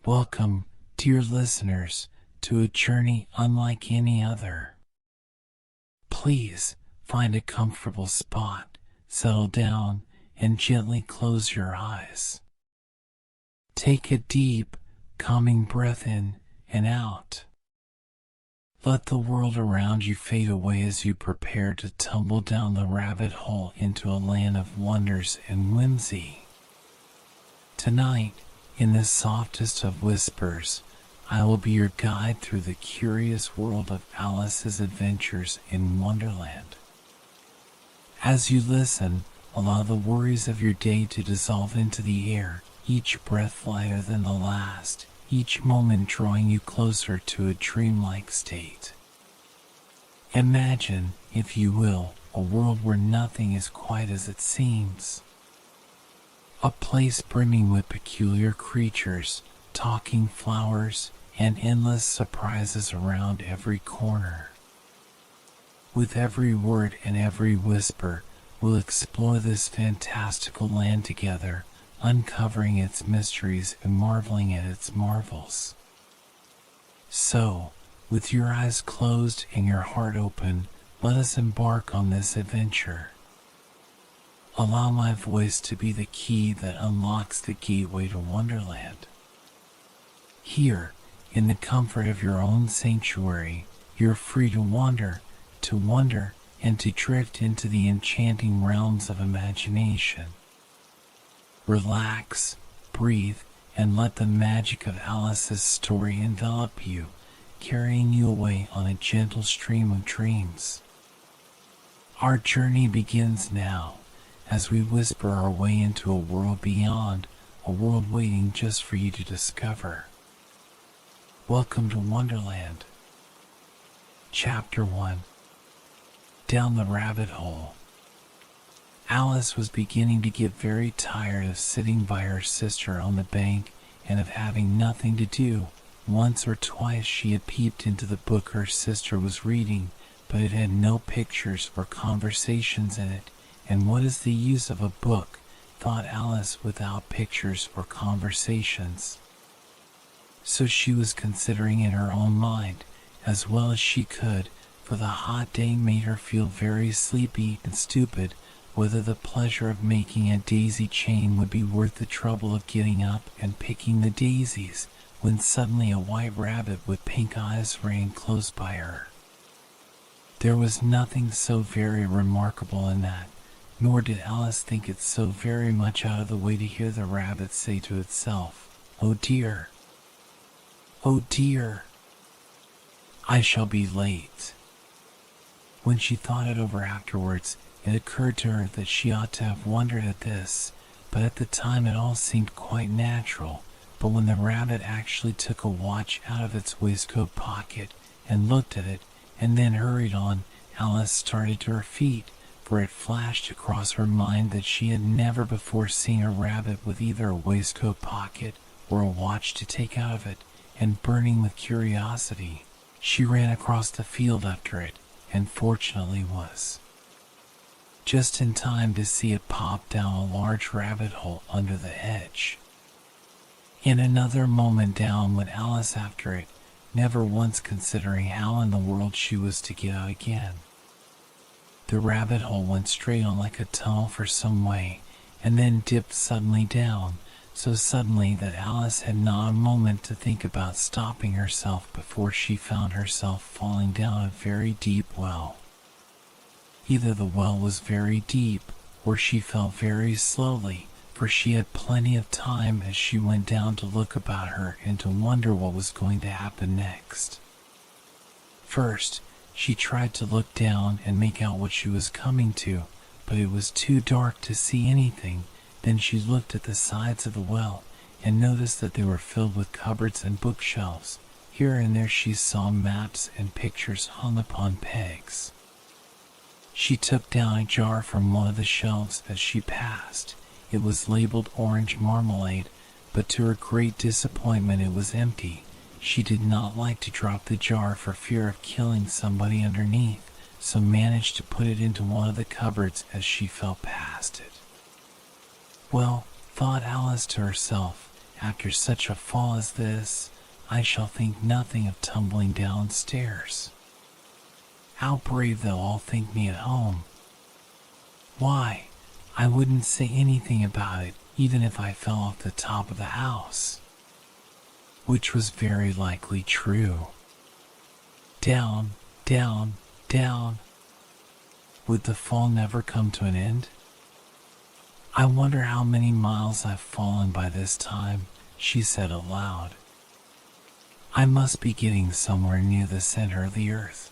Welcome, dear listeners, to a journey unlike any other. Please find a comfortable spot, settle down, and gently close your eyes. Take a deep, calming breath in and out. Let the world around you fade away as you prepare to tumble down the rabbit hole into a land of wonders and whimsy. Tonight, in the softest of whispers, I will be your guide through the curious world of Alice's adventures in Wonderland. As you listen, allow the worries of your day to dissolve into the air, each breath lighter than the last, each moment drawing you closer to a dreamlike state. Imagine, if you will, a world where nothing is quite as it seems. A place brimming with peculiar creatures, talking flowers, and endless surprises around every corner. With every word and every whisper, we'll explore this fantastical land together, uncovering its mysteries and marveling at its marvels. So, with your eyes closed and your heart open, let us embark on this adventure. Allow my voice to be the key that unlocks the gateway to Wonderland. Here, in the comfort of your own sanctuary, you're free to wander, to wonder, and to drift into the enchanting realms of imagination. Relax, breathe, and let the magic of Alice's story envelop you, carrying you away on a gentle stream of dreams. Our journey begins now, as we whisper our way into a world beyond, a world waiting just for you to discover. Welcome to Wonderland. Chapter 1. Down the Rabbit Hole. Alice was beginning to get very tired of sitting by her sister on the bank and of having nothing to do. Once or twice she had peeped into the book her sister was reading, but it had no pictures or conversations in it. And what is the use of a book, thought Alice, without pictures or conversations? So she was considering in her own mind, as well as she could, for the hot day made her feel very sleepy and stupid, whether the pleasure of making a daisy chain would be worth the trouble of getting up and picking the daisies, when suddenly a white rabbit with pink eyes ran close by her. There was nothing so very remarkable in that, nor did Alice think it so very much out of the way to hear the rabbit say to itself, "Oh dear! Oh dear! I shall be late." When she thought it over afterwards, it occurred to her that she ought to have wondered at this, but at the time it all seemed quite natural. But when the rabbit actually took a watch out of its waistcoat pocket and looked at it, and then hurried on, Alice started to her feet, for it flashed across her mind that she had never before seen a rabbit with either a waistcoat pocket or a watch to take out of it, and burning with curiosity, she ran across the field after it, and fortunately was just in time to see it pop down a large rabbit hole under the hedge. In another moment down went Alice after it, never once considering how in the world she was to get out again. The rabbit hole went straight on like a tunnel for some way, and then dipped suddenly down, so suddenly that Alice had not a moment to think about stopping herself before she found herself falling down a very deep well. Either the well was very deep, or she fell very slowly, for she had plenty of time as she went down to look about her and to wonder what was going to happen next. First, she tried to look down and make out what she was coming to, but it was too dark to see anything. Then she looked at the sides of the well and noticed that they were filled with cupboards and bookshelves. Here and there she saw maps and pictures hung upon pegs. She took down a jar from one of the shelves as she passed. It was labeled orange marmalade, but to her great disappointment it was empty. She did not like to drop the jar for fear of killing somebody underneath, so managed to put it into one of the cupboards as she fell past it. Well, thought Alice to herself, after such a fall as this, I shall think nothing of tumbling downstairs. How brave they'll all think me at home. Why, I wouldn't say anything about it even if I fell off the top of the house. Which was very likely true. Down, down, down. Would the fall never come to an end? I wonder how many miles I've fallen by this time, she said aloud. I must be getting somewhere near the center of the earth.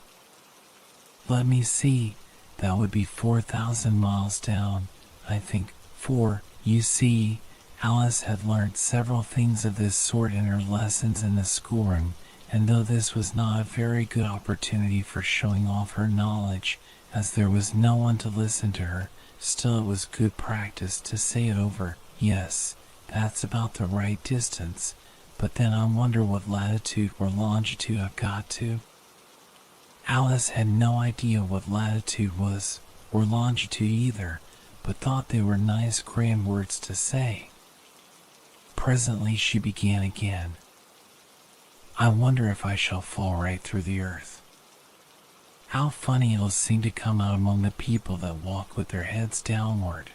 Let me see, that would be 4,000 miles down, I think. For, you see, Alice had learned several things of this sort in her lessons in the schoolroom, and though this was not a very good opportunity for showing off her knowledge, as there was no one to listen to her, still it was good practice to say it over. Yes, that's about the right distance, but then I wonder what latitude or longitude I've got to. Alice had no idea what latitude was, or longitude either, but thought they were nice grand words to say. Presently she began again. I wonder if I shall fall right through the earth. How funny it'll seem to come out among the people that walk with their heads downward.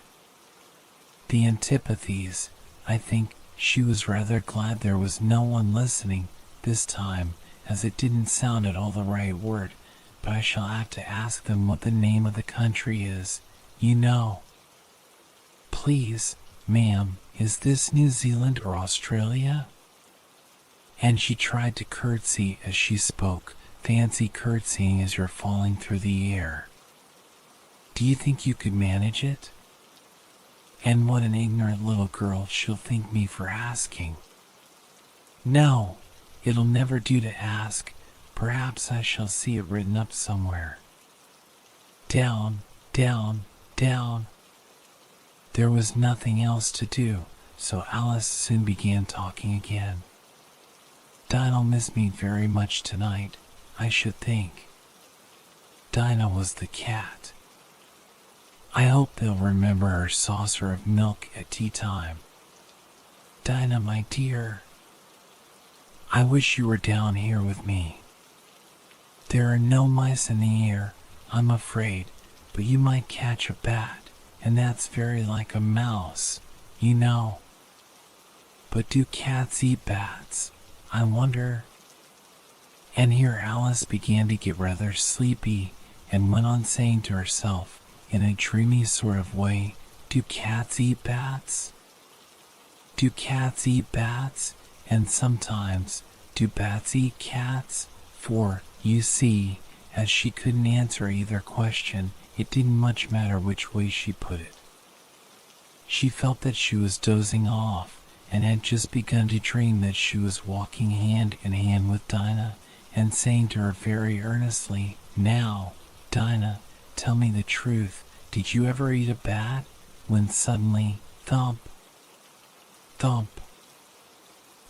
The antipathies, I think. She was rather glad there was no one listening this time, as it didn't sound at all the right word, but I shall have to ask them what the name of the country is, you know. Please, ma'am, is this New Zealand or Australia? And she tried to curtsy as she spoke. Fancy curtsying as you're falling through the air. Do you think you could manage it? And what an ignorant little girl she'll think me for asking. No, it'll never do to ask. Perhaps I shall see it written up somewhere. Down, down, down. There was nothing else to do, so Alice soon began talking again. Dinah'll miss me very much tonight, I should think. Dinah was the cat. I hope they'll remember her saucer of milk at tea time. Dinah, my dear, I wish you were down here with me. There are no mice in the air, I'm afraid, but you might catch a bat, and that's very like a mouse, you know. But do cats eat bats, I wonder? And here Alice began to get rather sleepy, and went on saying to herself, in a dreamy sort of way, do cats eat bats? Do cats eat bats? And sometimes, do bats eat cats? For, you see, as she couldn't answer either question, it didn't much matter which way she put it. She felt that she was dozing off, and had just begun to dream that she was walking hand in hand with Dinah, and saying to her very earnestly, Now, Dinah, tell me the truth, did you ever eat a bat? When suddenly, thump, thump,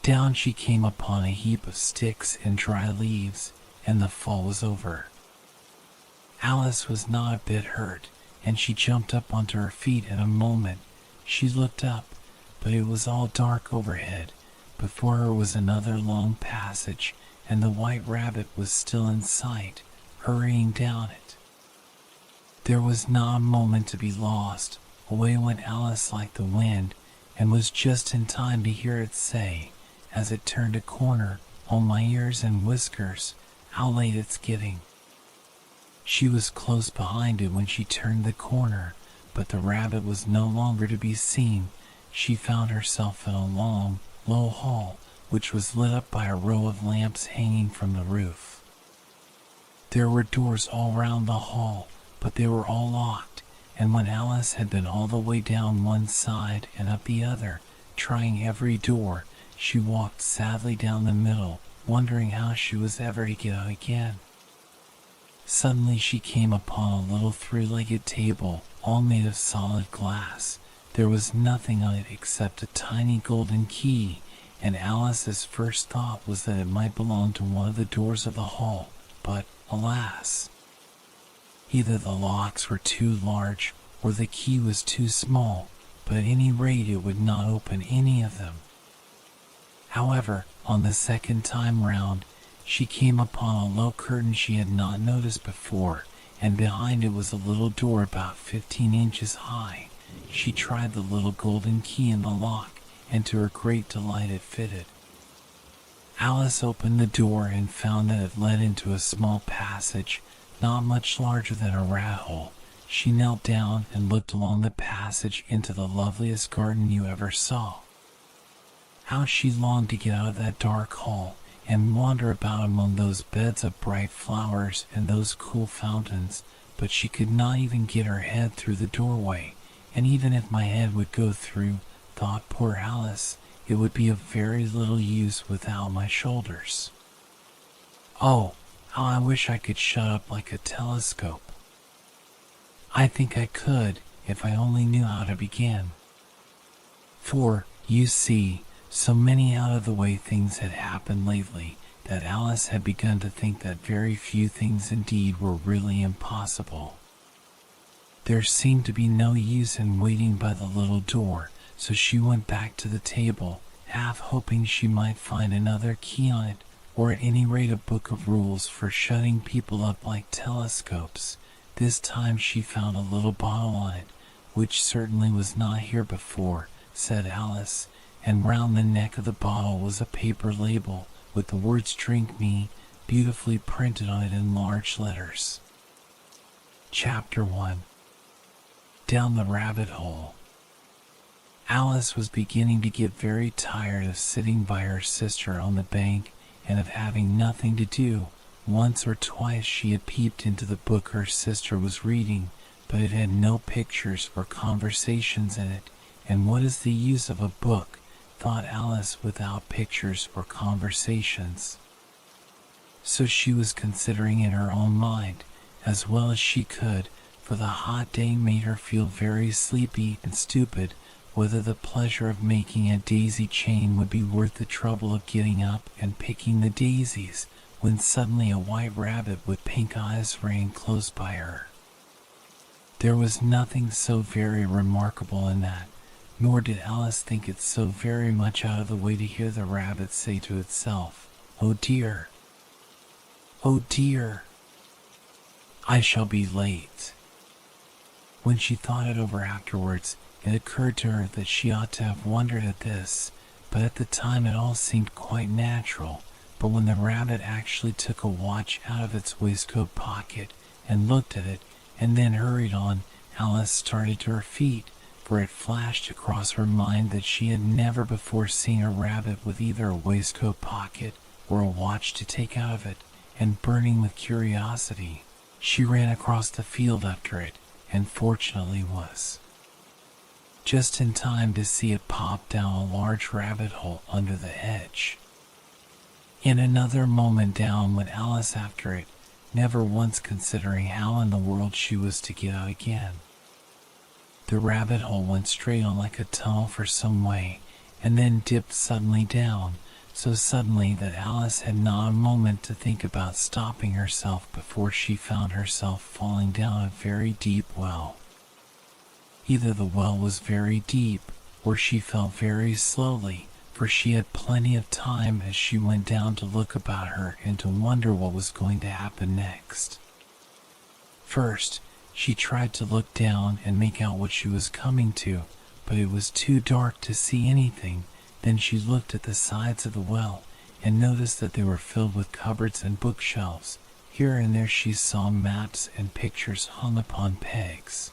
down she came upon a heap of sticks and dry leaves, and the fall was over. Alice was not a bit hurt, and she jumped up onto her feet in a moment. She looked up, but it was all dark overhead. Before her was another long passage, and the white rabbit was still in sight, hurrying down it. There was not a moment to be lost. Away went Alice like the wind, and was just in time to hear it say, as it turned a corner, "Oh, my ears and whiskers, how late it's getting." She was close behind it when she turned the corner, but the rabbit was no longer to be seen. She found herself in a long, low hall, which was lit up by a row of lamps hanging from the roof. There were doors all round the hall, but they were all locked, and when Alice had been all the way down one side and up the other, trying every door, she walked sadly down the middle, wondering how she was ever to get out again. Suddenly she came upon a little three-legged table, all made of solid glass. There was nothing on it except a tiny golden key, and Alice's first thought was that it might belong to one of the doors of the hall, but, alas! Either the locks were too large, or the key was too small, but at any rate it would not open any of them. However, on the second time round, she came upon a low curtain she had not noticed before, and behind it was a little door about 15 inches high. She tried the little golden key in the lock, and to her great delight it fitted. Alice opened the door and found that it led into a small passage, not much larger than a rat hole. She knelt down and looked along the passage into the loveliest garden you ever saw. How she longed to get out of that dark hall and wander about among those beds of bright flowers and those cool fountains, but she could not even get her head through the doorway, and even if my head would go through, thought poor Alice, it would be of very little use without my shoulders. Oh, how I wish I could shut up like a telescope. I think I could, if I only knew how to begin. For, you see, so many out-of-the-way things had happened lately that Alice had begun to think that very few things indeed were really impossible. There seemed to be no use in waiting by the little door, so she went back to the table, half hoping she might find another key on it, or at any rate a book of rules for shutting people up like telescopes. This time she found a little bottle on it, which certainly was not here before, said Alice, and round the neck of the bottle was a paper label with the words "Drink Me" beautifully printed on it in large letters. Chapter 1. Down the Rabbit Hole. Alice was beginning to get very tired of sitting by her sister on the bank and of having nothing to do. Once or twice she had peeped into the book her sister was reading, but it had no pictures or conversations in it, and what is the use of a book, thought Alice, without pictures or conversations? So she was considering in her own mind, as well as she could, for the hot day made her feel very sleepy and stupid, whether the pleasure of making a daisy chain would be worth the trouble of getting up and picking the daisies, when suddenly a white rabbit with pink eyes ran close by her. There was nothing so very remarkable in that, nor did Alice think it so very much out of the way to hear the rabbit say to itself, "Oh dear! Oh dear! I shall be late." When she thought it over afterwards, it occurred to her that she ought to have wondered at this, but at the time it all seemed quite natural. But when the rabbit actually took a watch out of its waistcoat pocket and looked at it, and then hurried on, Alice started to her feet, for it flashed across her mind that she had never before seen a rabbit with either a waistcoat pocket or a watch to take out of it, and burning with curiosity, she ran across the field after it, and fortunately was just in time to see it pop down a large rabbit hole under the hedge. In another moment down went Alice after it, never once considering how in the world she was to get out again. The rabbit hole went straight on like a tunnel for some way, and then dipped suddenly down, so suddenly that Alice had not a moment to think about stopping herself before she found herself falling down a very deep well. Either the well was very deep, or she fell very slowly, for she had plenty of time as she went down to look about her and to wonder what was going to happen next. First, she tried to look down and make out what she was coming to, but it was too dark to see anything. Then she looked at the sides of the well and noticed that they were filled with cupboards and bookshelves. Here and there she saw maps and pictures hung upon pegs.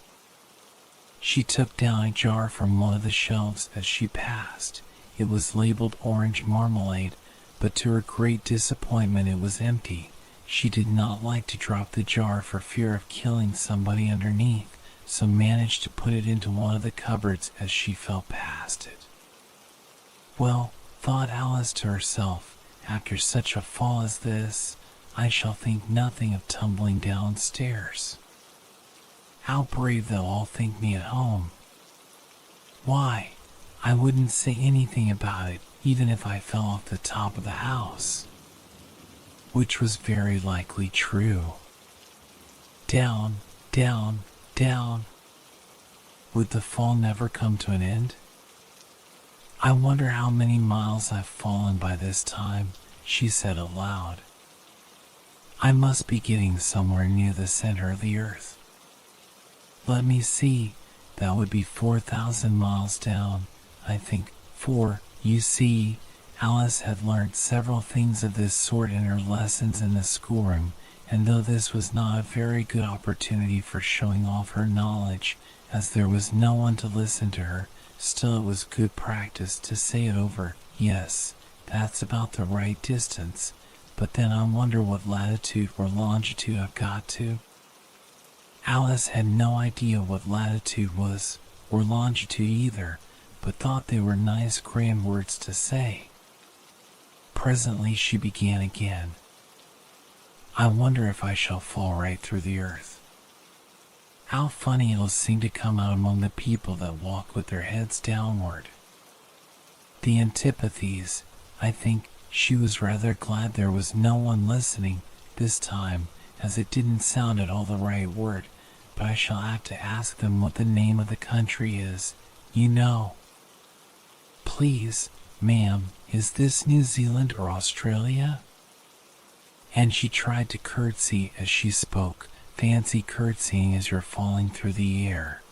She took down a jar from one of the shelves as she passed. It was labeled orange marmalade, but to her great disappointment it was empty. She did not like to drop the jar for fear of killing somebody underneath, so managed to put it into one of the cupboards as she fell past it. Well, thought Alice to herself, after such a fall as this, I shall think nothing of tumbling downstairs. How brave they'll all think me at home. Why, I wouldn't say anything about it, even if I fell off the top of the house. Which was very likely true. Down, down, down. Would the fall never come to an end? I wonder how many miles I've fallen by this time, she said aloud. I must be getting somewhere near the center of the earth. Let me see, that would be 4,000 miles down, I think. You see, Alice had learned several things of this sort in her lessons in the schoolroom, and though this was not a very good opportunity for showing off her knowledge, as there was no one to listen to her, still it was good practice to say it over. Yes, that's about the right distance, but then I wonder what latitude or longitude I've got to. Alice had no idea what latitude was, or longitude either, but thought they were nice grand words to say. Presently she began again. I wonder if I shall fall right through the earth. How funny it'll seem to come out among the people that walk with their heads downward. The antipathies, I think. She was rather glad there was no one listening this time, as it didn't sound at all the right word, but I shall have to ask them what the name of the country is, you know. Please, ma'am, is this New Zealand or Australia? And she tried to curtsy as she spoke. Fancy curtsying as you're falling through the air.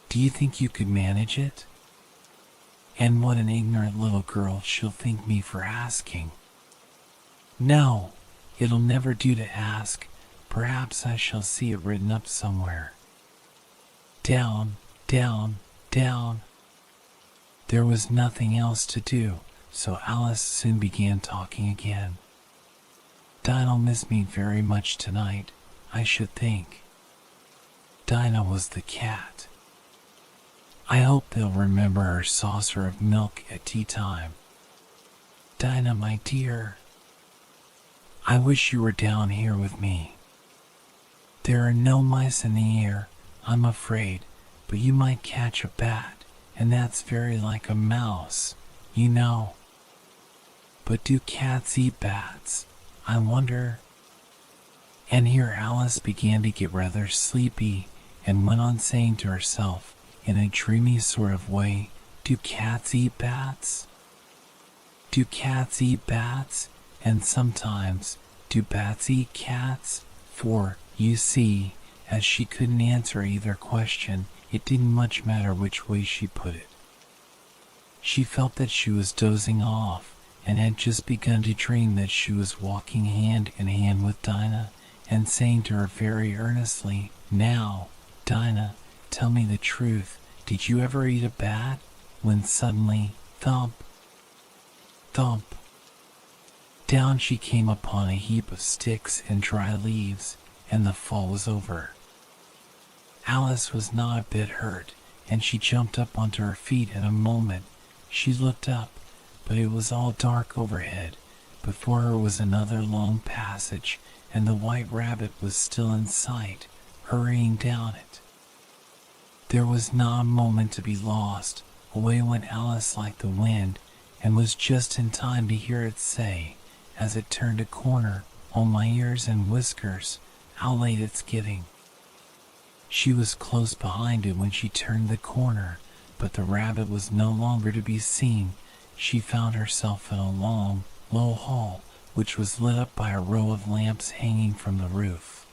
Do you think you could manage it? And what an ignorant little girl she'll think me for asking. No, it'll never do to ask. Perhaps I shall see it written up somewhere. Down, down, down. There was nothing else to do, so Alice soon began talking again. Dinah'll miss me very much tonight, I should think. Dinah was the cat. I hope they'll remember her saucer of milk at tea time. Dinah, my dear, I wish you were down here with me. There are no mice in the air, I'm afraid, but you might catch a bat, and that's very like a mouse, you know. But do cats eat bats, I wonder? And here Alice began to get rather sleepy, and went on saying to herself, in a dreamy sort of way, do cats eat bats? Do cats eat bats? And sometimes, do bats eat cats? For, you see, as she couldn't answer either question, it didn't much matter which way she put it. She felt that she was dozing off, and had just begun to dream that she was walking hand in hand with Dinah, and saying to her very earnestly, Now, Dinah, tell me the truth, did you ever eat a bat? When suddenly, thump, thump, down she came upon a heap of sticks and dry leaves, and the fall was over. Alice was not a bit hurt, and she jumped up onto her feet in a moment. She looked up, but it was all dark overhead. Before her was another long passage, and the white rabbit was still in sight, hurrying down it. There was not a moment to be lost. Away went Alice like the wind, and was just in time to hear it say, as it turned a corner, Oh, my ears and whiskers, how late it's getting. She was close behind it when she turned the corner, but the rabbit was no longer to be seen. She found herself in a long, low hall, which was lit up by a row of lamps hanging from the roof.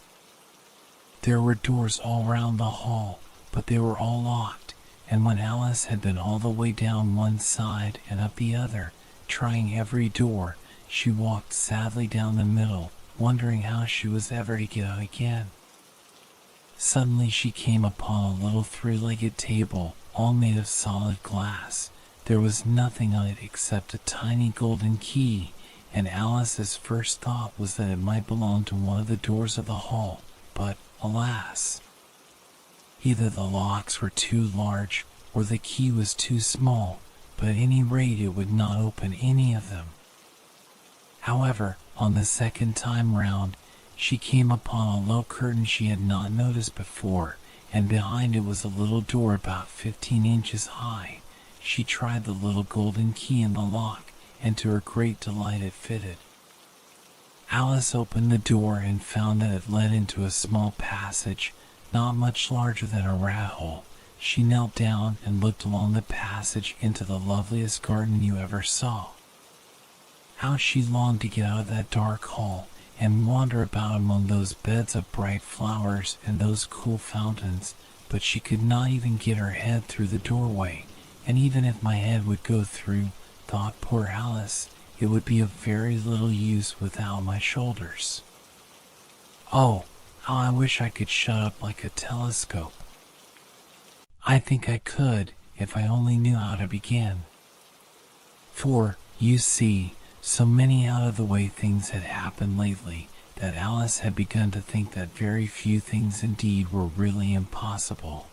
There were doors all round the hall, but they were all locked, and when Alice had been all the way down one side and up the other, trying every door, she walked sadly down the middle, wondering how she was ever to get out again. Suddenly she came upon a little three-legged table, all made of solid glass. There was nothing on it except a tiny golden key, and Alice's first thought was that it might belong to one of the doors of the hall, but, alas! Either the locks were too large, or the key was too small, but at any rate it would not open any of them. However, on the second time round, she came upon a low curtain she had not noticed before, and behind it was a little door about 15 inches high. She tried the little golden key in the lock, and to her great delight it fitted. Alice opened the door and found that it led into a small passage, not much larger than a rat hole. She knelt down and looked along the passage into the loveliest garden you ever saw. How she longed to get out of that dark hall and wander about among those beds of bright flowers and those cool fountains, but she could not even get her head through the doorway, and even if my head would go through, thought poor Alice, it would be of very little use without my shoulders. Oh, how I wish I could shut up like a telescope. I think I could, if I only knew how to begin. For, you see, so many out-of-the-way things had happened lately that Alice had begun to think that very few things indeed were really impossible.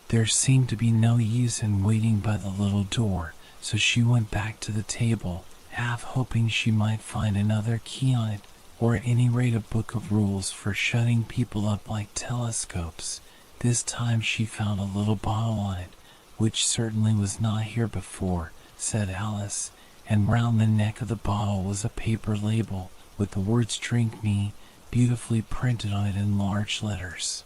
There seemed to be no use in waiting by the little door, so she went back to the table, half hoping she might find another key on it, or at any rate a book of rules for shutting people up like telescopes. This time she found a little bottle on it, which certainly was not here before, said Alice, and round the neck of the bottle was a paper label with the words "Drink Me" beautifully printed on it in large letters.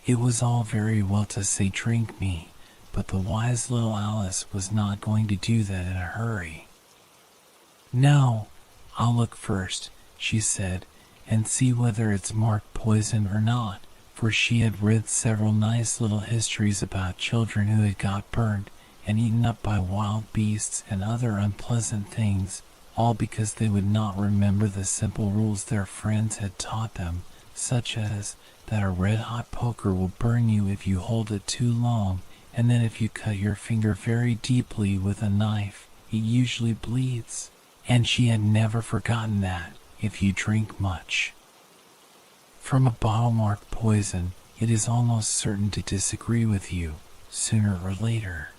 It was all very well to say "Drink me," but the wise little Alice was not going to do that in a hurry. "No, I'll look first," she said, "and see whether it's marked poison or not," for she had read several nice little histories about children who had got burned and eaten up by wild beasts and other unpleasant things, all because they would not remember the simple rules their friends had taught them, such as that a red-hot poker will burn you if you hold it too long, and that if you cut your finger very deeply with a knife, it usually bleeds. And she had never forgotten that, if you drink much from a bottle marked poison, it is almost certain to disagree with you, sooner or later.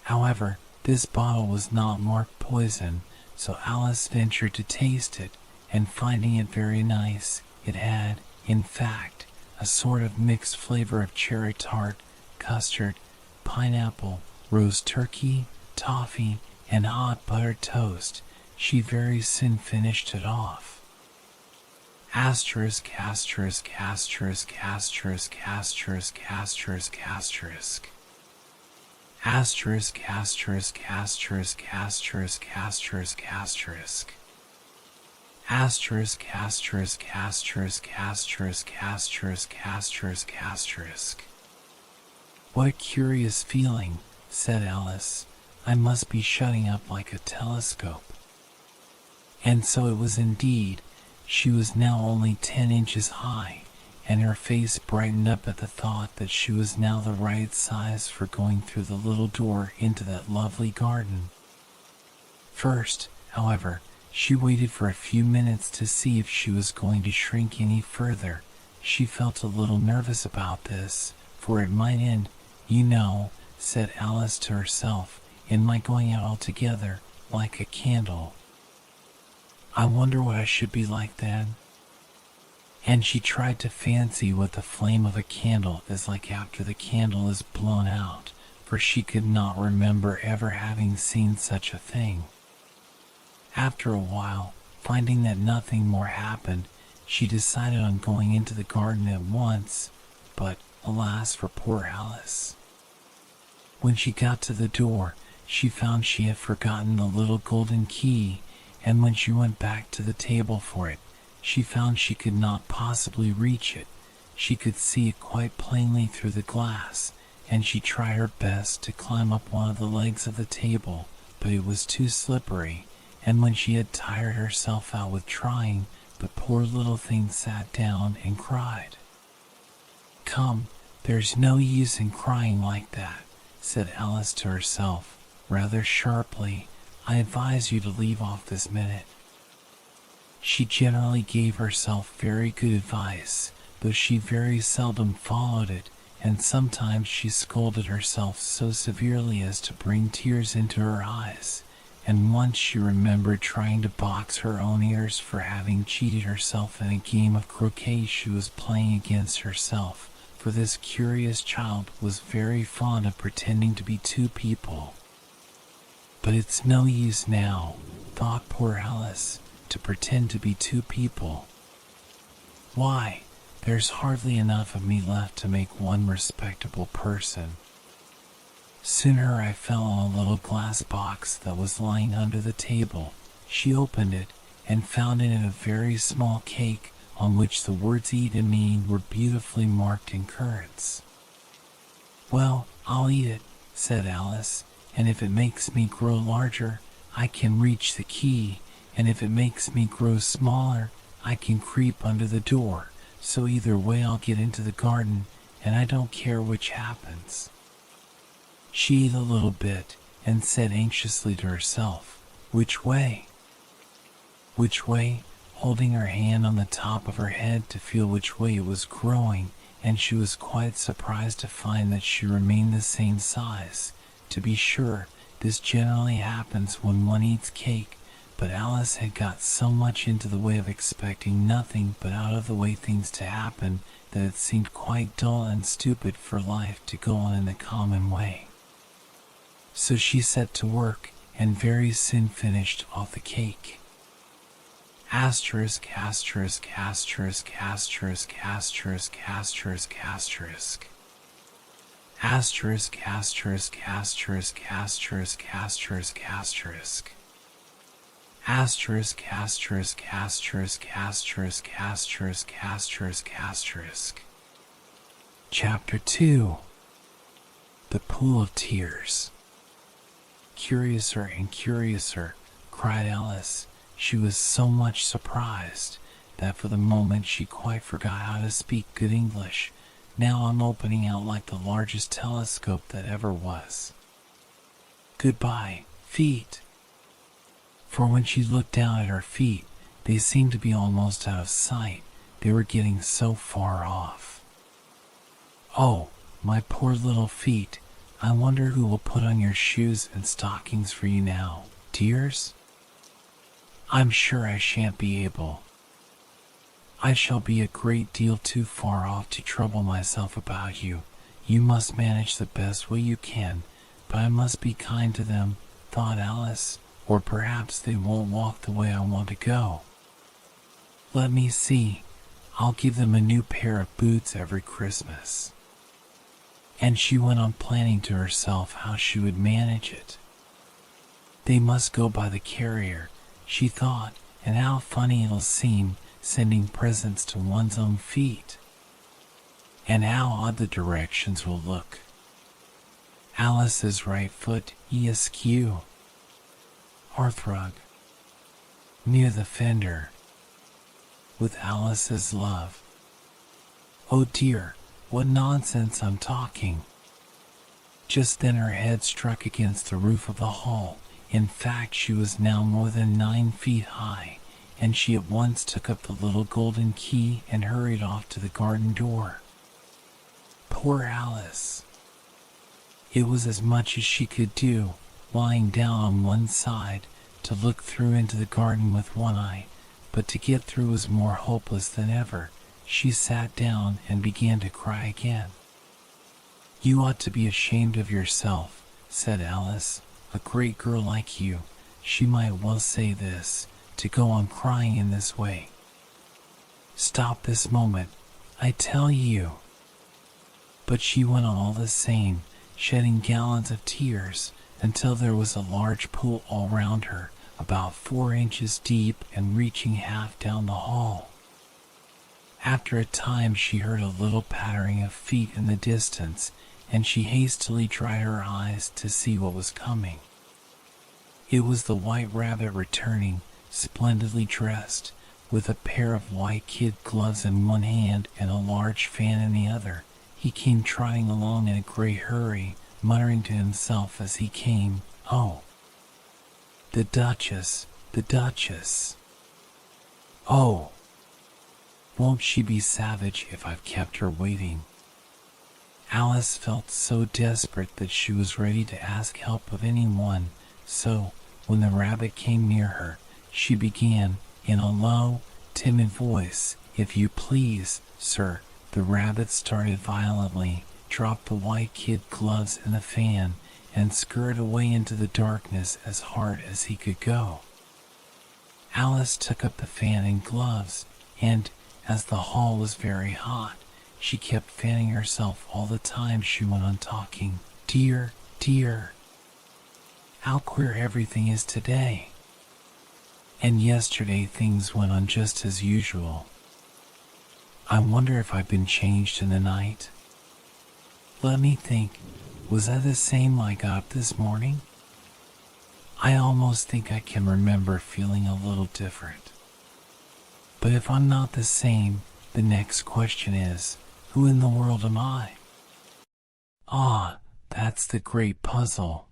However, this bottle was not marked poison, so Alice ventured to taste it, and finding it very nice, it had, in fact, a sort of mixed flavor of cherry tart, custard, pineapple, roast turkey, toffee, and hot buttered toast. She very soon finished it off. Asterisk, asterisk, asterisk, asterisk, asterisk, asterisk, asterisk. Asterisk, asterisk, asterisk, asterisk, asterisk, asterisk. Asterisk, asterisk, asterisk, asterisk, asterisk, asterisk, asterisk. What a curious feeling, said Alice. I must be shutting up like a telescope. And so it was indeed. She was now only 10 inches high, and her face brightened up at the thought that she was now the right size for going through the little door into that lovely garden. First, however, she waited for a few minutes to see if she was going to shrink any further. She felt a little nervous about this, for it might end, you know, said Alice to herself, in my going out altogether, like a candle. I wonder what I should be like then. And she tried to fancy what the flame of a candle is like after the candle is blown out, for she could not remember ever having seen such a thing. After a while, finding that nothing more happened, she decided on going into the garden at once, but alas for poor Alice. When she got to the door, she found she had forgotten the little golden key, and when she went back to the table for it, she found she could not possibly reach it. She could see it quite plainly through the glass, and she tried her best to climb up one of the legs of the table, but it was too slippery, and when she had tired herself out with trying, the poor little thing sat down and cried. Come, there's no use in crying like that, said Alice to herself, rather sharply. I advise you to leave off this minute. She generally gave herself very good advice, though she very seldom followed it, and sometimes she scolded herself so severely as to bring tears into her eyes, and once she remembered trying to box her own ears for having cheated herself in a game of croquet she was playing against herself, for this curious child was very fond of pretending to be two people. But it's no use now, thought poor Alice, to pretend to be two people. Why, There's hardly enough of me left to make one respectable person. Sooner I fell on a little glass box that was lying under the table. She opened it and found in it a very small cake on which the words "eat and me" were beautifully marked in currants. "Well, I'll eat it," said Alice, "and if it makes me grow larger, I can reach the key, and if it makes me grow smaller, I can creep under the door, so either way I'll get into the garden, and I don't care which happens." She ate a little bit and said anxiously to herself, "Which way?" Which way? Holding her hand on the top of her head to feel which way it was growing, and she was quite surprised to find that she remained the same size. To be sure, this generally happens when one eats cake, but Alice had got so much into the way of expecting nothing but out-of-the-way things to happen that it seemed quite dull and stupid for life to go on in the common way. So she set to work, and very soon finished off the cake. Asterisk, asterisk, asterisk, asterisk, asterisk, asterisk, asterisk. Asterisk, asterisk, asterisk, asterisk, asterisk, asterisk. Asterisk, asterisk, asterisk, asterisk, asterisk, asterisk, asterisk. Chapter 2. The Pool of Tears. "Curiouser and curiouser," cried Alice. She was so much surprised that for the moment she quite forgot how to speak good English. "Now I'm opening out like the largest telescope that ever was. Goodbye, feet." For when she looked down at her feet, they seemed to be almost out of sight. They were getting so far off. "Oh, my poor little feet. I wonder who will put on your shoes and stockings for you now, dears? I'm sure I shan't be able. I shall be a great deal too far off to trouble myself about you. You must manage the best way you can, but I must be kind to them," thought Alice, "or perhaps they won't walk the way I want to go. Let me see, I'll give them a new pair of boots every Christmas." And she went on planning to herself how she would manage it. They must go by the carrier, she thought, and how funny it'll seem, sending presents to one's own feet. And how odd the directions will look. Alice's right foot askew. Hearthrug. Near the fender. With Alice's love. Oh dear, what nonsense I'm talking. Just then her head struck against the roof of the hall. In fact, she was now more than 9 feet high, and she at once took up the little golden key and hurried off to the garden door. Poor Alice! It was as much as she could do, lying down on one side, to look through into the garden with one eye, but to get through was more hopeless than ever. She sat down and began to cry again. "You ought to be ashamed of yourself," said Alice. "A great girl like you," she might well say this, "to go on crying in this way. Stop this moment, I tell you." But she went on all the same, shedding gallons of tears, until there was a large pool all round her, about 4 inches deep and reaching half down the hall. After a time she heard a little pattering of feet in the distance, and she hastily dried her eyes to see what was coming. It was the White Rabbit returning, splendidly dressed, with a pair of white kid gloves in one hand and a large fan in the other. He came trotting along in a great hurry, muttering to himself as he came, "Oh, the Duchess, the Duchess! Oh, won't she be savage if I've kept her waiting?" Alice felt so desperate that she was ready to ask help of anyone, so, when the rabbit came near her, she began, in a low, timid voice, "If you please, sir." The rabbit started violently, dropped the white kid gloves and the fan, and scurried away into the darkness as hard as he could go. Alice took up the fan and gloves, and, As the hall was very hot, she kept fanning herself all the time she went on talking. Dear, dear, how queer everything is today. And yesterday things went on just as usual. I wonder if I've been changed in the night. Let me think, was I the same I got up this morning? I almost think I can remember feeling a little different. But if I'm not the same, the next question is, who in the world am I? Ah, that's the great puzzle.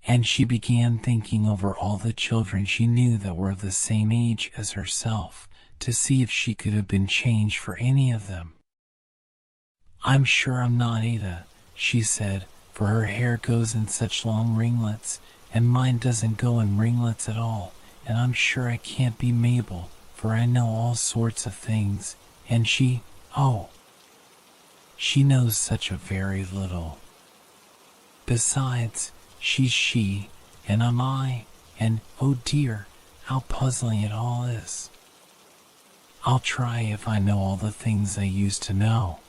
And she began thinking over all the children she knew that were of the same age as herself, to see if she could have been changed for any of them. I'm sure I'm not Ada, she said, for her hair goes in such long ringlets, and mine doesn't go in ringlets at all, and I'm sure I can't be Mabel, for I know all sorts of things, and she knows such a very little. Besides, she's she, and I'm I, and oh dear, how puzzling it all is. I'll try if I know all the things I used to know.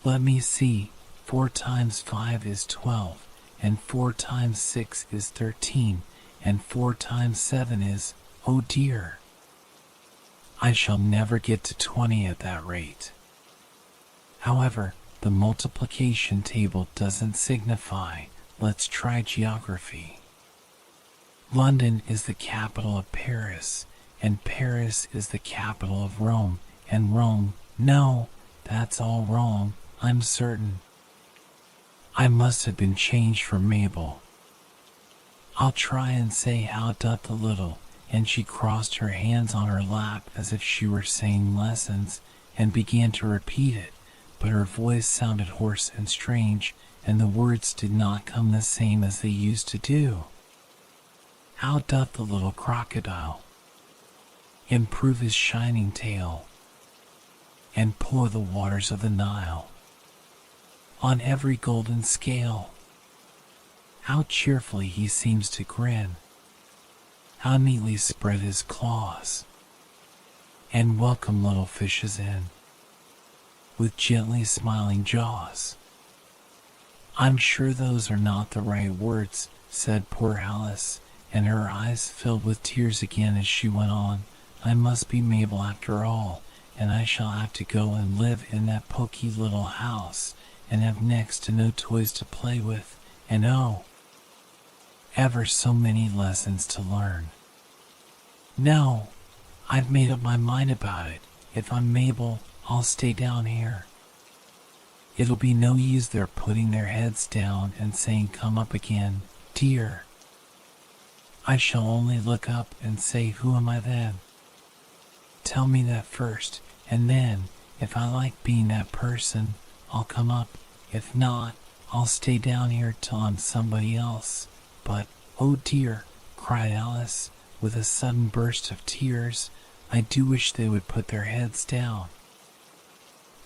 Let me see, 4 times 5 is 12, and 4 times 6 is 13, and 4 times 7 is, oh dear. I shall never get to 20 at that rate. However, the multiplication table doesn't signify. Let's try geography. London is the capital of Paris, and Paris is the capital of Rome, and Rome, no, that's all wrong, I'm certain. I must have been changed for Mabel. I'll try and say how doth the little, and she crossed her hands on her lap as if she were saying lessons, and began to repeat it, but her voice sounded hoarse and strange, and the words did not come the same as they used to do. How doth the little crocodile improve his shining tail, and pour the waters of the Nile on every golden scale? How cheerfully he seems to grin, how neatly spread his claws, and welcome little fishes in, with gently smiling jaws. I'm sure those are not the right words, said poor Alice, and her eyes filled with tears again as she went on. I must be Mabel after all, and I shall have to go and live in that poky little house, and have next to no toys to play with, and oh, ever so many lessons to learn. No, I've made up my mind about it. If I'm Mabel, I'll stay down here. It'll be no use their putting their heads down and saying come up again, dear. I shall only look up and say who am I then? Tell me that first, and then, if I like being that person, I'll come up. If not, I'll stay down here till I'm somebody else. But, oh dear, cried Alice, with a sudden burst of tears, I do wish they would put their heads down.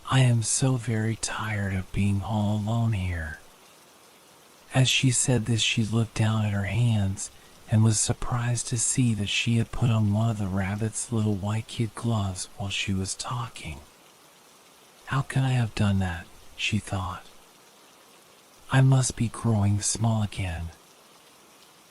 I am so very tired of being all alone here. As she said this, she looked down at her hands, and was surprised to see that she had put on one of the rabbit's little white kid gloves while she was talking. How can I have done that? She thought. I must be growing small again.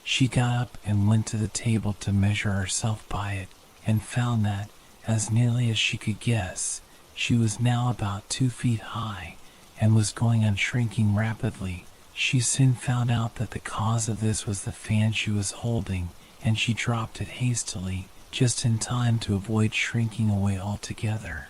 She got up and went to the table to measure herself by it, and found that, as nearly as she could guess, she was now about 2 feet high, and was going on shrinking rapidly. She soon found out that the cause of this was the fan she was holding, and she dropped it hastily, just in time to avoid shrinking away altogether.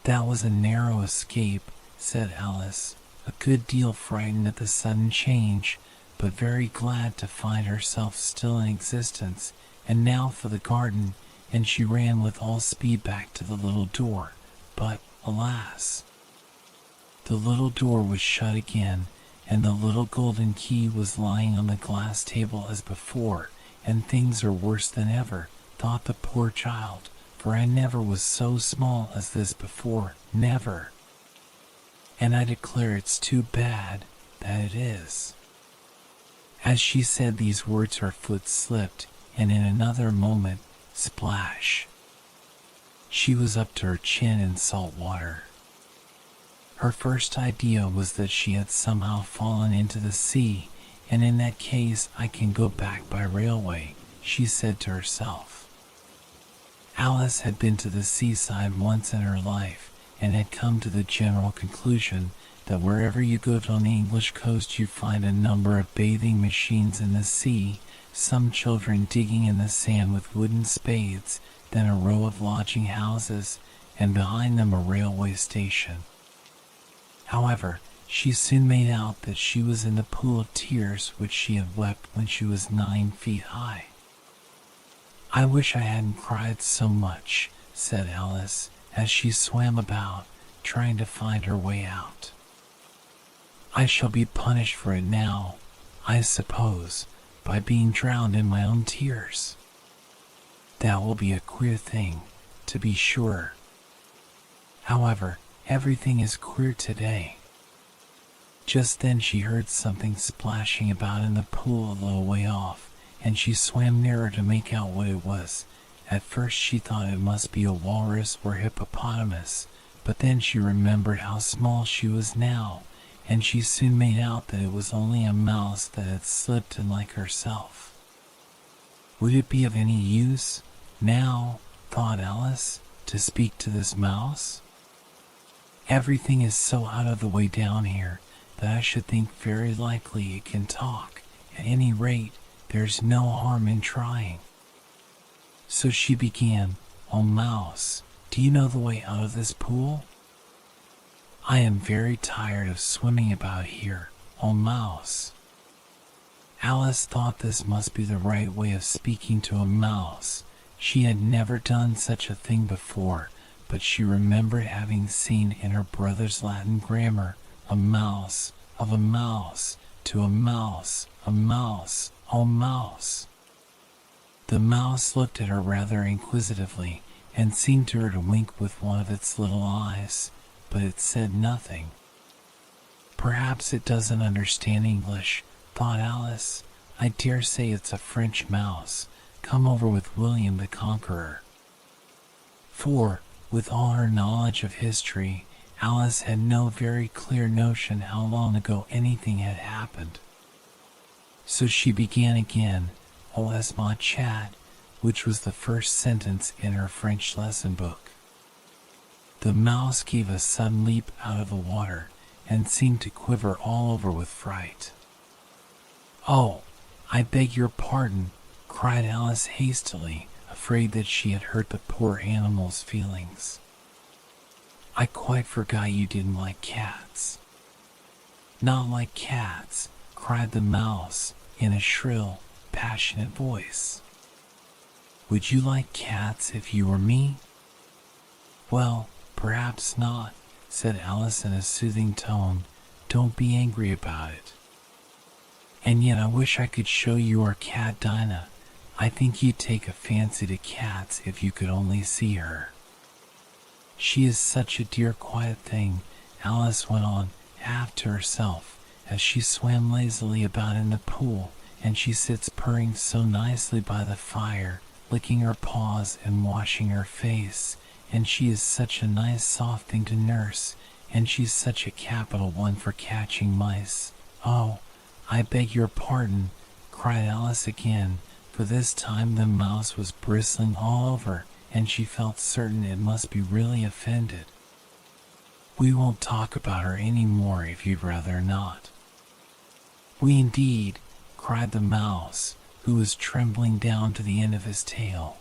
That was a narrow escape, said Alice, a good deal frightened at the sudden change, but very glad to find herself still in existence. And now for the garden, and she ran with all speed back to the little door. But, alas, the little door was shut again, and the little golden key was lying on the glass table as before, and things are worse than ever, thought the poor child, for I never was so small as this before, never. And I declare it's too bad, that it is. As she said these words her foot slipped, and in another moment, splash! She was up to her chin in salt water. Her first idea was that she had somehow fallen into the sea, and in that case I can go back by railway, she said to herself. Alice had been to the seaside once in her life, and had come to the general conclusion that wherever you go on the English coast you find a number of bathing machines in the sea, some children digging in the sand with wooden spades, then a row of lodging houses, and behind them a railway station. However, she soon made out that she was in the pool of tears which she had wept when she was 9 feet high. "I wish I hadn't cried so much," said Alice, as she swam about, trying to find her way out. "I shall be punished for it now, I suppose, by being drowned in my own tears. That will be a queer thing, to be sure. However, everything is queer today." Just then she heard something splashing about in the pool a little way off, and she swam nearer to make out what it was. At first she thought it must be a walrus or hippopotamus, but then she remembered how small she was now, and she soon made out that it was only a mouse that had slipped in like herself. Would it be of any use, now, thought Alice, to speak to this mouse? Everything is so out of the way down here that I should think very likely it can talk. At any rate, there's no harm in trying. So she began, "Oh, mouse, do you know the way out of this pool? I am very tired of swimming about here, oh mouse." Alice thought this must be the right way of speaking to a mouse. She had never done such a thing before, but she remembered having seen in her brother's Latin grammar a mouse, of a mouse, to a mouse, oh mouse. The mouse looked at her rather inquisitively, and seemed to her to wink with one of its little eyes, but it said nothing. "Perhaps it doesn't understand English," thought Alice. "I dare say it's a French mouse, come over with William the Conqueror." For, with all her knowledge of history, Alice had no very clear notion how long ago anything had happened. So she began again, "Oh, as ma chat," which was the first sentence in her French lesson book. The mouse gave a sudden leap out of the water, and seemed to quiver all over with fright. "Oh, I beg your pardon," cried Alice hastily, afraid that she had hurt the poor animal's feelings. "I quite forgot you didn't like cats." "Not like cats," cried the mouse, in a shrill, passionate voice. "Would you like cats if you were me?" "Well, perhaps not," said Alice in a soothing tone. "Don't be angry about it. And yet I wish I could show you our cat Dinah. I think you'd take a fancy to cats if you could only see her. She is such a dear quiet thing," Alice went on, half to herself, as she swam lazily about in the pool, "and she sits purring so nicely by the fire, licking her paws and washing her face, and she is such a nice soft thing to nurse, and she's such a capital one for catching mice." "Oh, I beg your pardon," cried Alice again, for this time the mouse was bristling all over, and she felt certain it must be really offended. "We won't talk about her any more if you'd rather not." "We indeed," cried the mouse, who was trembling down to the end of his tail.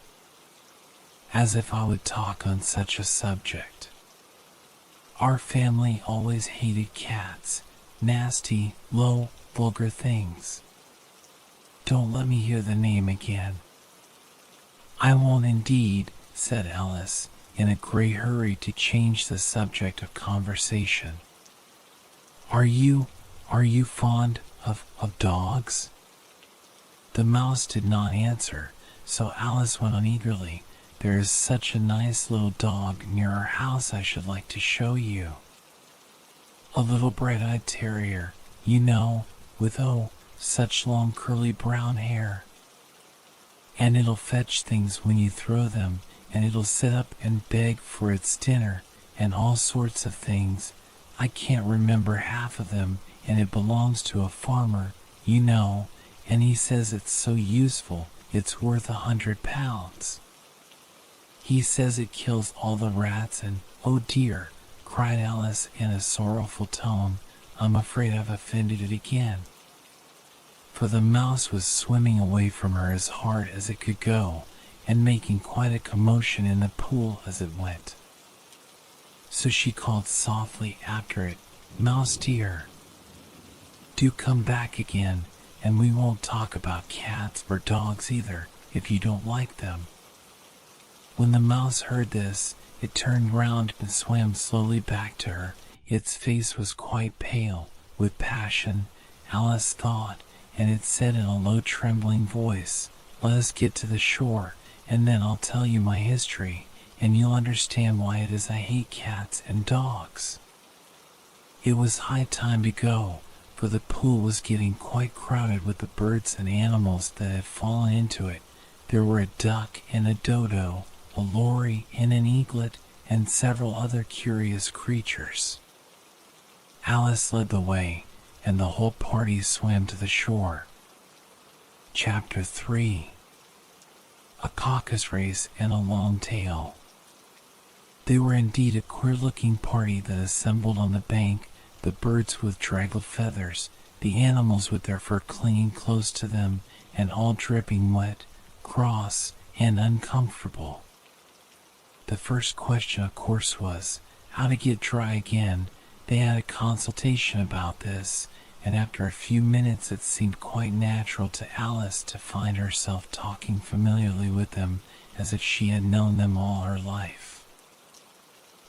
"As if I would talk on such a subject. Our family always hated cats, nasty, low, vulgar things. Don't let me hear the name again." "I won't indeed," said Alice, in a great hurry to change the subject of conversation. Are you fond of dogs?" The mouse did not answer, so Alice went on eagerly. "There is such a nice little dog near our house I should like to show you. A little bright-eyed terrier, you know, with such long curly brown hair. And it'll fetch things when you throw them, and it'll sit up and beg for its dinner and all sorts of things. I can't remember half of them, and it belongs to a farmer, you know, and he says it's so useful, it's worth £100. He says it kills all the rats and, oh dear, cried Alice in a sorrowful tone, I'm afraid I've offended it again. For the mouse was swimming away from her as hard as it could go, and making quite a commotion in the pool as it went. So she called softly after it, Mouse dear, do come back again, and we won't talk about cats or dogs either, if you don't like them. When the mouse heard this, it turned round and swam slowly back to her. Its face was quite pale with passion, Alice thought, and it said in a low trembling voice, let us get to the shore, and then I'll tell you my history, and you'll understand why it is I hate cats and dogs. It was high time to go, for the pool was getting quite crowded with the birds and animals that had fallen into it. There were a duck and a dodo, a lory and an eaglet, and several other curious creatures. Alice led the way, and the whole party swam to the shore. Chapter 3. A Caucus Race and a Long Tail. They were indeed a queer-looking party that assembled on the bank, the birds with draggled feathers, the animals with their fur clinging close to them, and all dripping wet, cross, and uncomfortable. The first question, of course, was how to get dry again. They had a consultation about this, and after a few minutes it seemed quite natural to Alice to find herself talking familiarly with them as if she had known them all her life.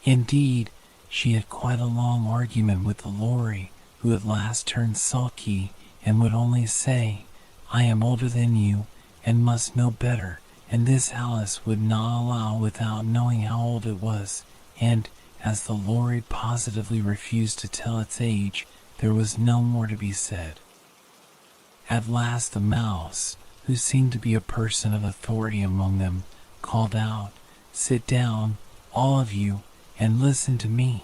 Indeed, she had quite a long argument with the lory, who at last turned sulky and would only say, I am older than you and must know better, and this Alice would not allow without knowing how old it was, and, as the lory positively refused to tell its age, there was no more to be said. At last the mouse, who seemed to be a person of authority among them, called out, Sit down, all of you, and listen to me.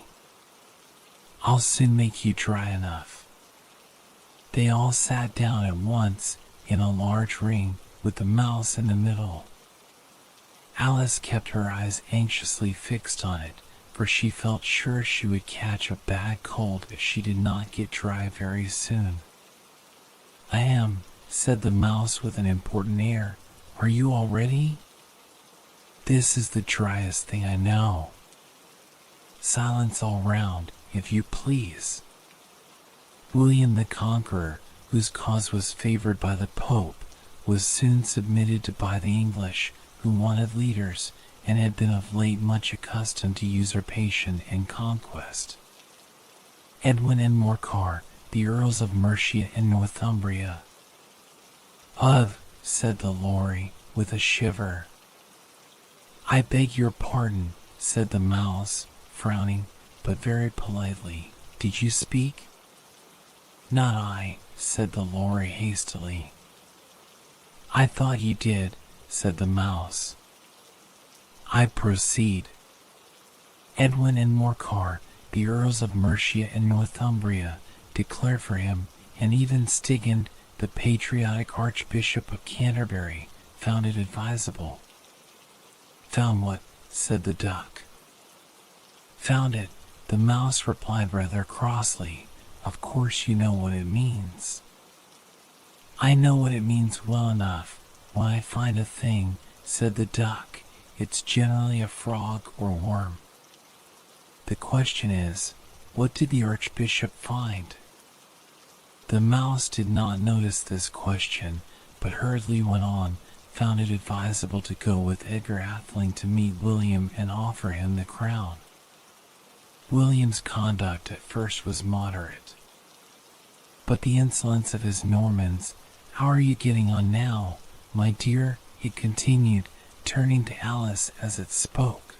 I'll soon make you dry enough. They all sat down at once in a large ring with the mouse in the middle. Alice kept her eyes anxiously fixed on it, for she felt sure she would catch a bad cold if she did not get dry very soon. I am, said the mouse with an important air. Are you all ready? This is the driest thing I know. Silence all round, if you please. William the Conqueror, whose cause was favored by the Pope, was soon submitted to by the English, who wanted leaders, and had been of late much accustomed to usurpation and conquest. Edwin and Morcar, the Earls of Mercia and Northumbria. Ugh, said the lory, with a shiver. I beg your pardon, said the mouse, frowning, but very politely. Did you speak? Not I, said the lory hastily. I thought you did, said the mouse. I proceed. Edwin and Morcar, the Earls of Mercia and Northumbria, declared for him, and even Stigand, the patriotic Archbishop of Canterbury, found it advisable. Found what? Said the duck. Found it, the mouse replied rather crossly. Of course you know what it means. I know what it means well enough. When I find a thing, said the duck, it's generally a frog or worm. The question is, what did the Archbishop find? The mouse did not notice this question, but hurriedly went on, found it advisable to go with Edgar Atheling to meet William and offer him the crown. William's conduct at first was moderate. But the insolence of his Normans, how are you getting on now, my dear? It continued, turning to Alice as it spoke.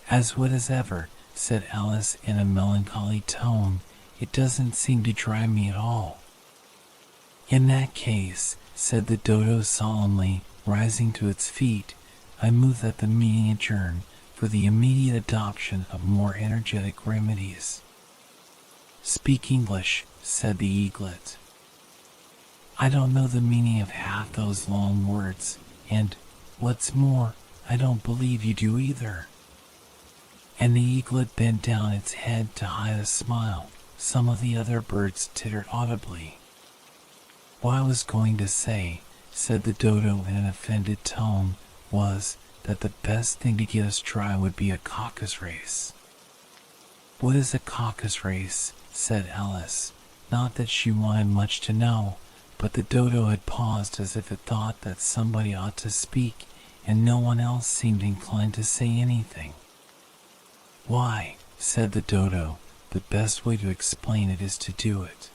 As wet as ever, said Alice in a melancholy tone. It doesn't seem to dry me at all. In that case, said the dodo solemnly, rising to its feet, I move that the meeting adjourn for the immediate adoption of more energetic remedies. Speak English, said the eaglet. I don't know the meaning of half those long words, and, what's more, I don't believe you do either. And the eaglet bent down its head to hide a smile. Some of the other birds tittered audibly. What I was going to say, said the dodo in an offended tone, was that the best thing to get us dry would be a caucus race. What is a caucus race? Said Alice. Not that she wanted much to know, but the dodo had paused as if it thought that somebody ought to speak, and no one else seemed inclined to say anything. Why, said the dodo, the best way to explain it is to do it.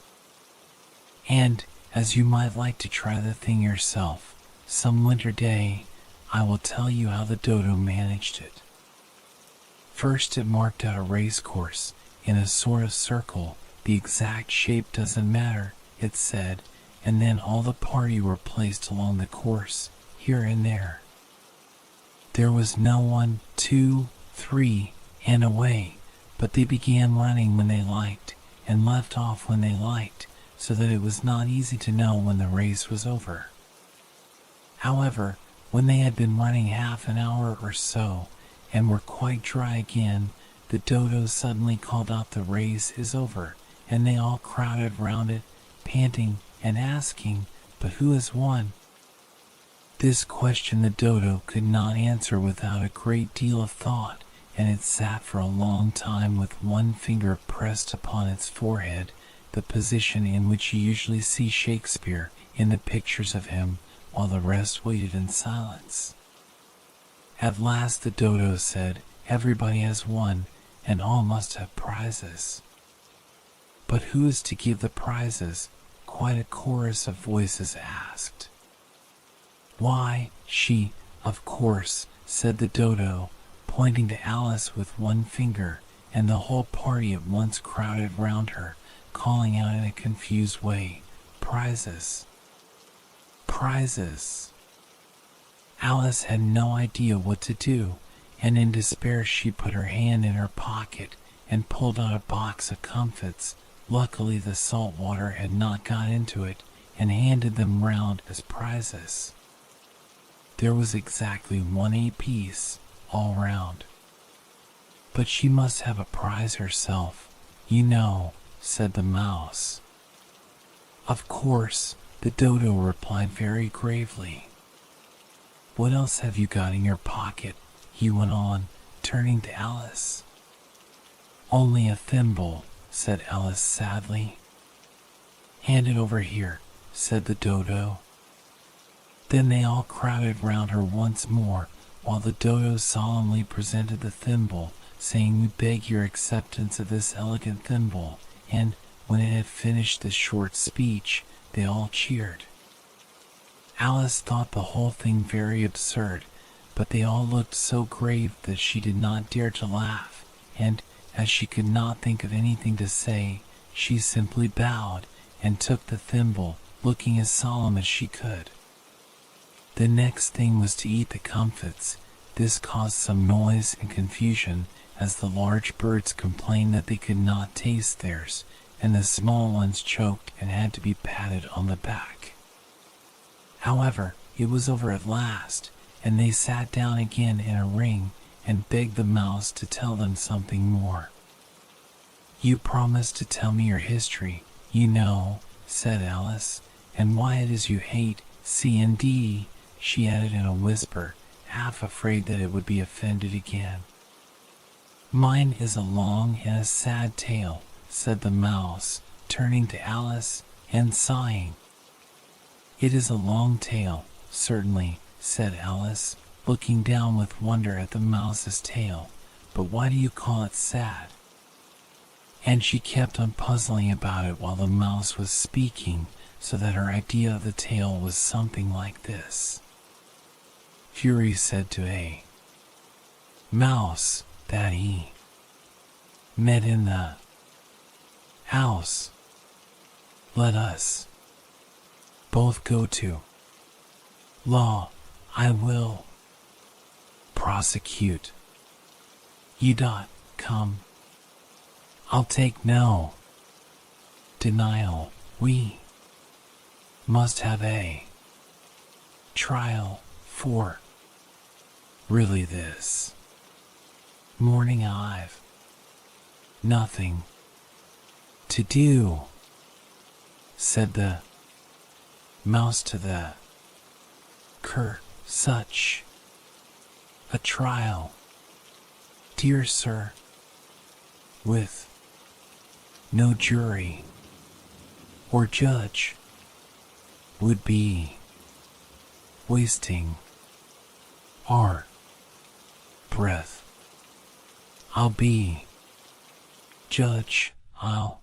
And, as you might like to try the thing yourself, some winter day, I will tell you how the dodo managed it. First it marked out a race course, in a sort of circle. The exact shape doesn't matter, it said, and then all the party were placed along the course, here and there. There was no 1, 2, 3, and away, but they began running when they liked, and left off when they liked, so that it was not easy to know when the race was over. However, when they had been running half an hour or so, and were quite dry again, the dodo suddenly called out, "The race is over," and they all crowded round it, panting and asking, "But who has won?" This question the dodo could not answer without a great deal of thought, and it sat for a long time with one finger pressed upon its forehead, the position in which you usually see Shakespeare in the pictures of him, while the rest waited in silence. At last the dodo said, "Everybody has won, and all must have prizes." "But who is to give the prizes?" quite a chorus of voices asked. "Why, she, of course," said the dodo, pointing to Alice with one finger, and the whole party at once crowded round her, calling out in a confused way, "Prizes! Prizes!" Alice had no idea what to do, and in despair she put her hand in her pocket and pulled out a box of comfits. Luckily the salt water had not got into it, and handed them round as prizes. There was exactly 1 apiece, all round. "But she must have a prize herself, you know," said the mouse. "Of course," the dodo replied very gravely. "What else have you got in your pocket?" he went on, turning to Alice. "Only a thimble," said Alice sadly. "Hand it over here," said the dodo. Then they all crowded round her once more, while the dodo solemnly presented the thimble, saying, "We beg your acceptance of this elegant thimble," and, when it had finished this short speech, they all cheered. Alice thought the whole thing very absurd, but they all looked so grave that she did not dare to laugh, and, as she could not think of anything to say, she simply bowed and took the thimble, looking as solemn as she could. The next thing was to eat the comfits. This caused some noise and confusion, as the large birds complained that they could not taste theirs, and the small ones choked and had to be patted on the back. However, it was over at last, and they sat down again in a ring and begged the mouse to tell them something more. "You promised to tell me your history, you know," said Alice, "and why it is you hate C&D," she added in a whisper, half afraid that it would be offended again. "Mine is a long and a sad tale," said the mouse, turning to Alice and sighing. "It is a long tale, certainly," said Alice, looking down with wonder at the mouse's tail, "but why do you call it sad?" And she kept on puzzling about it while the mouse was speaking, so that her idea of the tale was something like this. Fury said to A mouse that he met in the house, "Let us both go to law, I will." prosecute. You dot, come. I'll take no denial. We must have a trial for really this morning. I've nothing to do, said the mouse to the cur. Such a trial, dear sir, with no jury or judge, would be wasting our breath. I'll be judge, I'll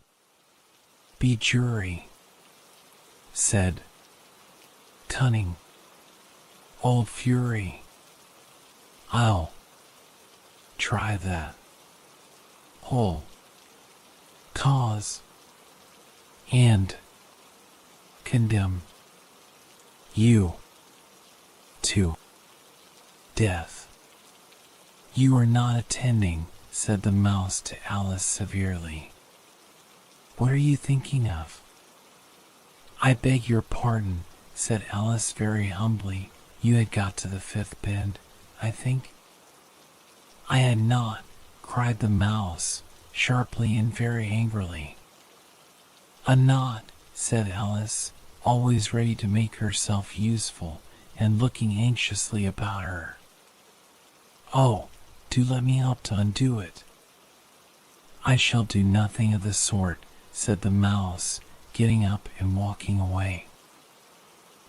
be jury, said cunning old fury. I'll try that whole cause and condemn you to death. You are not attending, said the mouse to Alice severely. What are you thinking of? I beg your pardon, said Alice very humbly. You had got to the fifth bend, I think? I had not, cried the mouse, sharply and very angrily. A knot, said Alice, always ready to make herself useful, and looking anxiously about her. Oh, do let me help to undo it. I shall do nothing of the sort, said the mouse, getting up and walking away.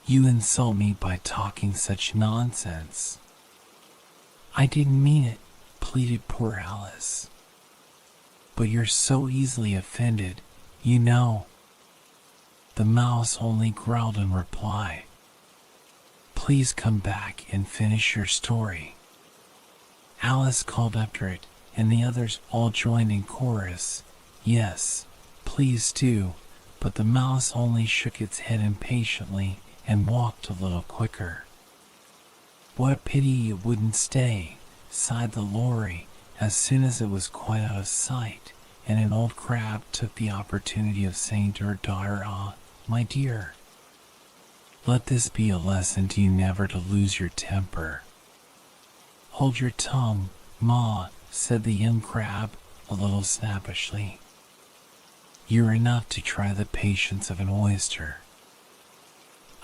You insult me by talking such nonsense. I didn't mean it, pleaded poor Alice. But you're so easily offended, you know. The mouse only growled in reply. Please come back and finish your story. Alice called after it, and the others all joined in chorus. Yes, please do, but the mouse only shook its head impatiently and walked a little quicker. What pity you wouldn't stay, sighed the lorry, as soon as it was quite out of sight, and an old crab took the opportunity of saying to her daughter, "Ah, my dear, let this be a lesson to you never to lose your temper." Hold your tongue, Ma, said the young crab, a little snappishly. You're enough to try the patience of an oyster.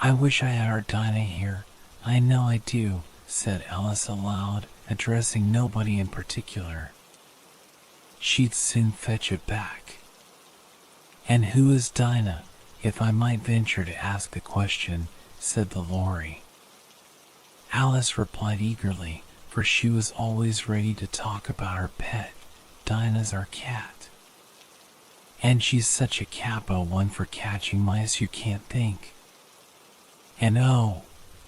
I wish I had our Dinah here. I know I do, said Alice aloud, addressing nobody in particular. She'd soon fetch it back. And who is Dinah, if I might venture to ask the question, said the lorry. Alice replied eagerly, for she was always ready to talk about her pet. Dinah's our cat. And she's such a capital one for catching mice you can't think. And oh,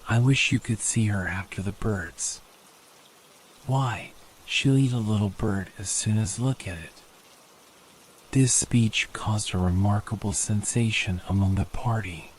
I wish you could see her after the birds. Why, she'll eat a little bird as soon as look at it. This speech caused a remarkable sensation among the party.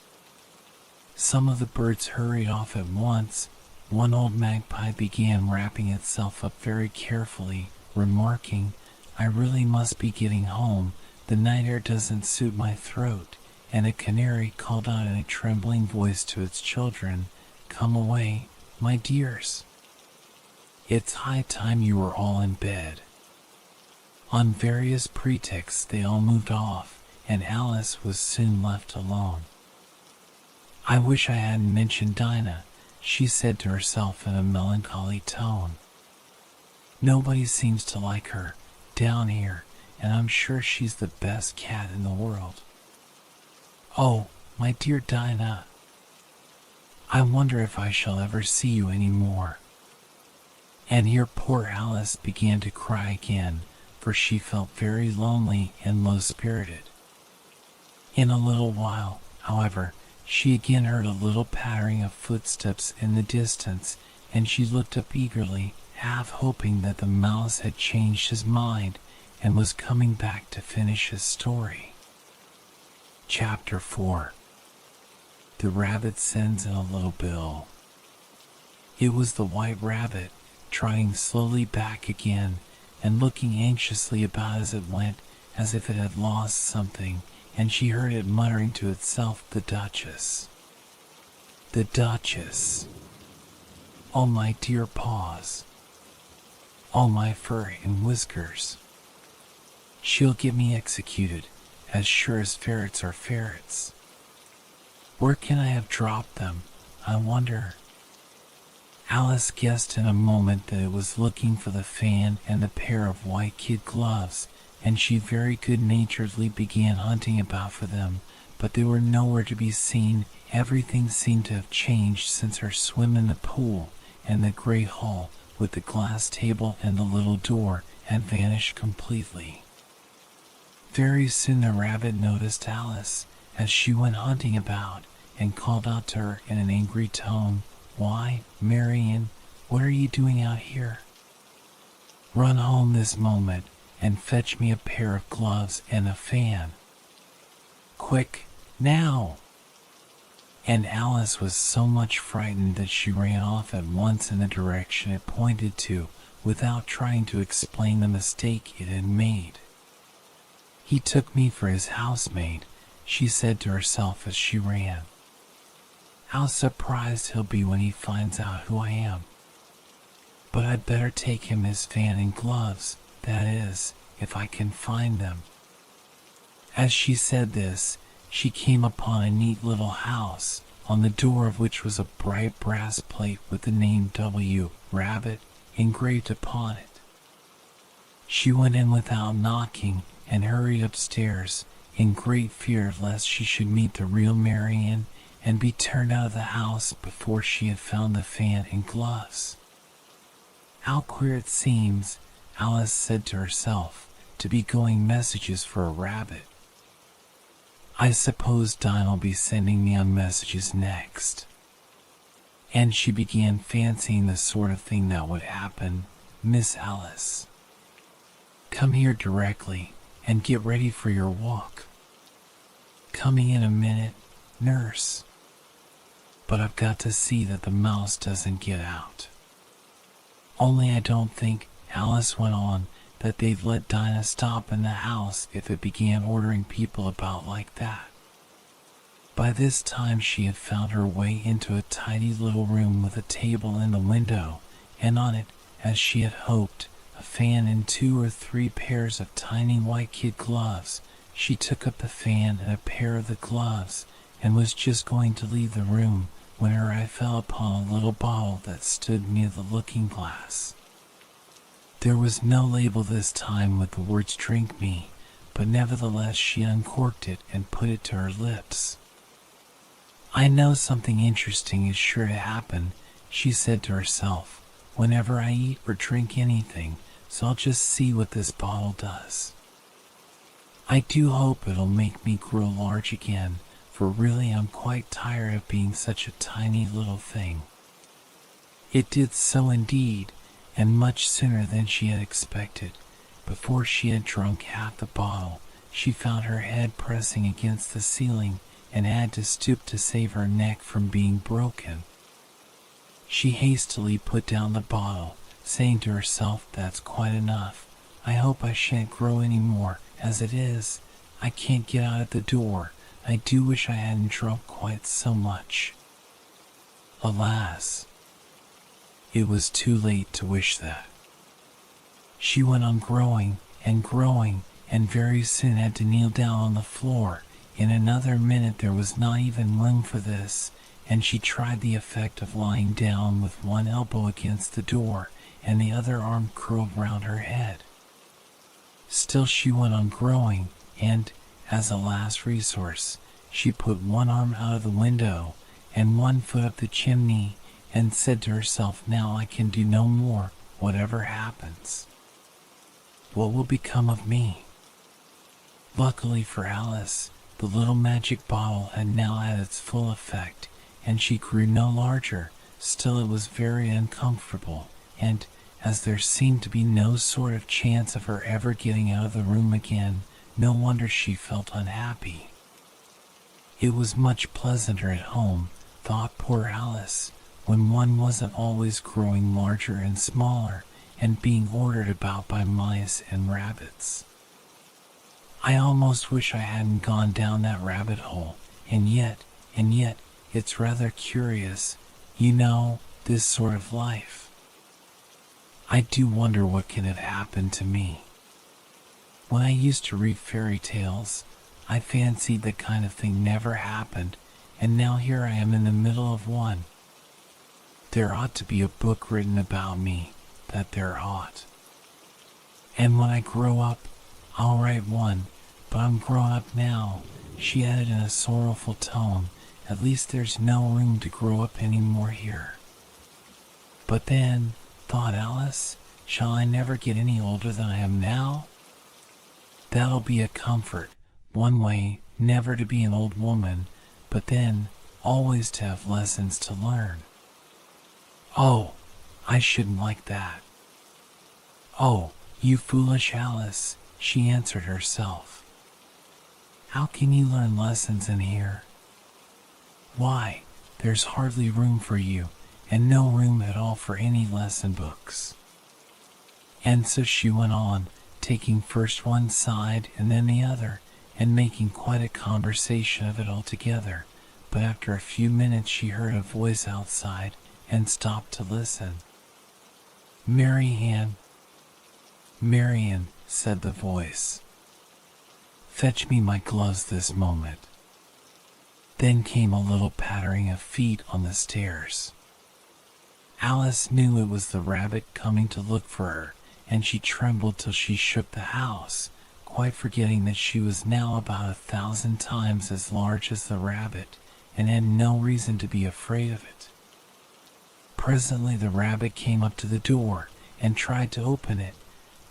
Some of the birds hurried off at once. One old magpie began wrapping itself up very carefully, remarking, I really must be getting home. The night air doesn't suit my throat. And a canary called out in a trembling voice to its children, Come away, my dears. It's high time you were all in bed. On various pretexts they all moved off, and Alice was soon left alone. I wish I hadn't mentioned Dinah, she said to herself in a melancholy tone. Nobody seems to like her down here, and I'm sure she's the best cat in the world. Oh, my dear Dinah, I wonder if I shall ever see you any more. And here poor Alice began to cry again, for she felt very lonely and low-spirited. In a little while, however, she again heard a little pattering of footsteps in the distance, and she looked up eagerly, half hoping that the mouse had changed his mind and was coming back to finish his story. Chapter 4. The Rabbit Sends in a Little Bill. It was the White Rabbit, trotting slowly back again and looking anxiously about as it went, as if it had lost something, and she heard it muttering to itself, "The Duchess. The Duchess. Oh, my dear paws. Oh, my fur and whiskers. She'll get me executed, as sure as ferrets are ferrets. Where can I have dropped them, I wonder?" Alice guessed in a moment that it was looking for the fan and the pair of white kid gloves, and she very good-naturedly began hunting about for them, but they were nowhere to be seen. Everything seemed to have changed since her swim in the pool, and the great hall with the glass table and the little door had vanished completely. Very soon the rabbit noticed Alice as she went hunting about, and called out to her in an angry tone, "Why, Marian, what are you doing out here? Run home this moment and fetch me a pair of gloves and a fan. Quick, now!" And Alice was so much frightened that she ran off at once in the direction it pointed to, without trying to explain the mistake it had made. "He took me for his housemaid," she said to herself as she ran. "How surprised he'll be when he finds out who I am. But I'd better take him his fan and gloves, that is, if I can find them." As she said this, she came upon a neat little house, on the door of which was a bright brass plate with the name W. Rabbit engraved upon it. She went in without knocking and hurried upstairs, in great fear lest she should meet the real Marian and be turned out of the house before she had found the fan and gloves. "How queer it seems," Alice said to herself, "to be going messages for a rabbit. I suppose Dinah'll be sending me on messages next." And she began fancying the sort of thing that would happen. "Miss Alice, come here directly and get ready for your walk. Coming in a minute, nurse. But I've got to see that the mouse doesn't get out. Only I don't think," Alice went on, "that they'd let Dinah stop in the house if it began ordering people about like that." By this time she had found her way into a tiny little room with a table in the window, and on it, as she had hoped, a fan and 2 or 3 pairs of tiny white kid gloves. She took up the fan and a pair of the gloves, and was just going to leave the room when her eye fell upon a little bottle that stood near the looking-glass. There was no label this time with the words "Drink me," but nevertheless she uncorked it and put it to her lips. "I know something interesting is sure to happen," she said to herself, "whenever I eat or drink anything, so I'll just see what this bottle does. I do hope it'll make me grow large again, for really I'm quite tired of being such a tiny little thing." It did so indeed, and much sooner than she had expected. Before she had drunk half the bottle, she found her head pressing against the ceiling and had to stoop to save her neck from being broken. She hastily put down the bottle, saying to herself, "That's quite enough. I hope I shan't grow any more. As it is, I can't get out of the door. I do wish I hadn't drunk quite so much." Alas, it was too late to wish that. She went on growing and growing, and very soon had to kneel down on the floor. In another minute there was not even room for this, and she tried the effect of lying down with one elbow against the door and the other arm curled round her head. Still she went on growing, and, as a last resource, she put one arm out of the window and one foot up the chimney, and said to herself, "Now I can do no more, whatever happens. What will become of me?" Luckily for Alice, the little magic bottle had now had its full effect, and she grew no larger. Still it was very uncomfortable, and, as there seemed to be no sort of chance of her ever getting out of the room again, no wonder she felt unhappy. It was much pleasanter at home, thought poor Alice, when one wasn't always growing larger and smaller and being ordered about by mice and rabbits. I almost wish I hadn't gone down that rabbit hole, and yet, it's rather curious, this sort of life. I do wonder what can have happened to me. When I used to read fairy tales, I fancied that kind of thing never happened, and now here I am in the middle of one. There ought to be a book written about me, that there ought. And when I grow up, I'll write one, but I'm grown up now, she added in a sorrowful tone. At least there's no room to grow up any more here. But then, thought Alice, shall I never get any older than I am now? That'll be a comfort, one way, never to be an old woman, but then, always to have lessons to learn. Oh, I shouldn't like that. Oh, you foolish Alice, she answered herself. How can you learn lessons in here? Why, there's hardly room for you, and no room at all for any lesson books. And so she went on, taking first one side and then the other, and making quite a conversation of it altogether. But after a few minutes she heard a voice outside, and stopped to listen. Marianne, said the voice. Fetch me my gloves this moment. Then came a little pattering of feet on the stairs. Alice knew it was the rabbit coming to look for her, and she trembled till she shook the house, quite forgetting that she was now about 1,000 times as large as the rabbit, and had no reason to be afraid of it. Presently the rabbit came up to the door, and tried to open it,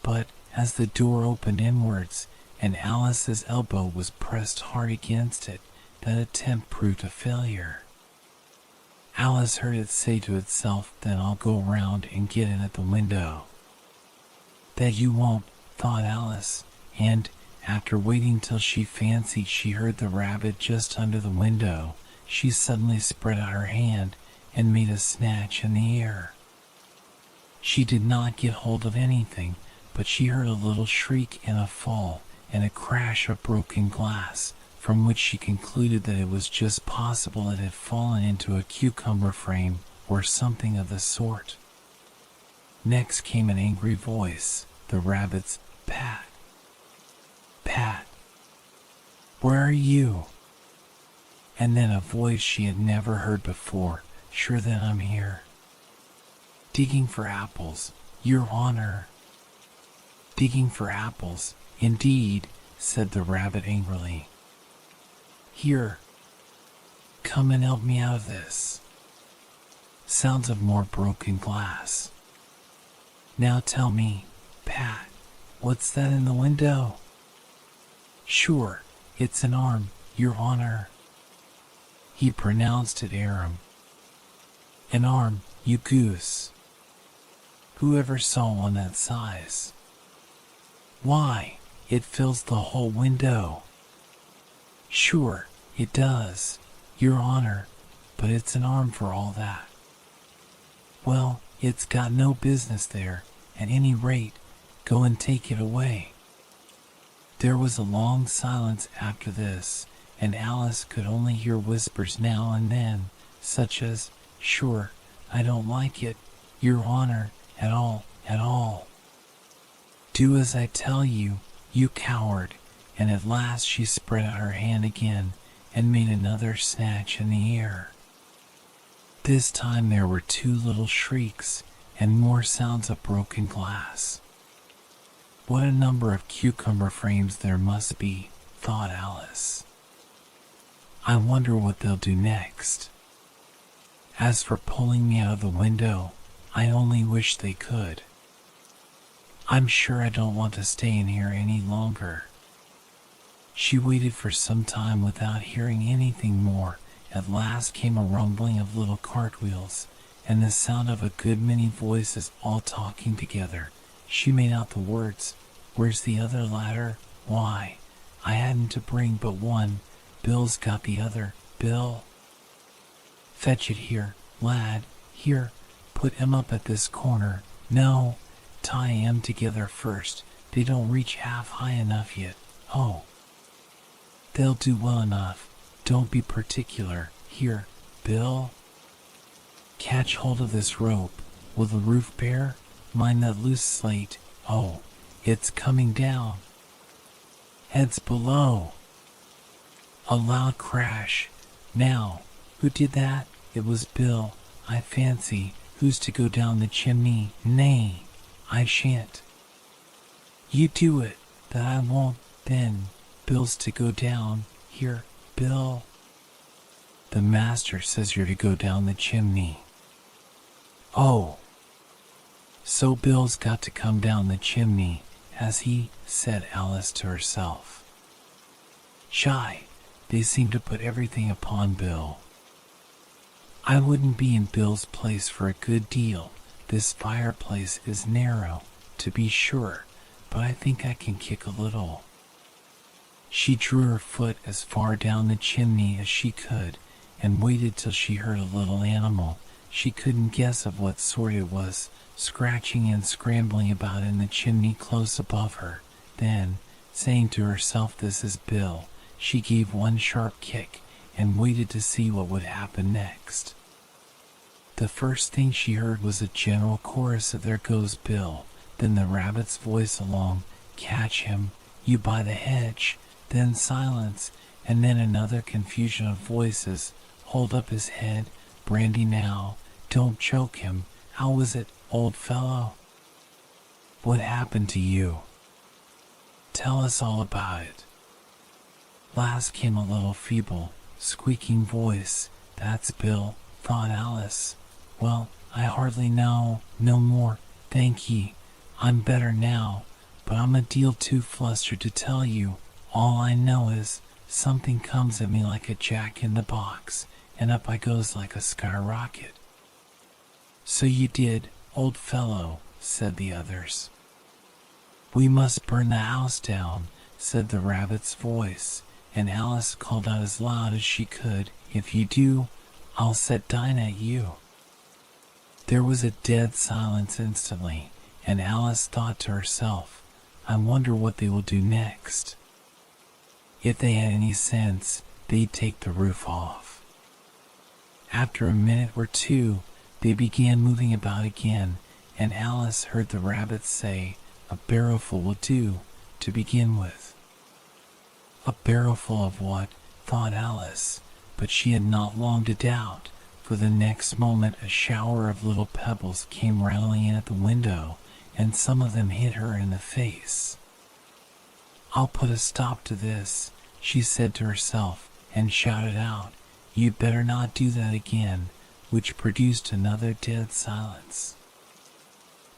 but as the door opened inwards, and Alice's elbow was pressed hard against it, that attempt proved a failure. Alice heard it say to itself, then I'll go round and get in at the window. That you won't, thought Alice, and, after waiting till she fancied she heard the rabbit just under the window, she suddenly spread out her hand and made a snatch in the air. She did not get hold of anything, but she heard a little shriek and a fall, and a crash of broken glass, from which she concluded that it was just possible it had fallen into a cucumber frame or something of the sort. Next came an angry voice, the rabbit's pat, pat. Where are you? And then a voice she had never heard before, sure that I'm here. Digging for apples, Your Honor. Digging for apples, indeed, said the rabbit angrily. Here, come and help me out of this. Sounds of more broken glass. Now tell me, Pat, what's that in the window? Sure, it's an arm, Your Honor. He pronounced it Aram. An arm, you goose. Who ever saw one that size? Why, it fills the whole window. Sure, it does, Your Honor, but it's an arm for all that. Well, it's got no business there, at any rate, go and take it away. There was a long silence after this, and Alice could only hear whispers now and then, such as, sure, I don't like it, Your Honor, at all, at all. Do as I tell you, you coward, and at last she spread out her hand again and made another snatch in the air. This time there were two little shrieks and more sounds of broken glass. What a number of cucumber frames there must be, thought Alice. I wonder what they'll do next. As for pulling me out of the window, I only wish they could. I'm sure I don't want to stay in here any longer. She waited for some time without hearing anything more. At last came a rumbling of little cartwheels, and the sound of a good many voices all talking together. She made out the words, "Where's the other ladder? Why, I hadn't to bring but one. Bill's got the other. Bill, fetch it here, lad, Here, put him up at this corner. No, tie him together first. They don't reach half high enough yet. Oh, they'll do well enough. Don't be particular. Here, Bill. Catch hold of this rope. Will the roof bear? Mind that loose slate. Oh, it's coming down. Heads below. A loud crash. Now, who did that? It was Bill, I fancy. Who's to go down the chimney? Nay, I shan't. You do it, that I won't. Then, Bill's to go down. Here, Bill. The master says you're to go down the chimney. Oh. So Bill's got to come down the chimney, has he? Said Alice to herself. Shy, they seem to put everything upon Bill. I wouldn't be in Bill's place for a good deal. This fireplace is narrow, to be sure, but I think I can kick a little. She drew her foot as far down the chimney as she could, and waited till she heard a little animal. She couldn't guess of what sort it was, scratching and scrambling about in the chimney close above her. Then, saying to herself, this is Bill, she gave one sharp kick, and waited to see what would happen next. The first thing she heard was a general chorus of there goes Bill, then the rabbit's voice along, catch him, you by the hedge, then silence, and then another confusion of voices, hold up his head, brandy now, don't choke him, how was it, old fellow? What happened to you? Tell us all about it. Last came a little feeble, squeaking voice. That's Bill, thought Alice. Well, I hardly know, no more, thank ye. I'm better now, but I'm a deal too flustered to tell you. All I know is, something comes at me like a jack-in-the-box, and up I goes like a skyrocket. So you did, old fellow, said the others. We must burn the house down, said the rabbit's voice, and Alice called out as loud as she could, if you do, I'll set Dinah at you. There was a dead silence instantly, and Alice thought to herself, I wonder what they will do next. If they had any sense, they'd take the roof off. After a minute or two, they began moving about again, and Alice heard the rabbit say, a barrowful will do, to begin with. A barrowful of what? Thought Alice, but she had not long to doubt, for the next moment a shower of little pebbles came rattling in at the window, and some of them hit her in the face. I'll put a stop to this, she said to herself, and shouted out, you'd better not do that again, which produced another dead silence.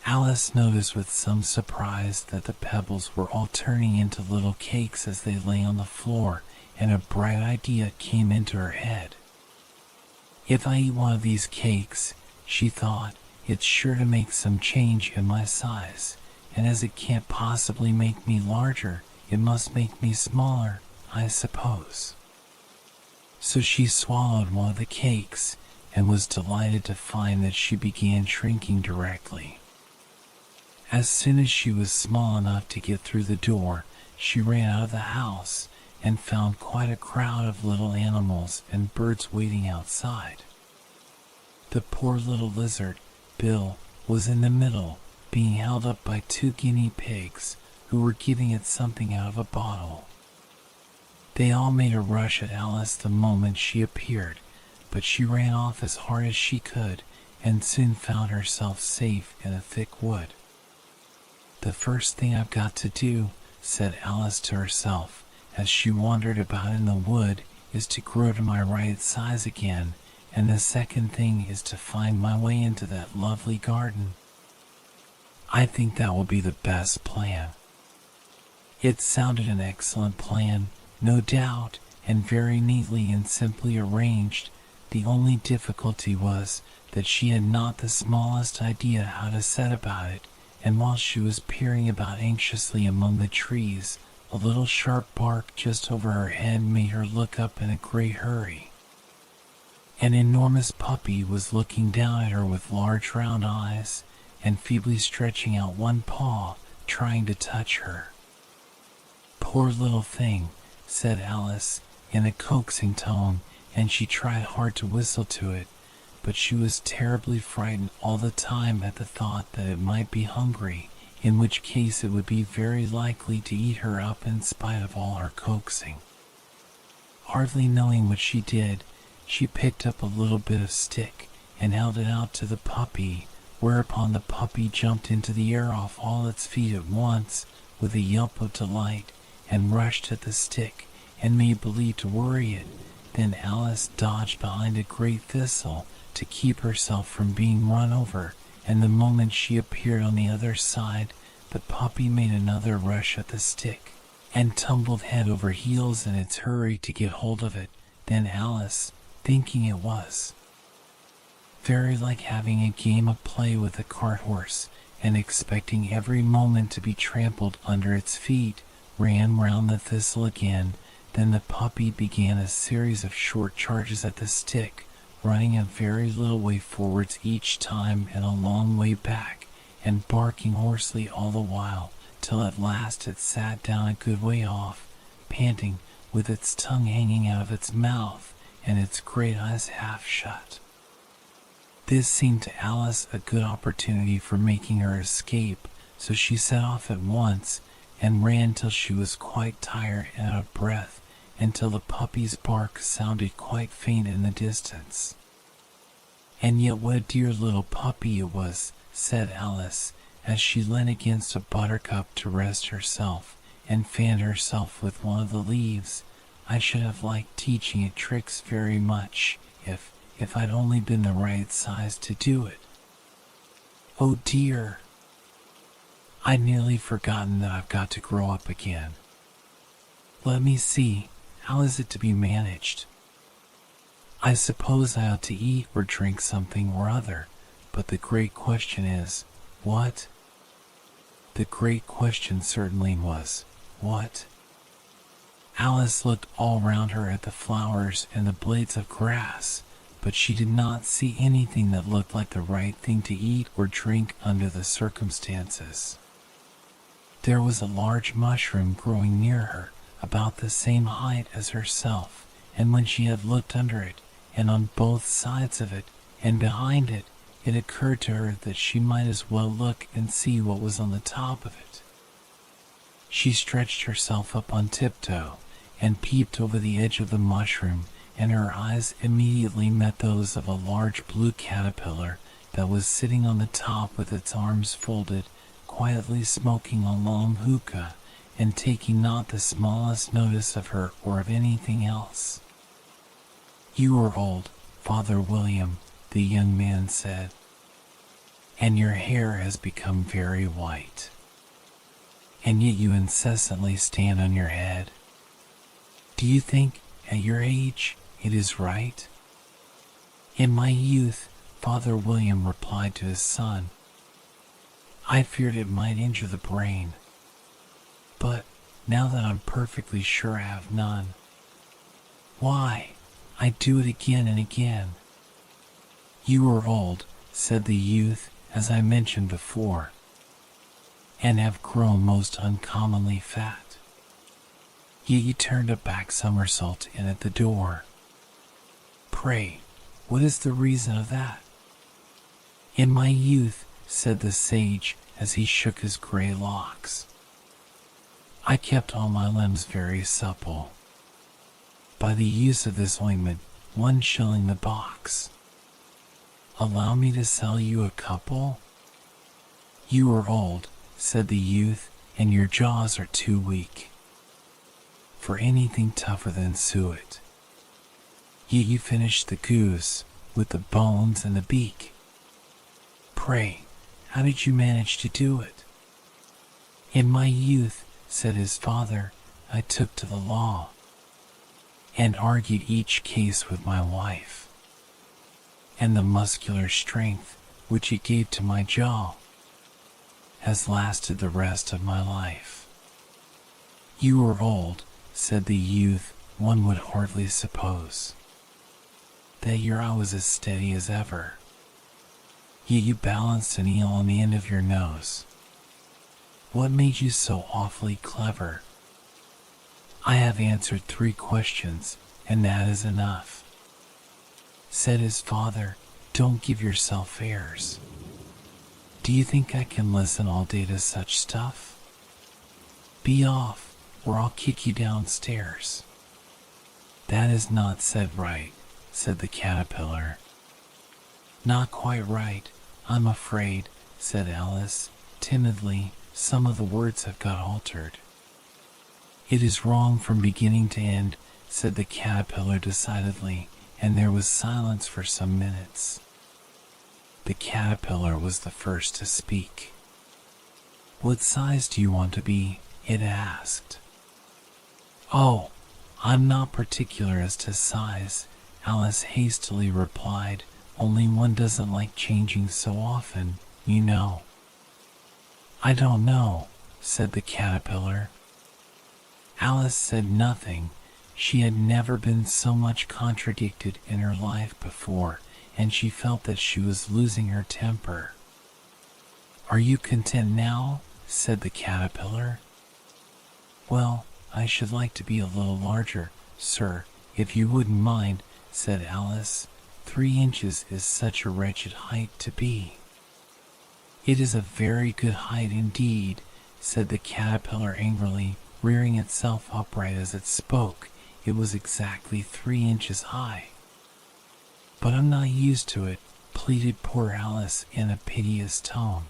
Alice noticed with some surprise that the pebbles were all turning into little cakes as they lay on the floor, and a bright idea came into her head. If I eat one of these cakes, she thought, it's sure to make some change in my size, and as it can't possibly make me larger, it must make me smaller, I suppose. So she swallowed one of the cakes, and was delighted to find that she began shrinking directly. As soon as she was small enough to get through the door, she ran out of the house, and found quite a crowd of little animals and birds waiting outside. The poor little lizard, Bill, was in the middle, being held up by 2 guinea pigs, who were giving it something out of a bottle. They all made a rush at Alice the moment she appeared, but she ran off as hard as she could, and soon found herself safe in a thick wood. The first thing I've got to do, said Alice to herself, as she wandered about in the wood, is to grow to my right size again, and the second thing is to find my way into that lovely garden. I think that will be the best plan. It sounded an excellent plan, no doubt, and very neatly and simply arranged. The only difficulty was that she had not the smallest idea how to set about it, and while she was peering about anxiously among the trees, a little sharp bark just over her head made her look up in a great hurry. An enormous puppy was looking down at her with large round eyes and feebly stretching out one paw, trying to touch her. "Poor little thing," said Alice in a coaxing tone, and she tried hard to whistle to it, but she was terribly frightened all the time at the thought that it might be hungry, in which case it would be very likely to eat her up in spite of all her coaxing. Hardly knowing what she did, she picked up a little bit of stick and held it out to the puppy, whereupon the puppy jumped into the air off all its feet at once with a yelp of delight and rushed at the stick and made believe to worry it. Then Alice dodged behind a great thistle to keep herself from being run over, and the moment she appeared on the other side, the puppy made another rush at the stick and tumbled head over heels in its hurry to get hold of it. Then Alice, thinking it was very like having a game of play with a cart horse, and expecting every moment to be trampled under its feet, ran round the thistle again. Then the puppy began a series of short charges at the stick, running a very little way forwards each time and a long way back, and barking hoarsely all the while, till at last it sat down a good way off, panting, with its tongue hanging out of its mouth and its great eyes half shut. This seemed to Alice a good opportunity for making her escape, so she set off at once and ran till she was quite tired and out of breath, until the puppy's bark sounded quite faint in the distance. "And yet what a dear little puppy it was," said Alice, as she leaned against a buttercup to rest herself and fanned herself with one of the leaves. "I should have liked teaching it tricks very much, if I'd only been the right size to do it. Oh dear, I'd nearly forgotten that I've got to grow up again. Let me see, how is it to be managed? I suppose I ought to eat or drink something or other, but the great question is, what?" The great question certainly was, what? Alice looked all round her at the flowers and the blades of grass, but she did not see anything that looked like the right thing to eat or drink under the circumstances. There was a large mushroom growing near her, about the same height as herself, and when she had looked under it, and on both sides of it, and behind it, it occurred to her that she might as well look and see what was on the top of it. She stretched herself up on tiptoe, and peeped over the edge of the mushroom, and her eyes immediately met those of a large blue caterpillar that was sitting on the top with its arms folded, quietly smoking a long hookah, and taking not the smallest notice of her or of anything else. "You are old, Father William," the young man said, "and your hair has become very white, and yet you incessantly stand on your head. Do you think, at your age, it is right?" "In my youth," Father William replied to his son, "I feared it might injure the brain. But, now that I'm perfectly sure I have none, why, I do it again and again." "You are old," said the youth, "as I mentioned before, and have grown most uncommonly fat. Yet you turned a back somersault in at the door. Pray, what is the reason of that?" "In my youth," said the sage, as he shook his gray locks, "I kept all my limbs very supple. By the use of this ointment, 1 shilling the box. Allow me to sell you a couple?" "You are old," said the youth, "and your jaws are too weak for anything tougher than suet. Yet you finished the goose with the bones and the beak. Pray, how did you manage to do it?" "In my youth," said his father, "I took to the law, and argued each case with my wife, and the muscular strength which it gave to my jaw has lasted the rest of my life." "You are old," said the youth, "one would hardly suppose that your eye was as steady as ever. Yet you balanced an eel on the end of your nose. What made you so awfully clever? I have answered 3 questions, and that is enough, said his father. Don't give yourself airs. Do you think I can listen all day to such stuff? Be off, or I'll kick you downstairs. That is not said right, said the caterpillar. Not quite right, I'm afraid, said Alice, timidly. Some of the words have got altered. It is wrong from beginning to end, said the caterpillar decidedly, and there was silence for some minutes. The caterpillar was the first to speak. What size do you want to be? It asked. Oh, I'm not particular as to size, Alice hastily replied, only one doesn't like changing so often, you know. I don't know, said the caterpillar. Alice said nothing. She had never been so much contradicted in her life before, and she felt that she was losing her temper. Are you content now? Said the caterpillar. Well, I should like to be a little larger, sir, if you wouldn't mind, said Alice. 3 inches is such a wretched height to be. It is a very good height indeed, said the caterpillar angrily, rearing itself upright as it spoke. It was exactly 3 inches high. But I'm not used to it, pleaded poor Alice in a piteous tone.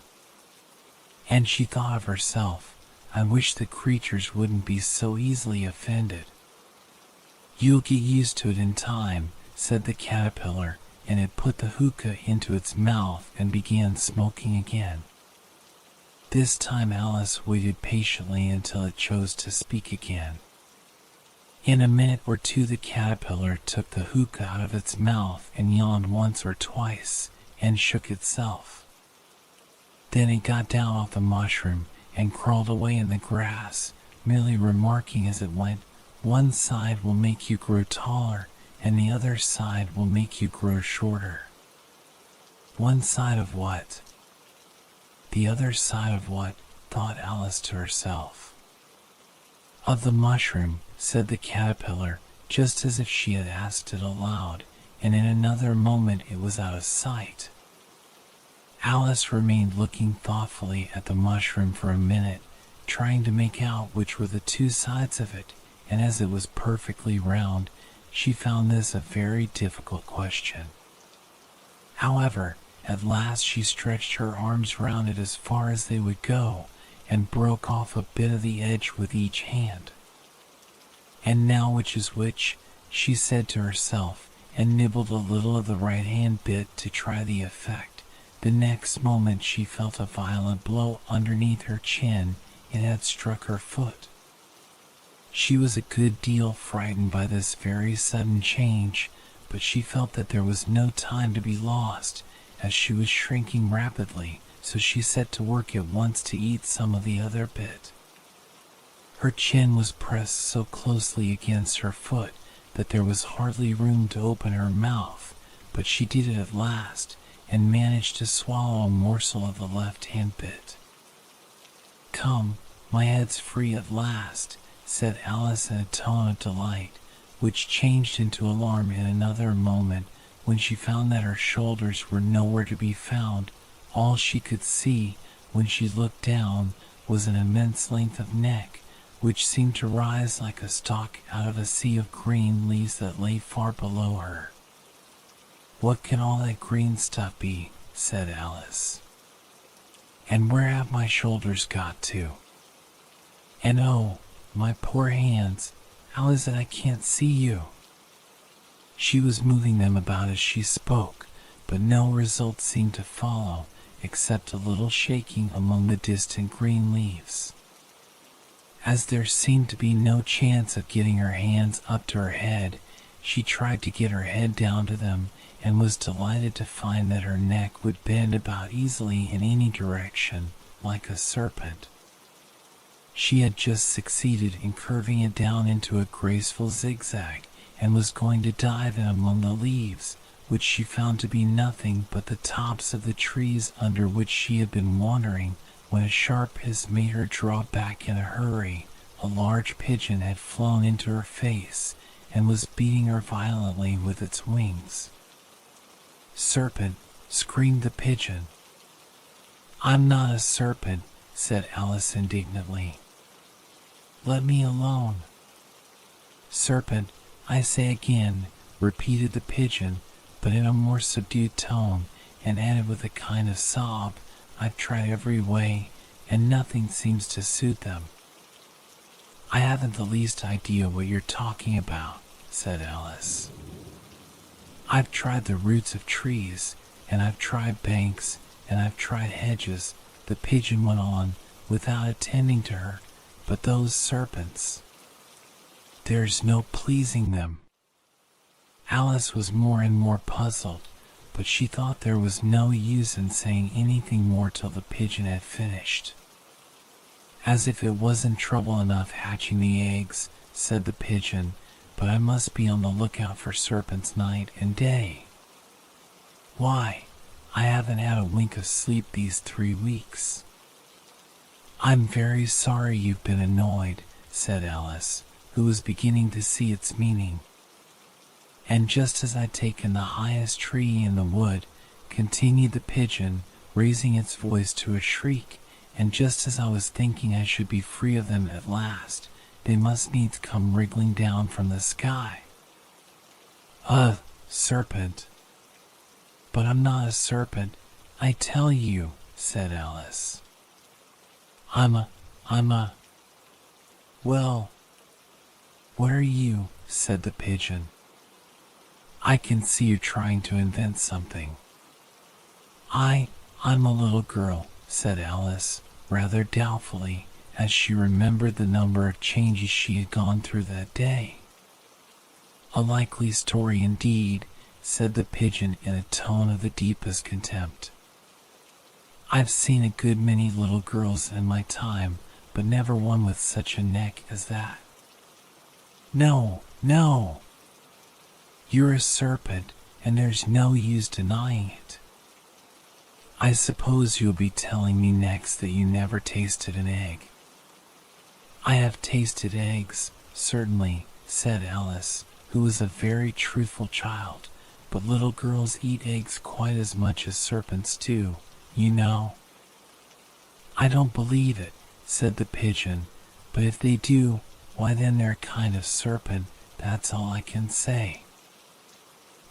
And she thought of herself, I wish the creatures wouldn't be so easily offended. You'll get used to it in time, said the caterpillar, and it put the hookah into its mouth and began smoking again. This time Alice waited patiently until it chose to speak again. In a minute or two the caterpillar took the hookah out of its mouth and yawned once or twice, and shook itself. Then it got down off the mushroom and crawled away in the grass, merely remarking as it went, one side will make you grow taller, and the other side will make you grow shorter. One side of what? The other side of what? Thought Alice to herself. Of the mushroom, said the caterpillar, just as if she had asked it aloud, and in another moment it was out of sight. Alice remained looking thoughtfully at the mushroom for a minute, trying to make out which were the 2 sides of it, and as it was perfectly round, she found this a very difficult question. However, at last she stretched her arms round it as far as they would go, and broke off a bit of the edge with each hand. And now which is which? She said to herself, and nibbled a little of the right-hand bit to try the effect. The next moment she felt a violent blow underneath her chin. It had struck her foot. She was a good deal frightened by this very sudden change, but she felt that there was no time to be lost, as she was shrinking rapidly, so she set to work at once to eat some of the other bit. Her chin was pressed so closely against her foot that there was hardly room to open her mouth, but she did it at last, and managed to swallow a morsel of the left-hand bit. Come, my head's free at last, said Alice in a tone of delight, which changed into alarm in another moment when she found that her shoulders were nowhere to be found. All she could see, when she looked down, was an immense length of neck, which seemed to rise like a stalk out of a sea of green leaves that lay far below her. What can all that green stuff be? Said Alice. And where have my shoulders got to? And oh, my poor hands, how is it I can't see you? She was moving them about as she spoke, but no result seemed to follow, except a little shaking among the distant green leaves. As there seemed to be no chance of getting her hands up to her head, she tried to get her head down to them, and was delighted to find that her neck would bend about easily in any direction, like a serpent. She had just succeeded in curving it down into a graceful zigzag, and was going to dive in among the leaves, which she found to be nothing but the tops of the trees under which she had been wandering when a sharp hiss made her draw back in a hurry. A large pigeon had flown into her face and was beating her violently with its wings. "Serpent!" screamed the pigeon. "I'm not a serpent," said Alice indignantly. "Let me alone." "Serpent, I say again," repeated the pigeon, but in a more subdued tone, and added with a kind of sob, "I've tried every way, and nothing seems to suit them." "I haven't the least idea what you're talking about," said Alice. "I've tried the roots of trees, and I've tried banks, and I've tried hedges," the pigeon went on, without attending to her, "but those serpents, there's no pleasing them." Alice was more and more puzzled, but she thought there was no use in saying anything more till the pigeon had finished. "As if it wasn't trouble enough hatching the eggs," said the pigeon, "but I must be on the lookout for serpents night and day. Why, I haven't had a wink of sleep these 3 weeks." "I'm very sorry you've been annoyed," said Alice, who was beginning to see its meaning. "And just as I'd taken the highest tree in the wood," continued the pigeon, raising its voice to a shriek, "and just as I was thinking I should be free of them at last, they must needs come wriggling down from the sky." Serpent!" "But I'm not a serpent, I tell you," said Alice. I'm a... "Well, what are you?" said the pigeon. "I can see you trying to invent something." I'm a little girl," said Alice, rather doubtfully, as she remembered the number of changes she had gone through that day. "A likely story indeed," said the pigeon in a tone of the deepest contempt. "I've seen a good many little girls in my time, but never one with such a neck as that." No, you're a serpent, and there's no use denying it." "I suppose you'll be telling me next that you never tasted an egg." "I have tasted eggs, certainly," said Alice, who was a very truthful child, "but little girls eat eggs quite as much as serpents do, you know." "I don't believe it," said the pigeon, "but if they do, why then they're a kind of serpent, that's all I can say."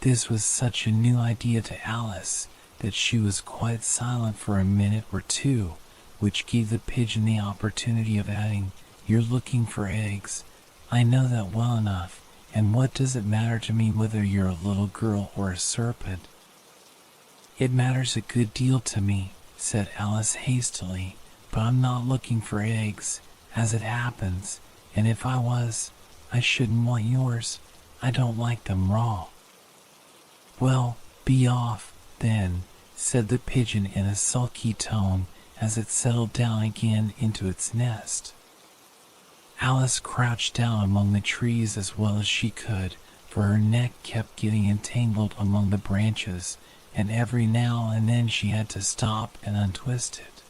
This was such a new idea to Alice that she was quite silent for a minute or two, which gave the pigeon the opportunity of adding, "You're looking for eggs. I know that well enough, and what does it matter to me whether you're a little girl or a serpent?" "It matters a good deal to me," said Alice hastily, "but I'm not looking for eggs, as it happens, and if I was, I shouldn't want yours. I don't like them raw." "Well, be off, then," said the pigeon in a sulky tone as it settled down again into its nest. Alice crouched down among the trees as well as she could, for her neck kept getting entangled among the branches, and every now and then she had to stop and untwist it.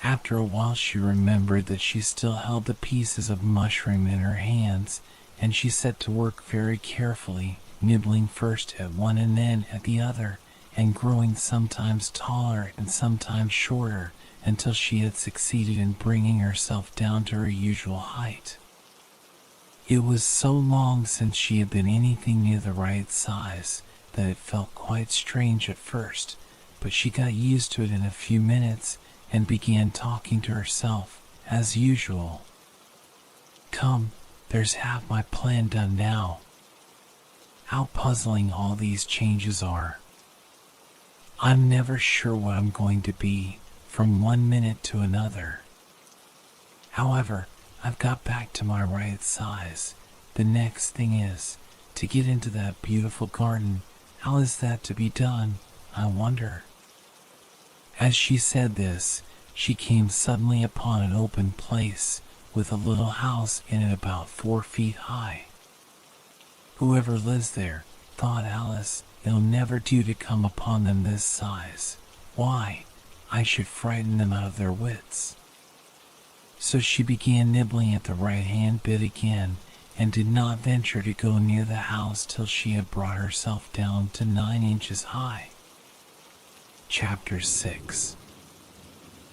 After a while she remembered that she still held the pieces of mushroom in her hands, and she set to work very carefully, nibbling first at one and then at the other, and growing sometimes taller and sometimes shorter, until she had succeeded in bringing herself down to her usual height. It was so long since she had been anything near the right size that it felt quite strange at first, but she got used to it in a few minutes and began talking to herself as usual. "Come, there's half my plan done now. How puzzling all these changes are. I'm never sure what I'm going to be from one minute to another. However, I've got back to my right size. The next thing is to get into that beautiful garden. How is that to be done, I wonder?" As she said this, she came suddenly upon an open place with a little house in it about 4 feet high. "Whoever lives there," thought Alice, It'll never do to come upon them this size. Why, I should frighten them out of their wits." So she began nibbling at the right-hand bit again, and did not venture to go near the house till she had brought herself down to 9 inches high. Chapter 6.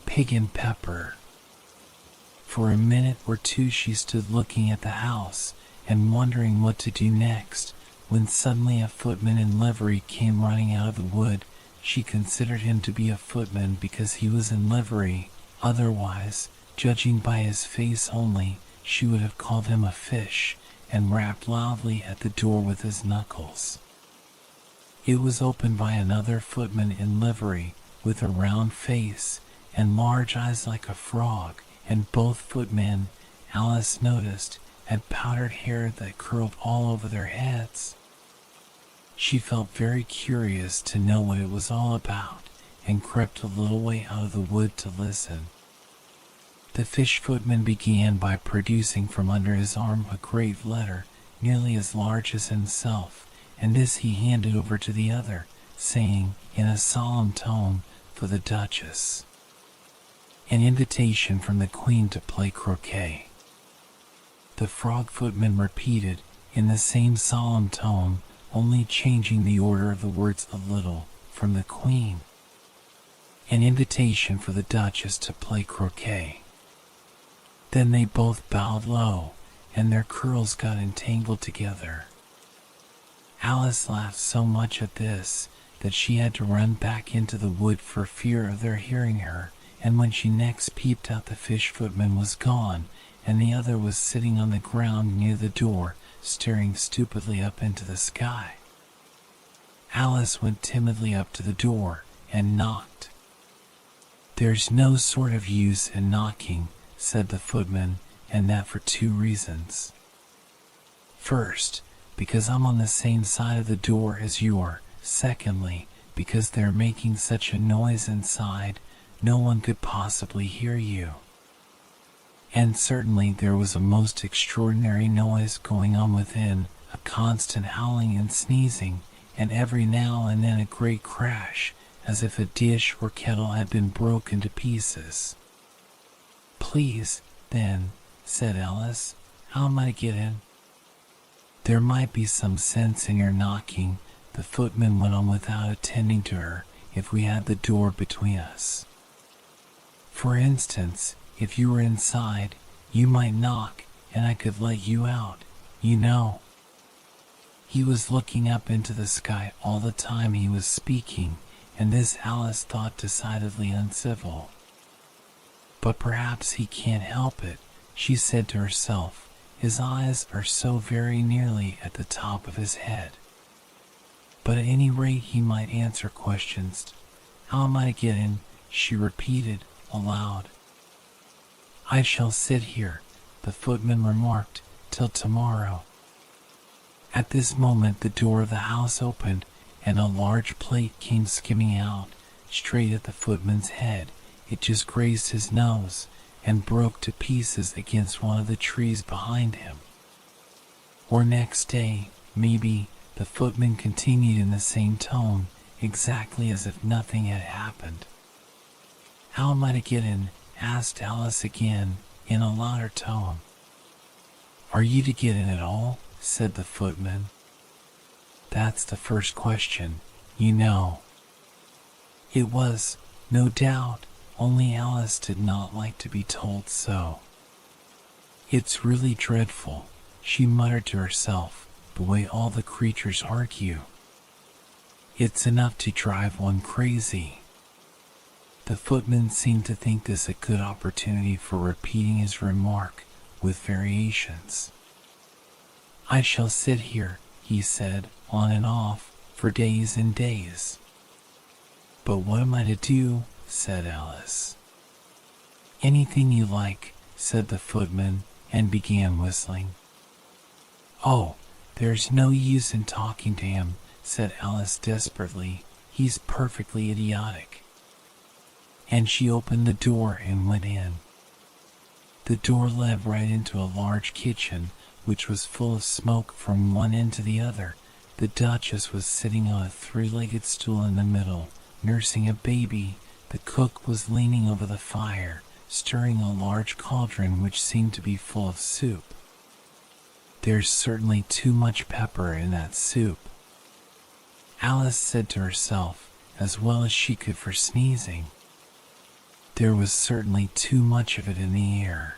Pig and Pepper. For a minute or two she stood looking at the house, and wondering what to do next, when suddenly a footman in livery came running out of the wood. She considered him to be a footman because he was in livery; otherwise, judging by his face only, she would have called him a fish, and rapped loudly at the door with his knuckles. It was opened by another footman in livery, with a round face, and large eyes like a frog, and both footmen, Alice noticed, had powdered hair that curled all over their heads. She felt very curious to know what it was all about, and crept a little way out of the wood to listen. The fish footman began by producing from under his arm a great letter, nearly as large as himself, and this he handed over to the other, saying, in a solemn tone, "For the Duchess." An invitation from the Queen to play croquet. The frog footman repeated, in the same solemn tone, only changing the order of the words a little, "From the Queen." An invitation for the Duchess to play croquet. Then they both bowed low, and their curls got entangled together. Alice laughed so much at this that she had to run back into the wood for fear of their hearing her, and when she next peeped out, the fish footman was gone, and the other was sitting on the ground near the door, staring stupidly up into the sky. Alice went timidly up to the door, and knocked. "There's no sort of use in knocking," said the footman, "and that for 2 reasons. First, because I'm on the same side of the door as you are. Secondly, because they're making such a noise inside, no one could possibly hear you." And certainly there was a most extraordinary noise going on within, a constant howling and sneezing, and every now and then a great crash, as if a dish or kettle had been broken to pieces. "Please, then," said Alice, "how am I to get in?" "There might be some sense in your knocking," the footman went on without attending to her, "if we had the door between us. For instance, if you were inside, you might knock, and I could let you out, you know." He was looking up into the sky all the time he was speaking, and this Alice thought decidedly uncivil. "But perhaps he can't help it," she said to herself. "His eyes are so very nearly at the top of his head. But at any rate he might answer questions. How am I to get in?" she repeated aloud. "I shall sit here," the footman remarked, "till tomorrow." At this moment the door of the house opened, and a large plate came skimming out, straight at the footman's head. It just grazed his nose, and broke to pieces against one of the trees behind him. "Or next day, maybe," the footman continued in the same tone, exactly as if nothing had happened. "How am I to get in?" asked Alice again, in a louder tone. "Are you to get in at all?" said the footman. "That's the first question, you know." It was, no doubt, only Alice did not like to be told so. "It's really dreadful," she muttered to herself, "the way all the creatures argue. It's enough to drive one crazy." The footman seemed to think this a good opportunity for repeating his remark, with variations. "I shall sit here," he said, "on and off, for days and days." "But what am I to do?" said Alice. "Anything you like," said the footman, and began whistling. "Oh, there's no use in talking to him," said Alice desperately. "He's perfectly idiotic." And she opened the door and went in. The door led right into a large kitchen, which was full of smoke from one end to the other, The Duchess was sitting on a three-legged stool in the middle, nursing a baby. The cook was leaning over the fire, stirring a large cauldron which seemed to be full of soup. "There's certainly too much pepper in that soup," Alice said to herself, as well as she could for sneezing. There was certainly too much of it in the air.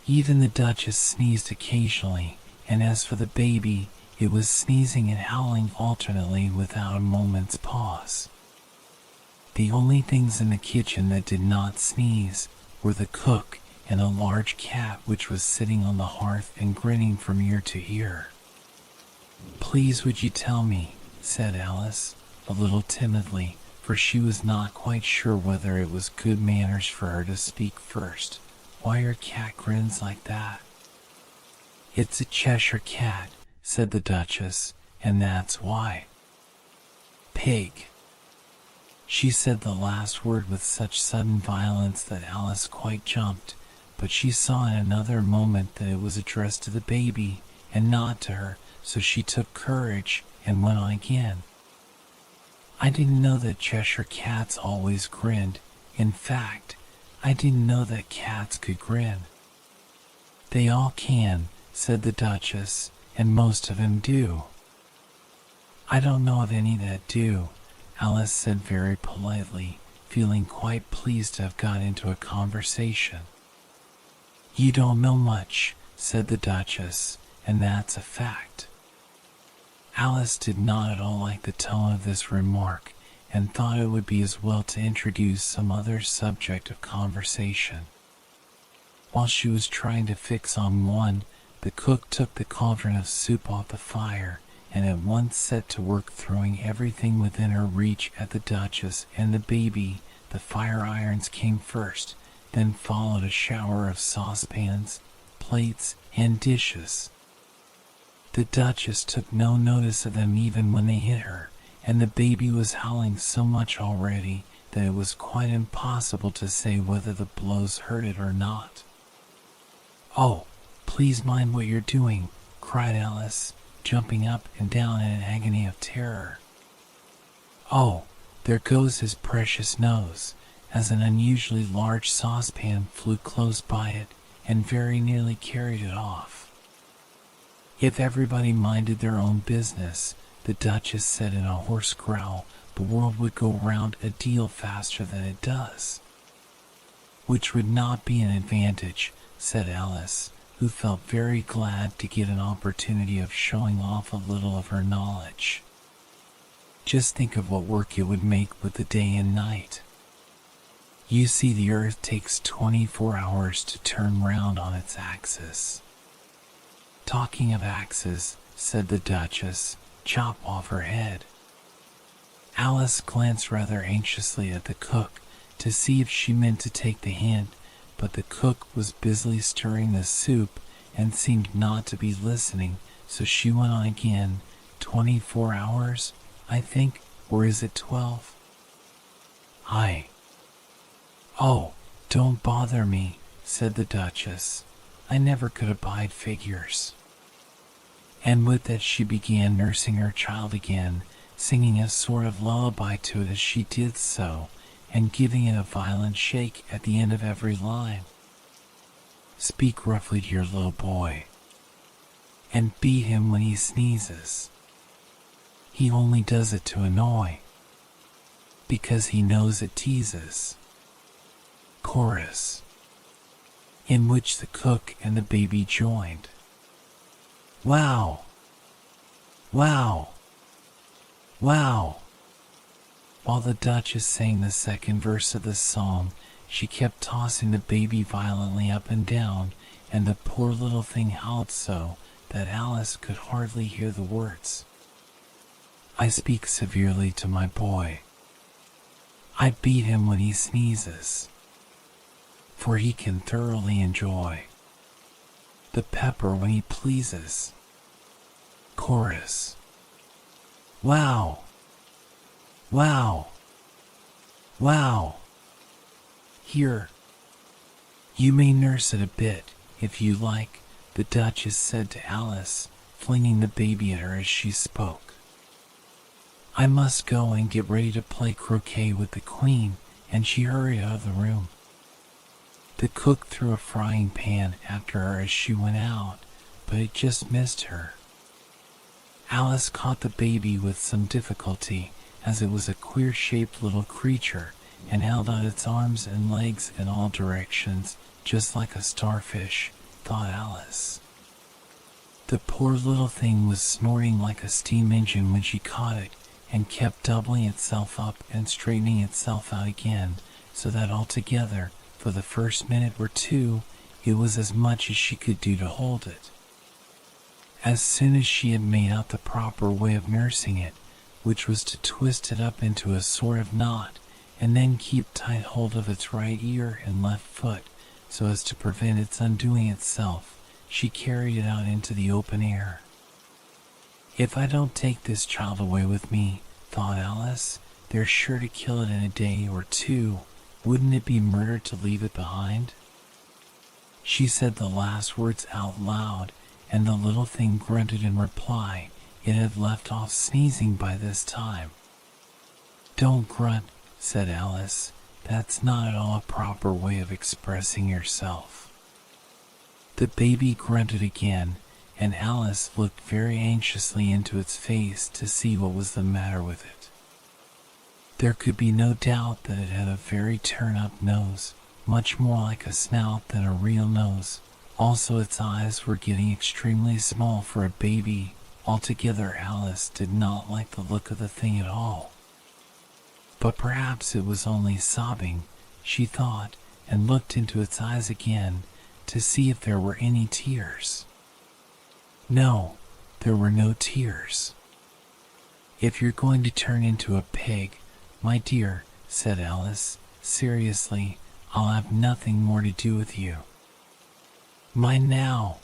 Even the Duchess sneezed occasionally, and as for the baby, it was sneezing and howling alternately without a moment's pause. The only things in the kitchen that did not sneeze were the cook and a large cat which was sitting on the hearth and grinning from ear to ear. "Please would you tell me," said Alice, a little timidly, for she was not quite sure whether it was good manners for her to speak first, "why your cat grins like that?" "It's a Cheshire cat," said the Duchess, "and that's why." "Pig." She said the last word with such sudden violence that Alice quite jumped, but she saw in another moment that it was addressed to the baby and not to her, so she took courage and went on again. "I didn't know that Cheshire cats always grinned. In fact, I didn't know that cats could grin." "They all can," said the Duchess, "and most of them do." "I don't know of any that do," Alice said very politely, feeling quite pleased to have got into a conversation. "You don't know much," said the Duchess, "and that's a fact." Alice did not at all like the tone of this remark, and thought it would be as well to introduce some other subject of conversation. While she was trying to fix on one, the cook took the cauldron of soup off the fire, and at once set to work throwing everything within her reach at the Duchess and the baby. The fire irons came first, then followed a shower of saucepans, plates, and dishes. The Duchess took no notice of them even when they hit her, and the baby was howling so much already that it was quite impossible to say whether the blows hurt it or not. "Oh, please mind what you're doing," cried Alice, jumping up and down in an agony of terror. "Oh, there goes his precious nose," as an unusually large saucepan flew close by it and very nearly carried it off. "If everybody minded their own business," the Duchess said in a hoarse growl, "the world would go round a deal faster than it does." "Which would not be an advantage," said Alice, who felt very glad to get an opportunity of showing off a little of her knowledge. "Just think of what work it would make with the day and night. You see, the earth takes 24 hours to turn round on its axis." "Talking of axes," said the Duchess, "chop off her head." Alice glanced rather anxiously at the cook to see if she meant to take the hint, but the cook was busily stirring the soup and seemed not to be listening, so she went on again. 24 hours, I think, or is it 12? "Oh, don't bother me," said the Duchess. "I never could abide figures." And with that she began nursing her child again, singing a sort of lullaby to it as she did so, and giving it a violent shake at the end of every line. "Speak roughly to your little boy, and beat him when he sneezes. He only does it to annoy, because he knows it teases." Chorus, in which the cook and the baby joined. "Wow! Wow! Wow!" While the Duchess sang the second verse of the song, she kept tossing the baby violently up and down, and the poor little thing howled so that Alice could hardly hear the words. "I speak severely to my boy. I beat him when he sneezes, for he can thoroughly enjoy the pepper when he pleases." Chorus, "Wow! Wow! Wow! Here, you may nurse it a bit, if you like," the Duchess said to Alice, flinging the baby at her as she spoke. "I must go and get ready to play croquet with the queen," and she hurried out of the room. The cook threw a frying pan after her as she went out, but it just missed her. Alice caught the baby with some difficulty, as it was a queer-shaped little creature and held out its arms and legs in all directions, just like a starfish, thought Alice. The poor little thing was snorting like a steam engine when she caught it, and kept doubling itself up and straightening itself out again, so that altogether, for the first minute or two, it was as much as she could do to hold it. As soon as she had made out the proper way of nursing it, which was to twist it up into a sort of knot, and then keep tight hold of its right ear and left foot, so as to prevent its undoing itself, she carried it out into the open air. "If I don't take this child away with me," thought Alice, "they're sure to kill it in a day or two. Wouldn't it be murder to leave it behind?" She said the last words out loud, and the little thing grunted in reply. It had left off sneezing by this time. "Don't grunt," said Alice. "That's not at all a proper way of expressing yourself." The baby grunted again, and Alice looked very anxiously into its face to see what was the matter with it. There could be no doubt that it had a very turn-up nose, much more like a snout than a real nose. Also, its eyes were getting extremely small for a baby. Altogether, Alice did not like the look of the thing at all. But perhaps it was only sobbing, she thought, and looked into its eyes again to see if there were any tears. No, there were no tears. "If you're going to turn into a pig, my dear," said Alice, seriously, "I'll have nothing more to do with you." "Mind now!"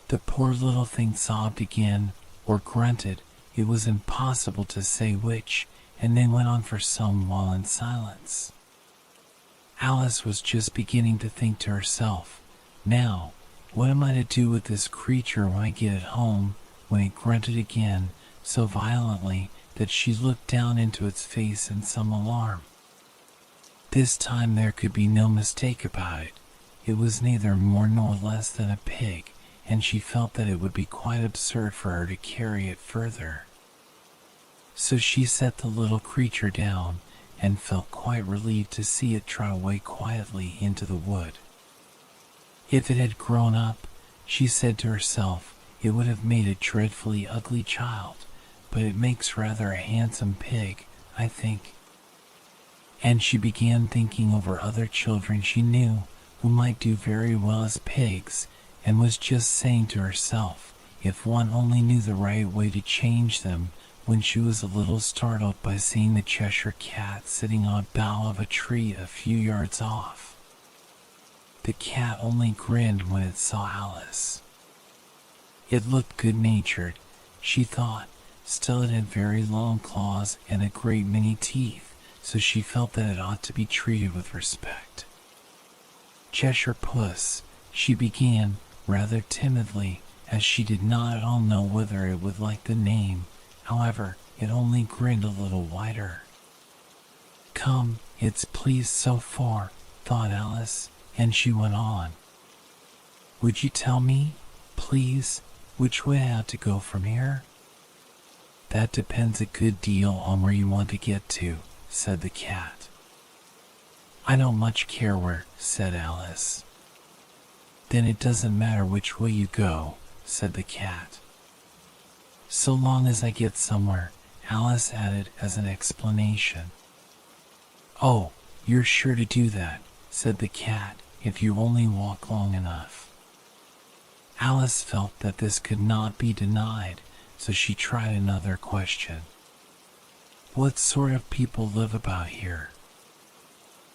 The poor little thing sobbed again, or grunted, it was impossible to say which, and then went on for some while in silence. Alice was just beginning to think to herself, "Now, what am I to do with this creature when I get it home?" when it grunted again, so violently that she looked down into its face in some alarm. This time there could be no mistake about it. It was neither more nor less than a pig, and she felt that it would be quite absurd for her to carry it further. So she set the little creature down, and felt quite relieved to see it trot away quietly into the wood. If it had grown up, she said to herself, it would have made a dreadfully ugly child, but it makes rather a handsome pig, I think. And she began thinking over other children she knew who might do very well as pigs, and was just saying to herself, if one only knew the right way to change them, when she was a little startled by seeing the Cheshire Cat sitting on a bough of a tree a few yards off. The cat only grinned when it saw Alice. It looked good-natured, she thought, still it had very long claws and a great many teeth, so she felt that it ought to be treated with respect. "Cheshire Puss," she began, rather timidly, as she did not at all know whether it would like the name. However, it only grinned a little wider. "Come, it's pleased so far," thought Alice, and she went on. "Would you tell me, please, which way I ought to go from here?" "That depends a good deal on where you want to get to," said the cat. "I don't much care where," said Alice. "Then it doesn't matter which way you go," said the cat. "So long as I get somewhere," Alice added as an explanation. "Oh, you're sure to do that," said the cat, "if you only walk long enough." Alice felt that this could not be denied, so she tried another question. "What sort of people live about here?"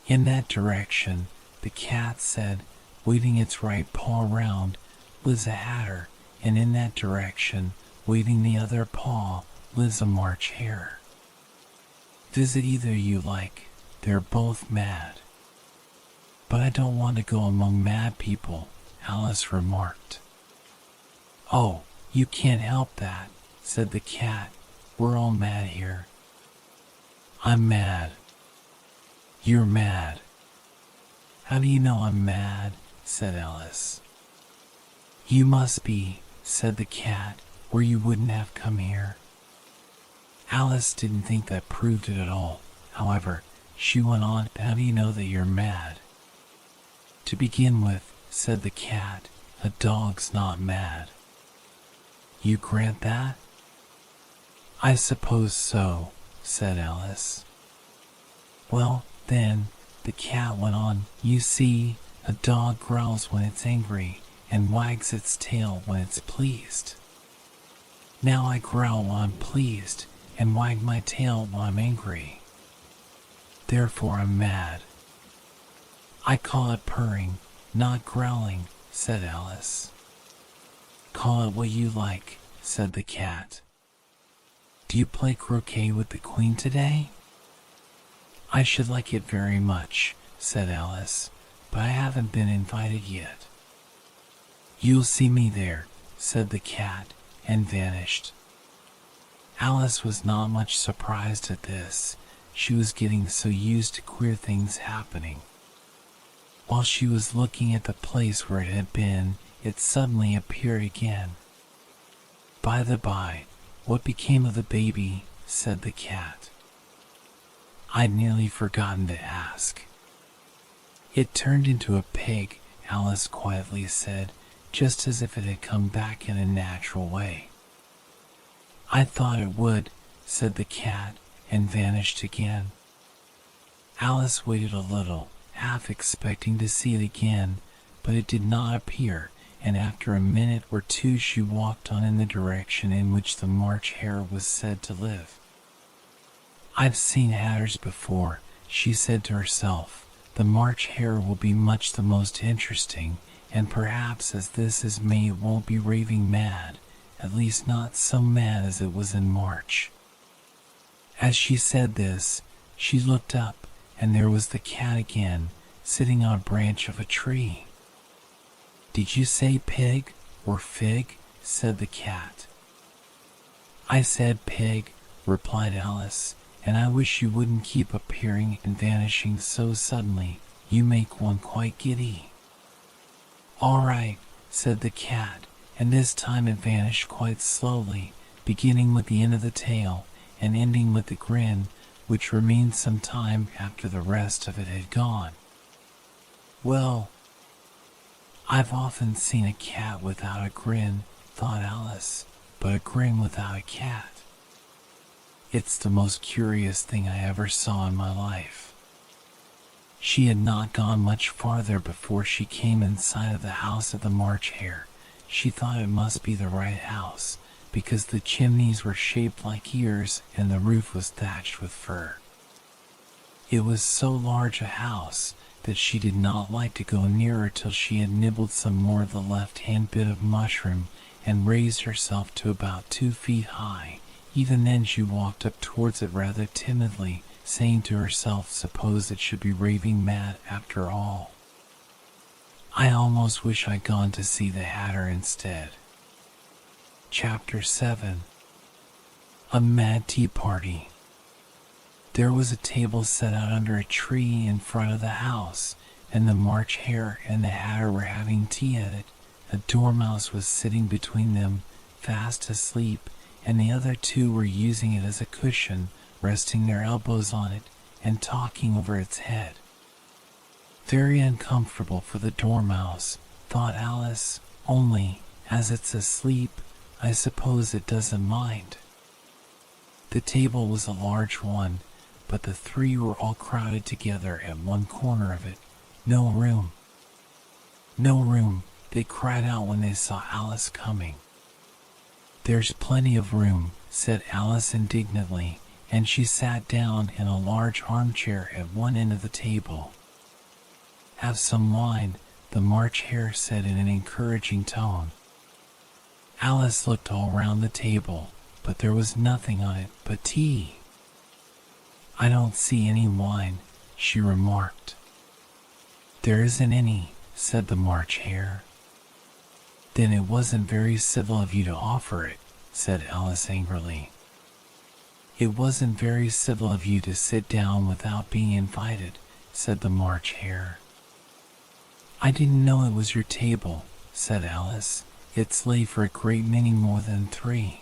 "In that direction," the cat said, waving its right paw round, "lives a hatter, and in that direction, waving the other paw, lives a March hare. Visit either you like, they're both mad." "But I don't want to go among mad people," Alice remarked. "Oh, You can't help that, said the cat. We're all mad here. I'm mad. You're mad. How do you know I'm mad? Said Alice. You must be, said the cat, or you wouldn't have come here. Alice didn't think that proved it at all. However, she went on, how do you know that you're mad? To begin with, said the cat, a dog's not mad. You grant that? I suppose so, said Alice. Well, then, the cat went on, you see, a dog growls when it's angry and wags its tail when it's pleased. Now I growl when I'm pleased and wag my tail when I'm angry. Therefore I'm mad. I call it purring, not growling, said Alice. Call it what you like, said the cat. Do you play croquet with the queen today? I should like it very much, said Alice, but I haven't been invited yet. You'll see me there, said the cat, and vanished. Alice was not much surprised at this. She was getting so used to queer things happening. While she was looking at the place where it had been, it suddenly appeared again. By the by, what became of the baby? Said the cat. I'd nearly forgotten to ask. It turned into a pig, Alice quietly said, just as if it had come back in a natural way. I thought it would, said the cat, and vanished again. Alice waited a little, half expecting to see it again, but it did not appear, and after a minute or two she walked on in the direction in which the March Hare was said to live. I've seen hatters before, she said to herself. The March Hare will be much the most interesting, and perhaps as this is May it won't be raving mad, at least not so mad as it was in March. As she said this, she looked up, and there was the cat again, sitting on a branch of a tree. Did you say pig or fig? Said the cat. I said pig, replied Alice, and I wish you wouldn't keep appearing and vanishing so suddenly. You make one quite giddy. All right, said the cat, and this time it vanished quite slowly, beginning with the end of the tail and ending with the grin, which remained some time after the rest of it had gone. Well, I've often seen a cat without a grin, thought Alice, but a grin without a cat. It's the most curious thing I ever saw in my life. She had not gone much farther before she came in sight of the house of the March Hare. She thought it must be the right house, because the chimneys were shaped like ears and the roof was thatched with fur. It was so large a house that she did not like to go nearer till she had nibbled some more of the left-hand bit of mushroom and raised herself to about 2 feet high. Even then she walked up towards it rather timidly, saying to herself, suppose it should be raving mad after all. I almost wish I'd gone to see the Hatter instead. Chapter 7. A Mad Tea Party. There was a table set out under a tree in front of the house, and the March Hare and the Hatter were having tea at it. A dormouse was sitting between them, fast asleep, and the other two were using it as a cushion, resting their elbows on it and talking over its head. Very uncomfortable for the dormouse, thought Alice, only, as it's asleep, I suppose it doesn't mind. The table was a large one, but the three were all crowded together at one corner of it. No room. No room, they cried out when they saw Alice coming. There's plenty of room, said Alice indignantly, and she sat down in a large armchair at one end of the table. Have some wine, the March Hare said in an encouraging tone. Alice looked all round the table, but there was nothing on it but tea. I don't see any wine, she remarked. There isn't any, said the March Hare. Then it wasn't very civil of you to offer it, said Alice angrily. It wasn't very civil of you to sit down without being invited, said the March Hare. I didn't know it was your table, said Alice. It's late for a great many more than 3.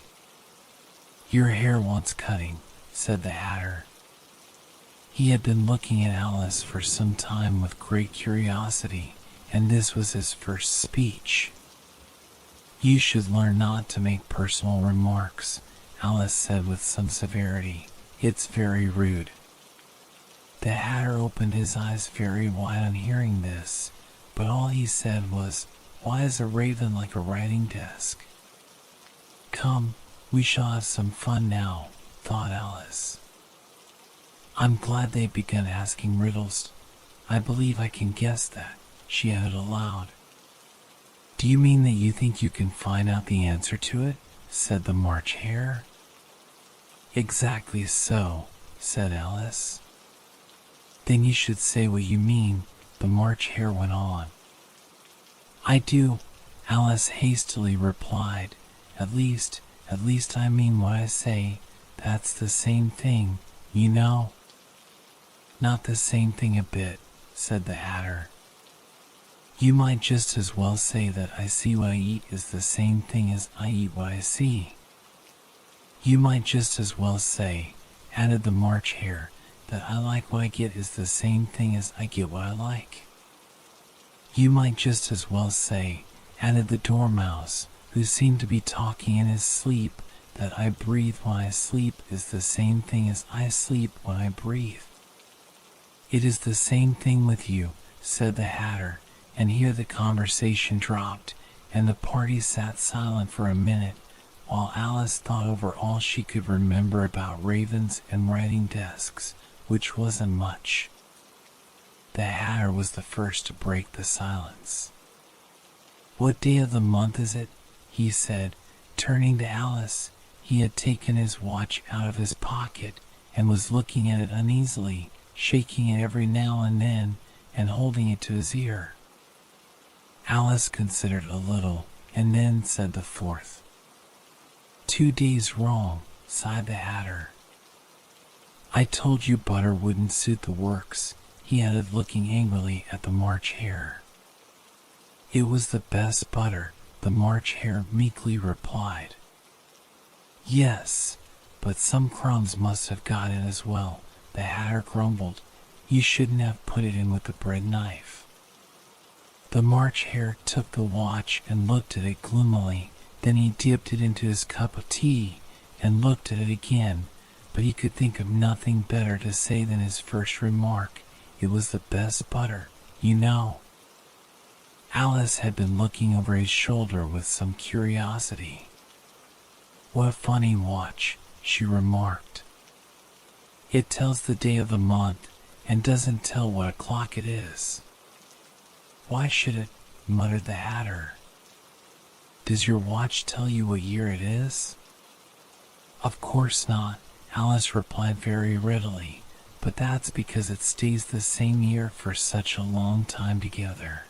Your hair wants cutting, said the Hatter. He had been looking at Alice for some time with great curiosity, and this was his first speech. You should learn not to make personal remarks, Alice said with some severity. It's very rude. The Hatter opened his eyes very wide on hearing this, but all he said was, Why is a raven like a writing desk? Come, we shall have some fun now, thought Alice. I'm glad they've begun asking riddles. I believe I can guess that, she added aloud. Do you mean that you think you can find out the answer to it? Said the March Hare. Exactly so, said Alice. Then you should say what you mean, the March Hare went on. I do, Alice hastily replied. At least I mean what I say. That's the same thing, you know. Not the same thing a bit, said the Hatter. You might just as well say that I see what I eat is the same thing as I eat what I see. You might just as well say, added the March Hare, that I like what I get is the same thing as I get what I like. You might just as well say, added the Dormouse, who seemed to be talking in his sleep, that I breathe when I sleep is the same thing as I sleep when I breathe. It is the same thing with you, said the Hatter, and here the conversation dropped, and the party sat silent for a minute, while Alice thought over all she could remember about ravens and writing desks, which wasn't much. The Hatter was the first to break the silence. What day of the month is it? He said, turning to Alice. He had taken his watch out of his pocket and was looking at it uneasily, shaking it every now and then and holding it to his ear. Alice considered a little and then said the 4th. 2 days wrong, sighed the Hatter. I told you butter wouldn't suit the works, he added, looking angrily at the March Hare. It was the best butter, the March Hare meekly replied. Yes, but some crumbs must have got in as well, the Hatter grumbled. You shouldn't have put it in with the bread knife. The March Hare took the watch and looked at it gloomily. Then he dipped it into his cup of tea and looked at it again, but he could think of nothing better to say than his first remark. It was the best butter, you know. Alice had been looking over his shoulder with some curiosity. What a funny watch, she remarked. It tells the day of the month and doesn't tell what o'clock it is. Why should it? Muttered the Hatter. Does your watch tell you what year it is? Of course not, Alice replied very readily, but that's because it stays the same year for such a long time together.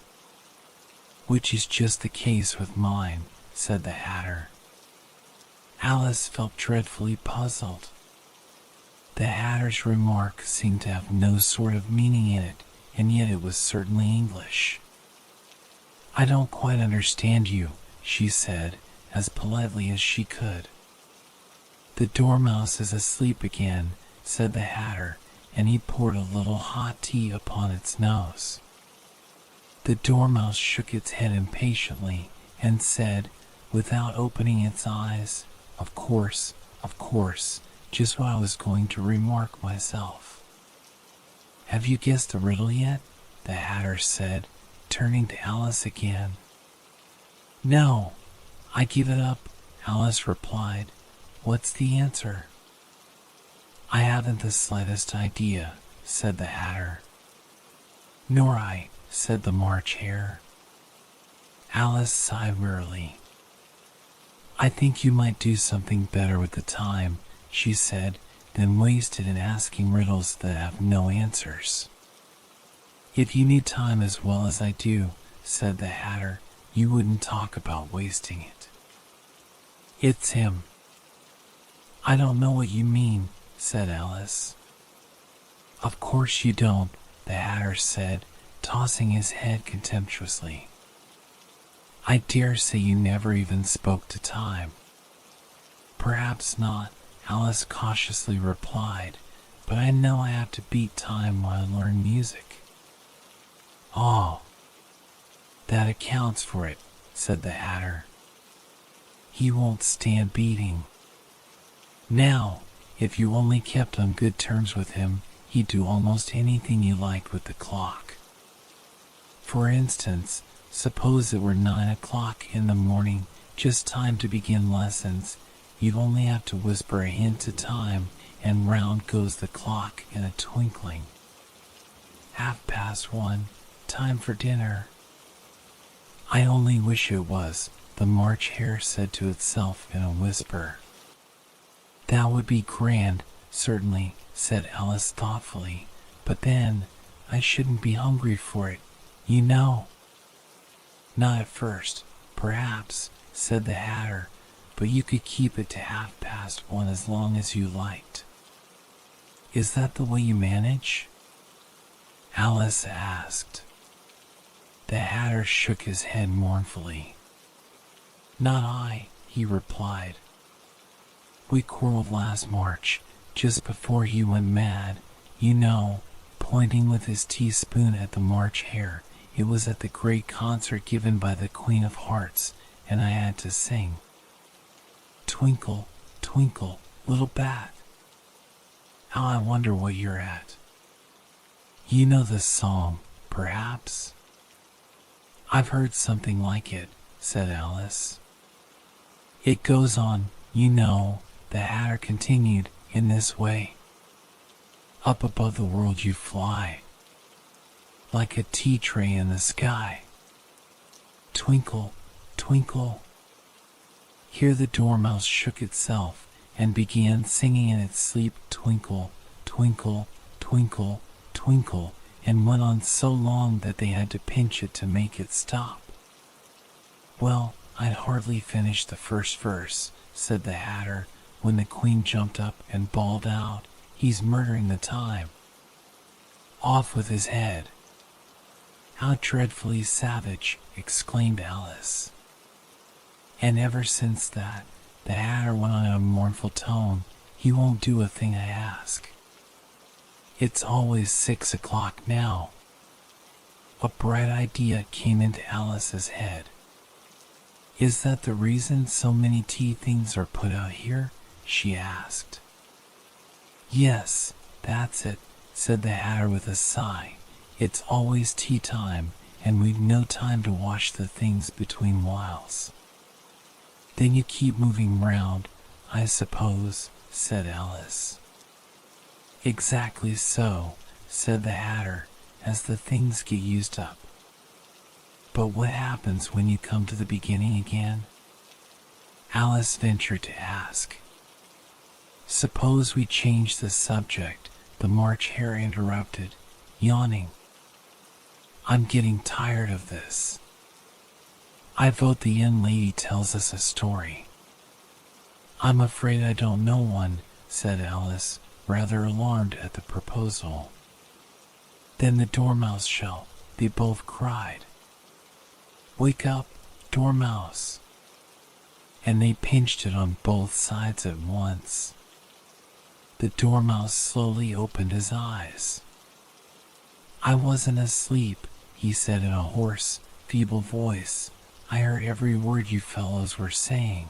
Which is just the case with mine, said the Hatter. Alice felt dreadfully puzzled. The Hatter's remark seemed to have no sort of meaning in it, and yet it was certainly English. I don't quite understand you, she said, as politely as she could. The Dormouse is asleep again, said the Hatter, and he poured a little hot tea upon its nose. The Dormouse shook its head impatiently and said, without opening its eyes, of course, just what I was going to remark myself. Have you guessed the riddle yet? The Hatter said, turning to Alice again. No, I give it up, Alice replied. What's the answer? I haven't the slightest idea, said the Hatter. Nor I, said the March Hare. Alice sighed wearily. I think you might do something better with the time, she said, than waste it in asking riddles that have no answers. If you need time as well as I do, said the Hatter, you wouldn't talk about wasting it. It's him. I don't know what you mean, said Alice. Of course you don't, the Hatter said, tossing his head contemptuously. I dare say you never even spoke to time. Perhaps not, Alice cautiously replied, but I know I have to beat time while I learn music. Oh, that accounts for it, said the Hatter. He won't stand beating. Now, if you only kept on good terms with him, he'd do almost anything you liked with the clock. For instance, suppose it were 9 o'clock in the morning, just time to begin lessons. You'd only have to whisper a hint to time, and round goes the clock in a twinkling. 1:30, time for dinner. I only wish it was, the March Hare said to itself in a whisper. That would be grand, certainly, said Alice thoughtfully, but then, I shouldn't be hungry for it, you know. Not at first, perhaps, said the Hatter, but you could keep it to 1:30 as long as you liked. Is that the way you manage? Alice asked. The Hatter shook his head mournfully. Not I, he replied. We quarreled last March, just before he went mad, you know, pointing with his teaspoon at the March Hare. It was at the great concert given by the Queen of Hearts, and I had to sing. Twinkle, twinkle, little bat. How I wonder what you're at. You know this song, perhaps? I've heard something like it, said Alice. It goes on, you know, the Hatter continued, in this way. Up above the world you fly, like a tea tray in the sky. Twinkle, twinkle. Here the dormouse shook itself and began singing in its sleep, twinkle, twinkle, twinkle, twinkle, and went on so long that they had to pinch it to make it stop. Well, I'd hardly finished the first verse, said the Hatter, when the Queen jumped up and bawled out, He's murdering the time. Off with his head. How dreadfully savage, exclaimed Alice. And ever since that, the Hatter went on in a mournful tone, he won't do a thing I ask. It's always 6 o'clock now. A bright idea came into Alice's head. Is that the reason so many tea things are put out here? She asked. Yes, that's it, said the Hatter with a sigh. It's always tea time, and we've no time to wash the things between whiles. Then you keep moving round, I suppose, said Alice. Exactly so, said the Hatter, as the things get used up. But what happens when you come to the beginning again? Alice ventured to ask. Suppose we change the subject, the March Hare interrupted, yawning. I'm getting tired of this. I vote the young lady tells us a story. I'm afraid I don't know one, said Alice, rather alarmed at the proposal. Then the Dormouse shall, they both cried. Wake up, Dormouse. And they pinched it on both sides at once. The Dormouse slowly opened his eyes. I wasn't asleep, he said in a hoarse, feeble voice. I heard every word you fellows were saying.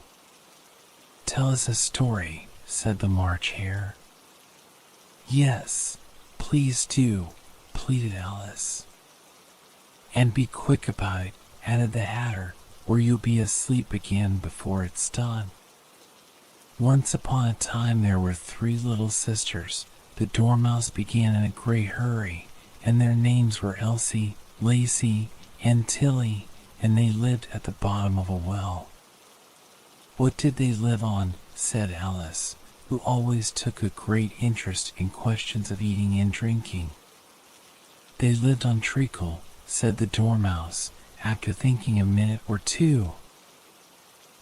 Tell us a story, said the March Hare. Yes, please do, pleaded Alice. And be quick about it, added the Hatter, or you'll be asleep again before it's done. Once upon a time there were 3 little sisters. The Dormouse began in a great hurry, and their names were Elsie, Lacey, and Tilly, and they lived at the bottom of a well. What did they live on? Said Alice, who always took a great interest in questions of eating and drinking. They lived on treacle, said the Dormouse, after thinking a minute or two.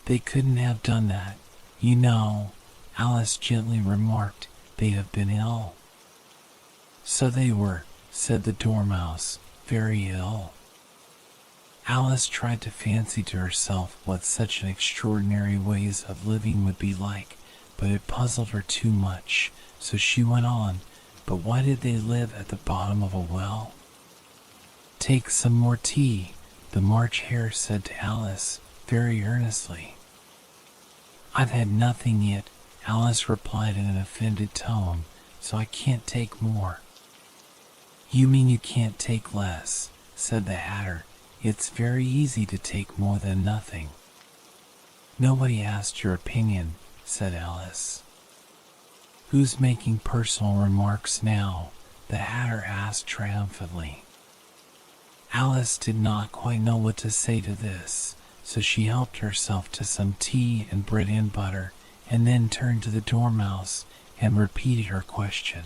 They couldn't have done that, you know, Alice gently remarked. They have been ill. So they were, said the Dormouse, very ill. Alice tried to fancy to herself what such an extraordinary ways of living would be like, but it puzzled her too much, so she went on, but why did they live at the bottom of a well? Take some more tea, the March Hare said to Alice, very earnestly. I've had nothing yet, Alice replied in an offended tone, so I can't take more. You mean you can't take less, said the Hatter. It's very easy to take more than nothing. Nobody asked your opinion, said Alice. Who's making personal remarks now? The Hatter asked triumphantly. Alice did not quite know what to say to this, so she helped herself to some tea and bread and butter, and then turned to the Dormouse and repeated her question.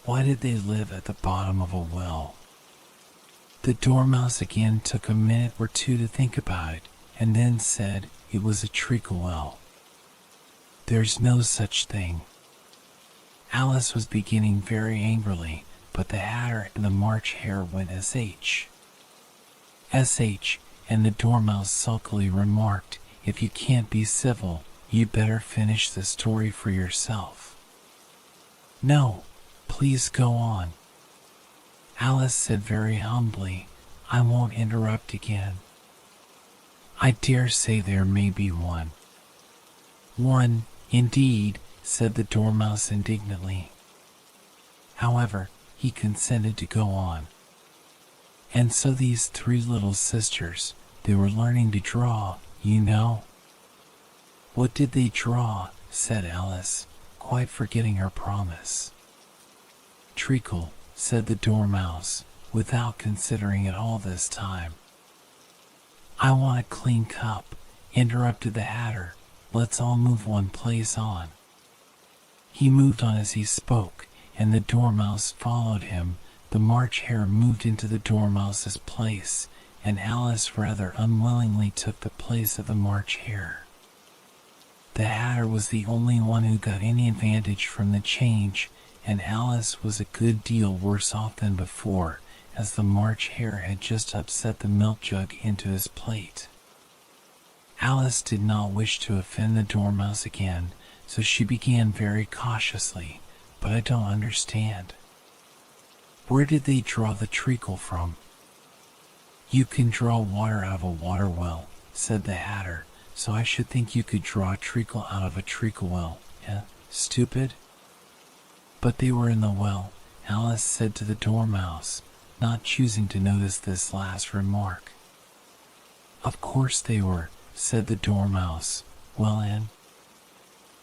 Why did they live at the bottom of a well? The Dormouse again took a minute or two to think about it, and then said it was a treacle well. There's no such thing. Alice was beginning very angrily, but the Hatter and the March Hare went sh. And the Dormouse sulkily remarked, if you can't be civil, you'd better finish the story for yourself. No, please go on. Alice said very humbly, I won't interrupt again. I dare say there may be one. One, indeed, said the Dormouse indignantly. However, he consented to go on. And so these three little sisters, they were learning to draw, you know. What did they draw? Said Alice, quite forgetting her promise. Treacle, said the Dormouse, without considering it all this time. I want a clean cup, interrupted the Hatter. Let's all move one place on. He moved on as he spoke, and the Dormouse followed him. The March Hare moved into the Dormouse's place, and Alice rather unwillingly took the place of the March Hare. The Hatter was the only one who got any advantage from the change, and Alice was a good deal worse off than before, as the March Hare had just upset the milk jug into his plate. Alice did not wish to offend the Dormouse again, so she began very cautiously, but I don't understand. Where did they draw the treacle from? You can draw water out of a water well, said the Hatter, so I should think you could draw a treacle out of a treacle well, eh, stupid? But they were in the well, Alice said to the Dormouse, not choosing to notice this last remark. Of course they were, said the Dormouse. Well, and?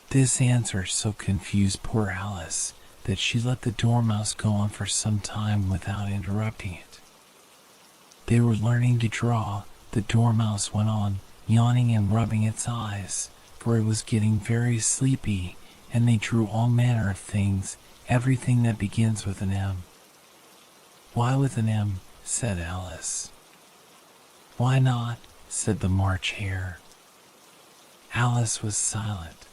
This answer so confused poor Alice that she let the Dormouse go on for some time without interrupting it. They were learning to draw, the Dormouse went on, yawning and rubbing its eyes, for it was getting very sleepy, and they drew all manner of things, everything that begins with an M. Why with an M? Said Alice. Why not? Said the March Hare. Alice was silent.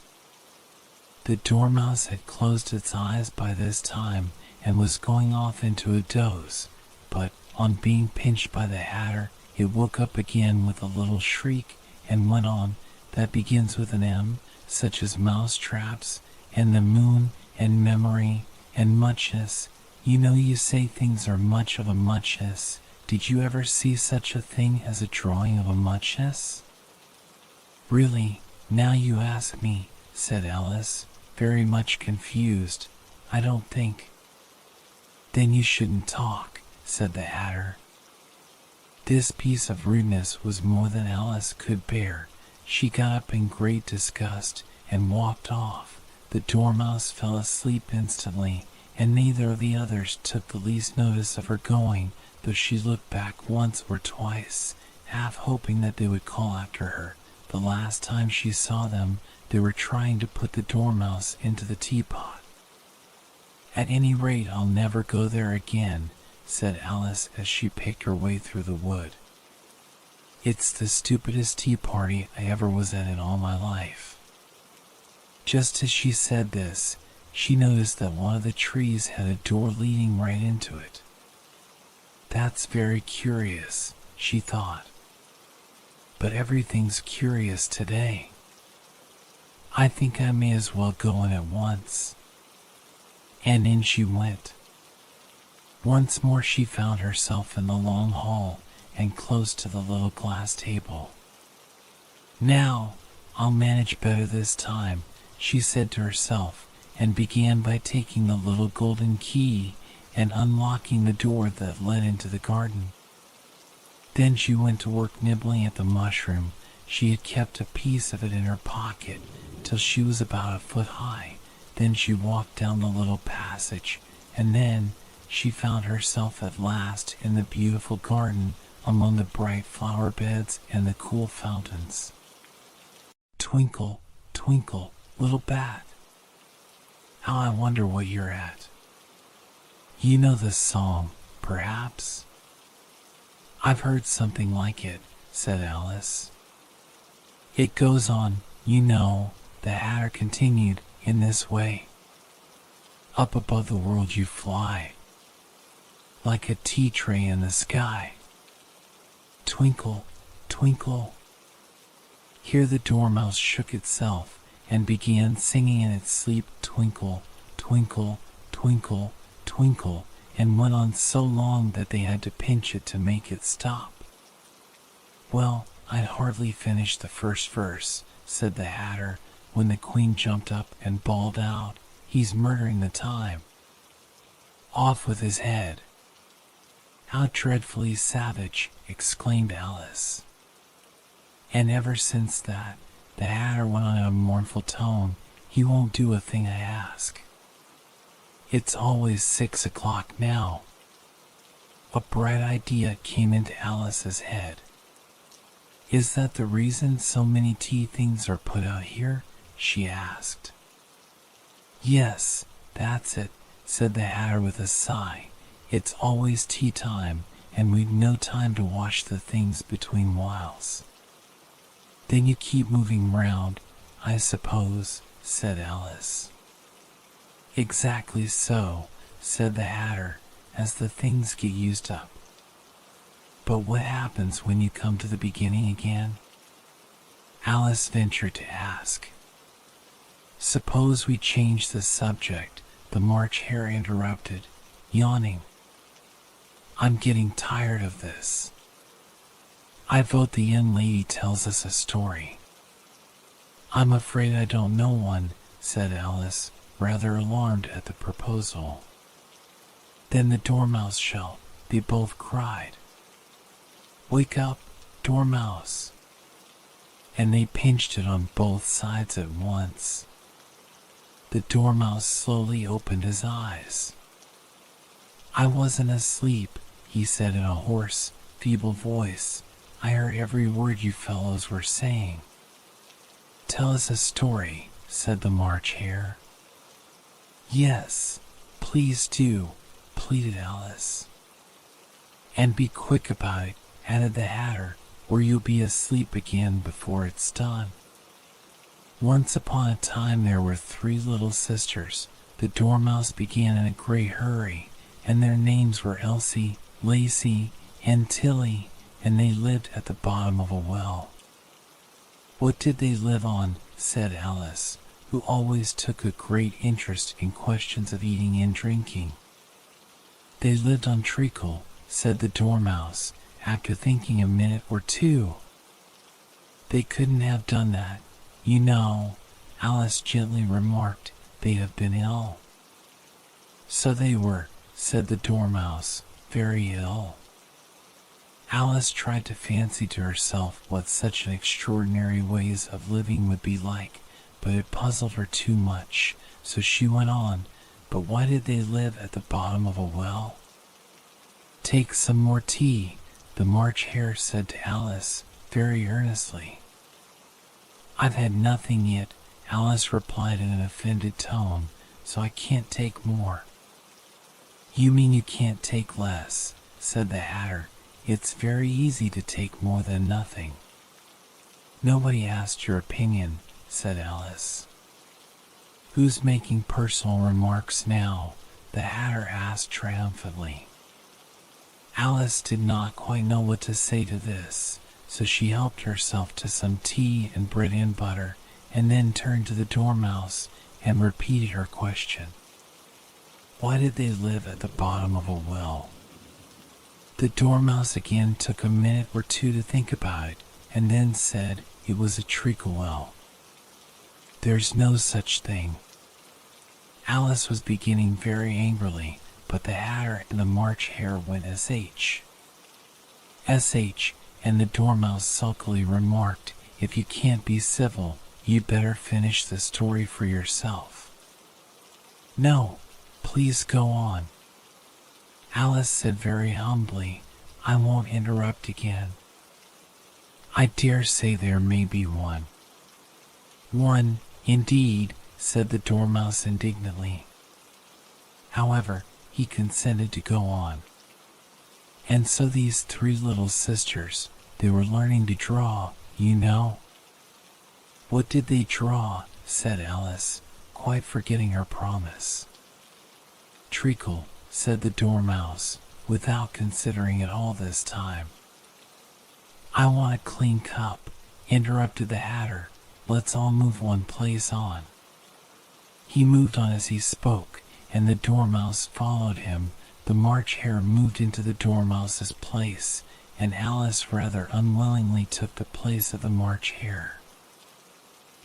The Dormouse had closed its eyes by this time and was going off into a doze, but, on being pinched by the Hatter, it woke up again with a little shriek and went on, that begins with an M, such as mouse traps, and the moon, and memory, and muchness. You know you say things are much of a muchness. Did you ever see such a thing as a drawing of a muchness? Really, now you ask me, said Alice, very much confused. I don't think. Then you shouldn't talk, said the Hatter. This piece of rudeness was more than Alice could bear. She got up in great disgust and walked off. The Dormouse fell asleep instantly, and neither of the others took the least notice of her going, though she looked back once or twice, half hoping that they would call after her. The last time she saw them, they were trying to put the Dormouse into the teapot. At any rate, I'll never go there again, said Alice as she picked her way through the wood. It's the stupidest tea party I ever was at in all my life. Just as she said this, she noticed that one of the trees had a door leading right into it. That's very curious, she thought. But everything's curious today. I think I may as well go in at once. And in she went. Once more she found herself in the long hall and close to the little glass table. Now, I'll manage better this time, she said to herself, and began by taking the little golden key and unlocking the door that led into the garden. Then she went to work nibbling at the mushroom. She had kept a piece of it in her pocket till she was about a foot high. Then she walked down the little passage, and then she found herself at last in the beautiful garden among the bright flower beds and the cool fountains. Twinkle, twinkle, little bat, how I wonder what you're at. You know this song, perhaps? I've heard something like it, said Alice. It goes on, you know, the Hatter continued, in this way. Up above the world you fly, like a tea tray in the sky. Twinkle, twinkle. Here the dormouse shook itself and began singing in its sleep, twinkle, twinkle, twinkle, twinkle, and went on so long that they had to pinch it to make it stop. Well, I'd hardly finished the first verse, said the Hatter, when the Queen jumped up and bawled out, he's murdering the time. Off with his head. How dreadfully savage, exclaimed Alice. And ever since that, the Hatter went on in a mournful tone, he won't do a thing I ask. It's always 6 o'clock now. A bright idea came into Alice's head. Is that the reason so many tea things are put out here? She asked. Yes, that's it, said the Hatter with a sigh. It's always tea time, and we've no time to wash the things between whiles. Then you keep moving round, I suppose, said Alice. Exactly so, said the Hatter, as the things get used up. But what happens when you come to the beginning again? Alice ventured to ask. Suppose we change the subject, the March Hare interrupted, yawning. I'm getting tired of this. I vote the young lady tells us a story. I'm afraid I don't know one, said Alice, rather alarmed at the proposal. Then the Dormouse shall, they both cried. Wake up, Dormouse. And they pinched it on both sides at once. The Dormouse slowly opened his eyes. I wasn't asleep, he said in a hoarse, feeble voice. I heard every word you fellows were saying. Tell us a story, said the March Hare. Yes, please do, pleaded Alice. And be quick about it, added the Hatter, or you'll be asleep again before it's done. Once upon a time there were 3 little sisters. The Dormouse began in a great hurry, and their names were Elsie, Lacey, and Tilly, and they lived at the bottom of a well. What did they live on? Said Alice, who always took a great interest in questions of eating and drinking. They lived on treacle, said the Dormouse, after thinking a minute or two. They couldn't have done that, you know, Alice gently remarked. They'd have been ill. So they were, said the Dormouse, very ill. Alice tried to fancy to herself what such an extraordinary ways of living would be like, but it puzzled her too much, so she went on, but why did they live at the bottom of a well? Take some more tea, the March Hare said to Alice, very earnestly. I've had nothing yet, Alice replied in an offended tone, so I can't take more. You mean you can't take less, said the Hatter, It's very easy to take more than nothing. Nobody asked your opinion, said Alice. Who's making personal remarks now? The Hatter asked triumphantly. Alice did not quite know what to say to this, so she helped herself to some tea and bread and butter, and then turned to the Dormouse and repeated her question. Why did they live at the bottom of a well? The Dormouse again took a minute or two to think about it, and then said it was a treacle well. There's no such thing. Alice was beginning very angrily, but the Hatter and the March Hare went SH. SH, and the Dormouse sulkily remarked, if you can't be civil, you'd better finish the story for yourself. No, please go on. Alice said very humbly, I won't interrupt again. I dare say there may be one. One, indeed, said the Dormouse indignantly. However, he consented to go on. And so these three little sisters, they were learning to draw, you know. What did they draw? Said Alice, quite forgetting her promise. Treacle, said the Dormouse, without considering it all this time. I want a clean cup, interrupted the Hatter. Let's all move one place on. He moved on as he spoke, and the Dormouse followed him. The March Hare moved into the Dormouse's place, and Alice rather unwillingly took the place of the March Hare.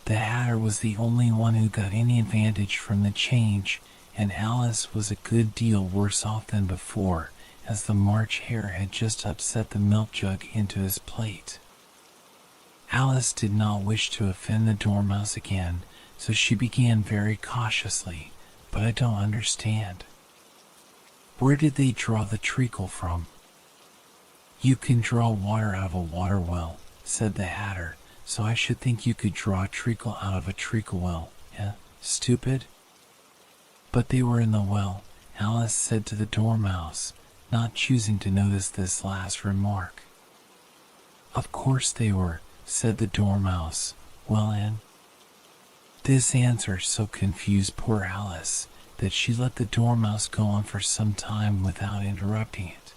The Hatter was the only one who got any advantage from the change, and Alice was a good deal worse off than before, as the March Hare had just upset the milk jug into his plate. Alice did not wish to offend the Dormouse again, so she began very cautiously, but I don't understand. Where did they draw the treacle from? You can draw water out of a water well, said the Hatter, so I should think you could draw a treacle out of a treacle well, eh, stupid? But they were in the well, Alice said to the Dormouse, not choosing to notice this last remark. Of course they were, said the Dormouse. Well, and? This answer so confused poor Alice that she let the Dormouse go on for some time without interrupting it.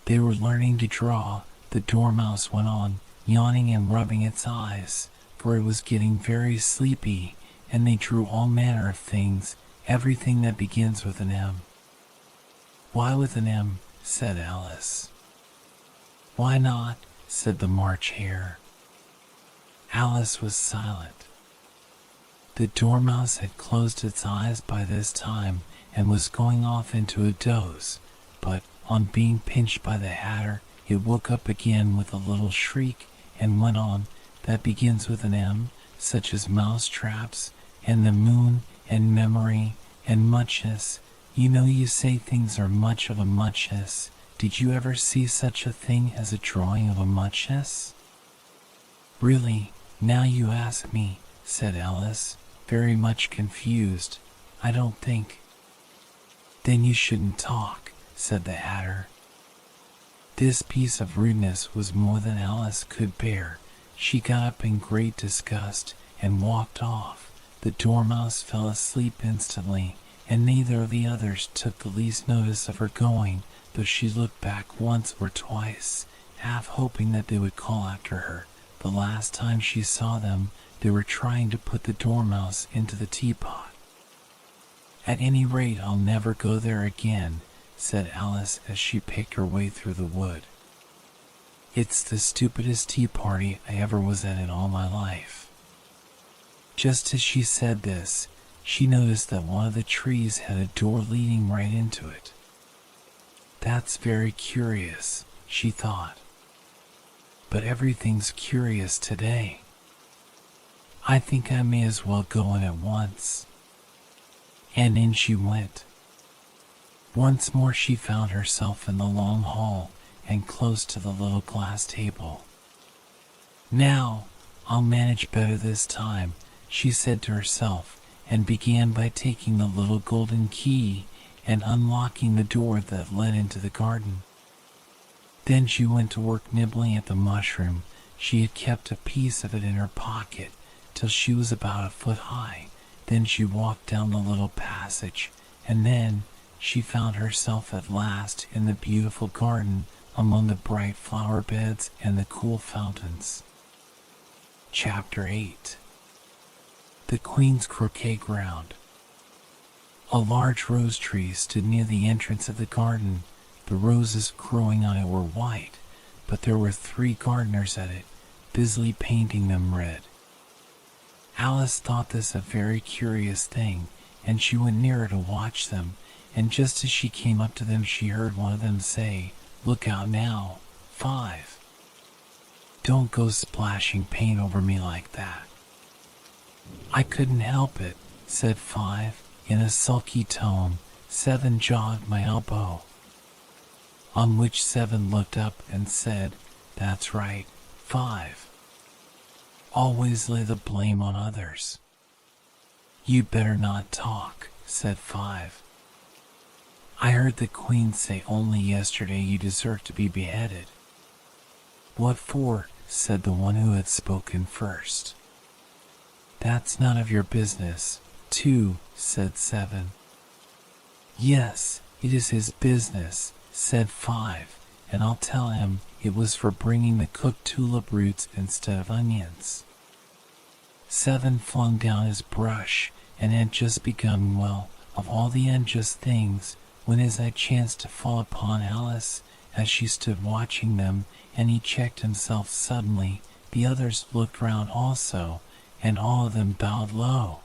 They were learning to draw, the Dormouse went on, yawning and rubbing its eyes, for it was getting very sleepy, and they drew all manner of things, everything that begins with an M. Why with an M? Said Alice. Why not? Said the March Hare. Alice was silent. The Dormouse had closed its eyes by this time and was going off into a doze, but on being pinched by the Hatter, it woke up again with a little shriek and went on, that begins with an M, such as mouse traps, and the moon, and memory, and muchness. You know you say things are much of a muchness. Did you ever see such a thing as a drawing of a muchness? Really, now you ask me, said Alice, very much confused. I don't think. Then you shouldn't talk, said the Hatter. This piece of rudeness was more than Alice could bear. She got up in great disgust and walked off. The Dormouse fell asleep instantly, and neither of the others took the least notice of her going, though she looked back once or twice, half hoping that they would call after her. The last time she saw them, they were trying to put the Dormouse into the teapot. At any rate, I'll never go there again, said Alice as she picked her way through the wood. It's the stupidest tea party I ever was at in all my life. Just as she said this, she noticed that one of the trees had a door leading right into it. That's very curious, she thought. But everything's curious today. I think I may as well go in at once. And in she went. Once more she found herself in the long hall and close to the little glass table. Now, I'll manage better this time, she said to herself, and began by taking the little golden key and unlocking the door that led into the garden. Then she went to work nibbling at the mushroom. She had kept a piece of it in her pocket till she was about a foot high. Then she walked down the little passage, and then she found herself at last in the beautiful garden among the bright flower beds and the cool fountains. Chapter 8. The Queen's Croquet Ground. A large rose tree stood near the entrance of the garden. The roses growing on it were white, but there were 3 gardeners at it, busily painting them red. Alice thought this a very curious thing, and she went nearer to watch them, and just as she came up to them she heard one of them say, "Look out now, 5. Don't go splashing paint over me like that." "I couldn't help it," said 5, in a sulky tone. 7 jogged my elbow. On which 7 looked up and said, "That's right, 5. Always lay the blame on others." "You'd better not talk," said 5. "I heard the Queen say only yesterday you deserve to be beheaded." "What for?" said the one who had spoken first. "That's none of your business." 2, said 7. "Yes, it is his business," said 5, "and I'll tell him it was for bringing the cooked tulip roots instead of onions." 7 flung down his brush and had just begun, well, of all the unjust things, when his eye chanced to fall upon Alice as she stood watching them, and he checked himself suddenly. The others looked round also, and all of them bowed low.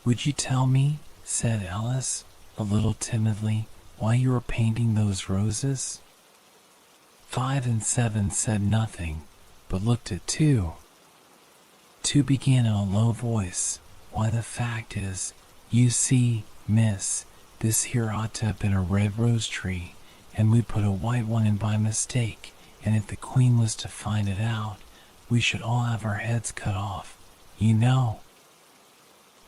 "Would you tell me," said Alice, a little timidly, "why you were painting those roses?" 5 and 7 said nothing, but looked at 2. 2 began in a low voice, "Why, the fact is, you see, miss, this here ought to have been a red rose tree, and we put a white one in by mistake, and if the Queen was to find it out, we should all have our heads cut off, you know.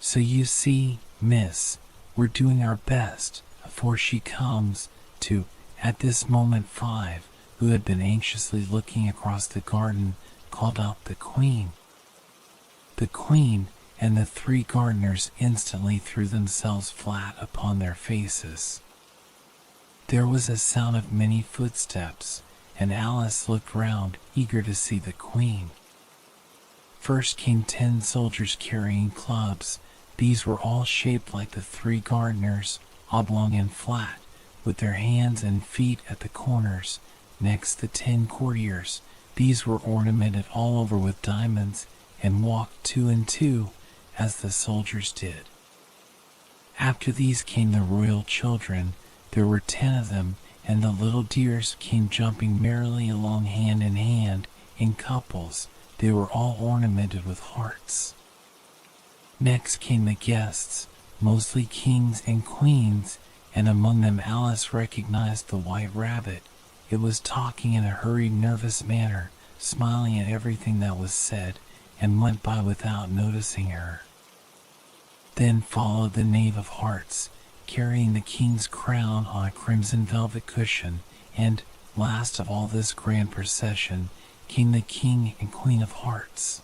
So you see, miss, we're doing our best, afore she comes, to—" At this moment 5, who had been anxiously looking across the garden, called out, "The Queen!" The Queen and the 3 gardeners instantly threw themselves flat upon their faces. There was a sound of many footsteps, and Alice looked round, eager to see the Queen. First came 10 soldiers carrying clubs. These were all shaped like the 3 gardeners, oblong and flat, with their hands and feet at the corners. Next the 10 courtiers. These were ornamented all over with diamonds, and walked 2 and 2, as the soldiers did. After these came the royal children. There were 10 of them, and the little dears came jumping merrily along hand in hand, in couples. They were all ornamented with hearts. Next came the guests, mostly kings and queens, and among them Alice recognized the White Rabbit. It was talking in a hurried, nervous manner, smiling at everything that was said, and went by without noticing her. Then followed the Knave of Hearts, carrying the king's crown on a crimson velvet cushion, and, last of all this grand procession, came the King and Queen of Hearts.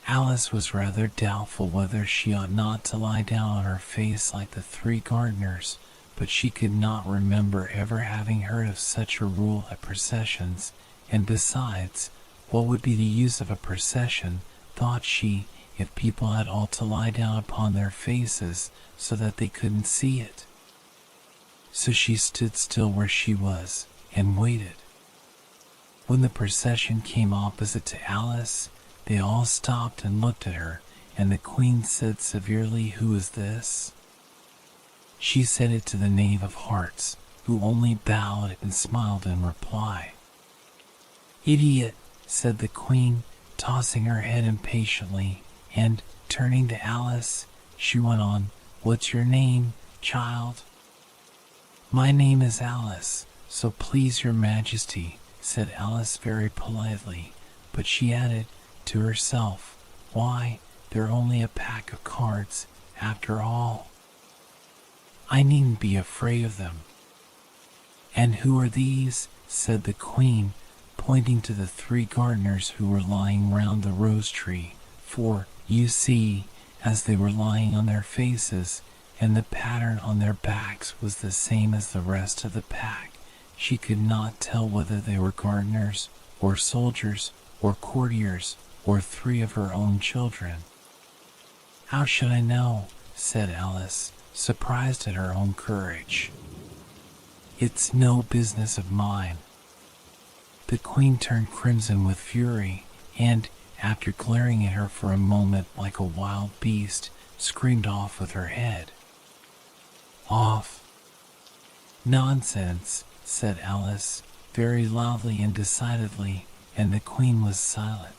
Alice was rather doubtful whether she ought not to lie down on her face like the 3 gardeners, but she could not remember ever having heard of such a rule at processions, and besides, what would be the use of a procession, thought she, if people had all to lie down upon their faces so that they couldn't see it? So she stood still where she was, and waited. When the procession came opposite to Alice, they all stopped and looked at her, and the Queen said severely, "Who is this?" She said it to the Knave of Hearts, who only bowed and smiled in reply. "Idiot," said the Queen, tossing her head impatiently, and, turning to Alice, she went on, "What's your name, child?" "My name is Alice, so please your Majesty," said Alice very politely, but she added to herself, "Why, they're only a pack of cards, after all. I needn't be afraid of them." "And who are these?" said the queen, pointing to the 3 gardeners who were lying round the rose tree, for, you see, as they were lying on their faces, and the pattern on their backs was the same as the rest of the pack, she could not tell whether they were gardeners, or soldiers, or courtiers, or 3 of her own children. How should I know? Said Alice, surprised at her own courage. It's no business of mine. The queen turned crimson with fury, and, after glaring at her for a moment like a wild beast, screamed off with her head. Off! Nonsense, said Alice, very loudly and decidedly, and the queen was silent.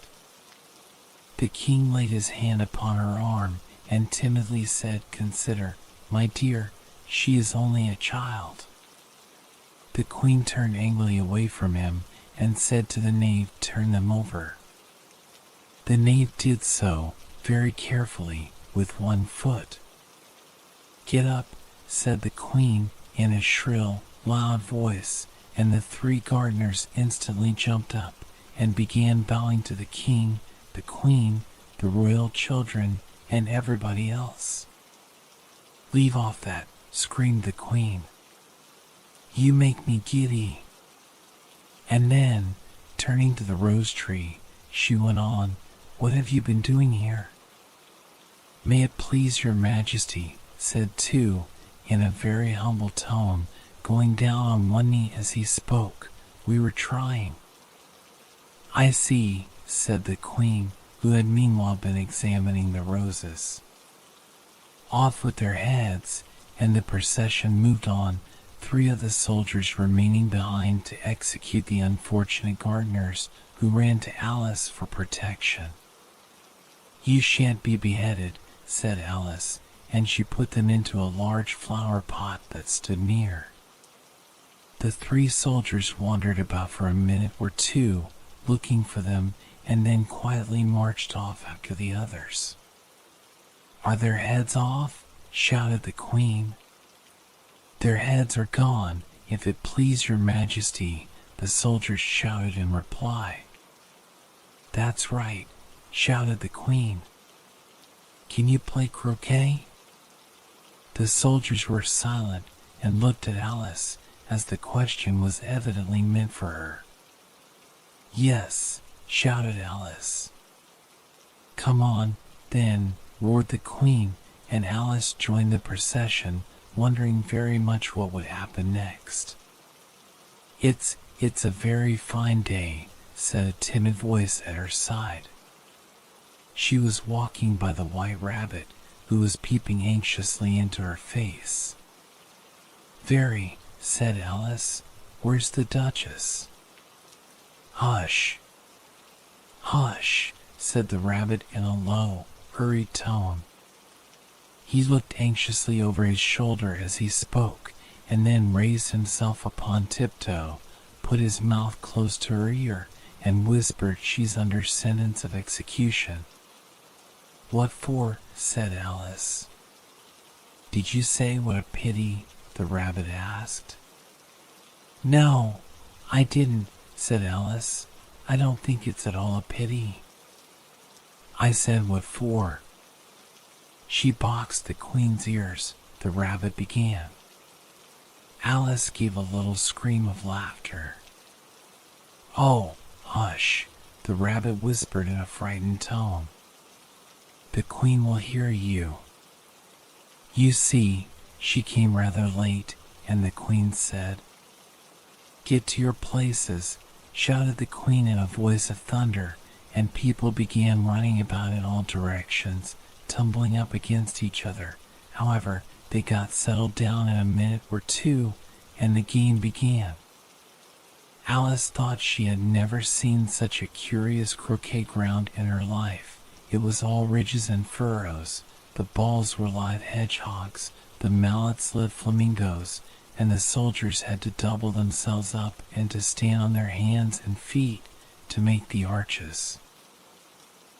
The king laid his hand upon her arm, and timidly said, Consider, my dear, she is only a child. The queen turned angrily away from him, and said to the knave, Turn them over. The knave did so, very carefully, with 1 foot. Get up, said the queen, in a shrill, loud voice, and the 3 gardeners instantly jumped up, and began bowing to the king, the queen, the royal children, and everybody else. Leave off that, screamed the queen. You make me giddy. And then, turning to the rose tree, she went on, What have you been doing here? May it please your majesty, said 2, in a very humble tone, going down on 1 knee as he spoke, we were trying. I see, said the queen, who had meanwhile been examining the roses. Off with their heads, and the procession moved on, 3 of the soldiers remaining behind to execute the unfortunate gardeners, who ran to Alice for protection. You shan't be beheaded, said Alice, and she put them into a large flower pot that stood near. The 3 soldiers wandered about for a minute or 2, looking for them, and then quietly marched off after the others. Are their heads off? Shouted the queen. Their heads are gone, if it please your majesty, the soldiers shouted in reply. That's right, shouted the queen. Can you play croquet? The soldiers were silent and looked at Alice, as the question was evidently meant for her. Yes, shouted Alice. Come on, then, roared the queen, and Alice joined the procession, wondering very much what would happen next. It's a very fine day, said a timid voice at her side. She was walking by the white rabbit, who was peeping anxiously into her face. Very, said Alice. Where's the Duchess? Hush. Hush, said the rabbit in a low, hurried tone. He looked anxiously over his shoulder as he spoke, and then raised himself upon tiptoe, put his mouth close to her ear, and whispered, She's under sentence of execution. What for? Said Alice. Did you say what a pity? The rabbit asked. No, I didn't, said Alice. I don't think it's at all a pity. I said what for. She boxed the queen's ears, the rabbit began. Alice gave a little scream of laughter. Oh, hush, the rabbit whispered in a frightened tone. The queen will hear you. You see, she came rather late, and the queen said, Get to your places, shouted the queen in a voice of thunder, and people began running about in all directions, tumbling up against each other. However, they got settled down in a minute or 2, and the game began. Alice thought she had never seen such a curious croquet ground in her life. It was all ridges and furrows. The balls were live hedgehogs, the mallets live flamingos, and the soldiers had to double themselves up and to stand on their hands and feet to make the arches.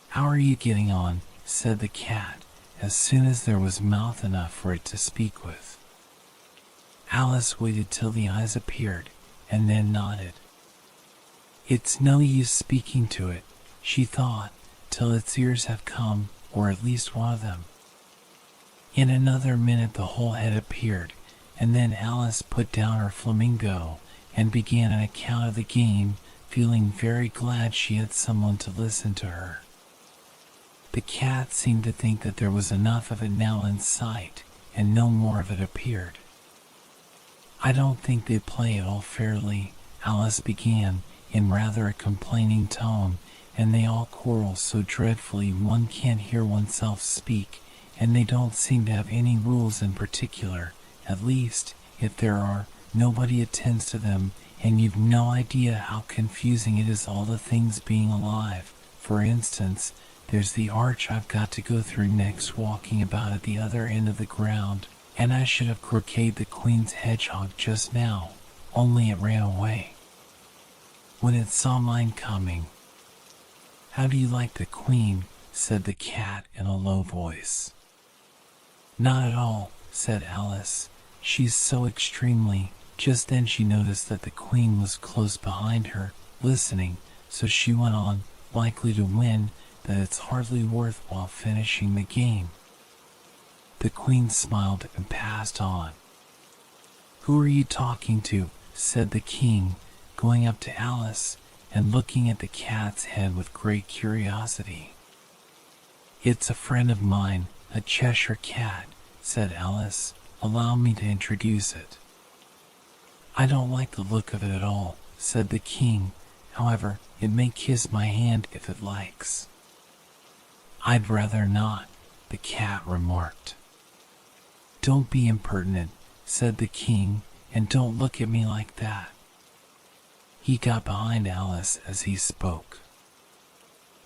How are you getting on? Said the cat, as soon as there was mouth enough for it to speak with. Alice waited till the eyes appeared, and then nodded. It's no use speaking to it, she thought, till its ears have come, or at least one of them. In another minute the whole head appeared, and then Alice put down her flamingo and began an account of the game, feeling very glad she had someone to listen to her. The cat seemed to think that there was enough of it now in sight, and no more of it appeared. I don't think they play it all fairly, Alice began, in rather a complaining tone, and they all quarrel so dreadfully one can't hear oneself speak, and they don't seem to have any rules in particular. At least, if there are, nobody attends to them, and you've no idea how confusing it is, all the things being alive. For instance, there's the arch I've got to go through next, walking about at the other end of the ground, and I should have croqueted the Queen's hedgehog just now, only it ran away when it saw mine coming. How do you like the Queen? Said the cat in a low voice. Not at all, said Alice. She's so extremely. Just then she noticed that the Queen was close behind her, listening, so she went on, likely to win, that it's hardly worthwhile finishing the game. The Queen smiled and passed on. Who are you talking to? Said the King, going up to Alice and looking at the cat's head with great curiosity. It's a friend of mine, a Cheshire cat, said Alice. Allow me to introduce it. I don't like the look of it at all, said the King. However, it may kiss my hand if it likes. I'd rather not, the cat remarked. Don't be impertinent, said the King, and don't look at me like that. He got behind Alice as he spoke.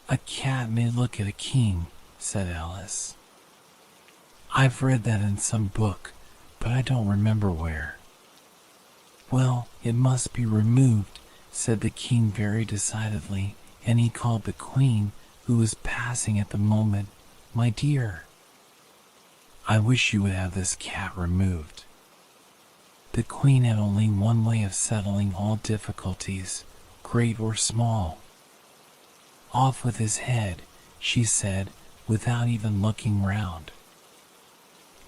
A cat may look at a king, said Alice. I've read that in some book, but I don't remember where. Well, it must be removed, said the King very decidedly, and he called the Queen, who was passing at the moment, my dear. I wish you would have this cat removed. The Queen had only one way of settling all difficulties, great or small. Off with his head, she said, without even looking round.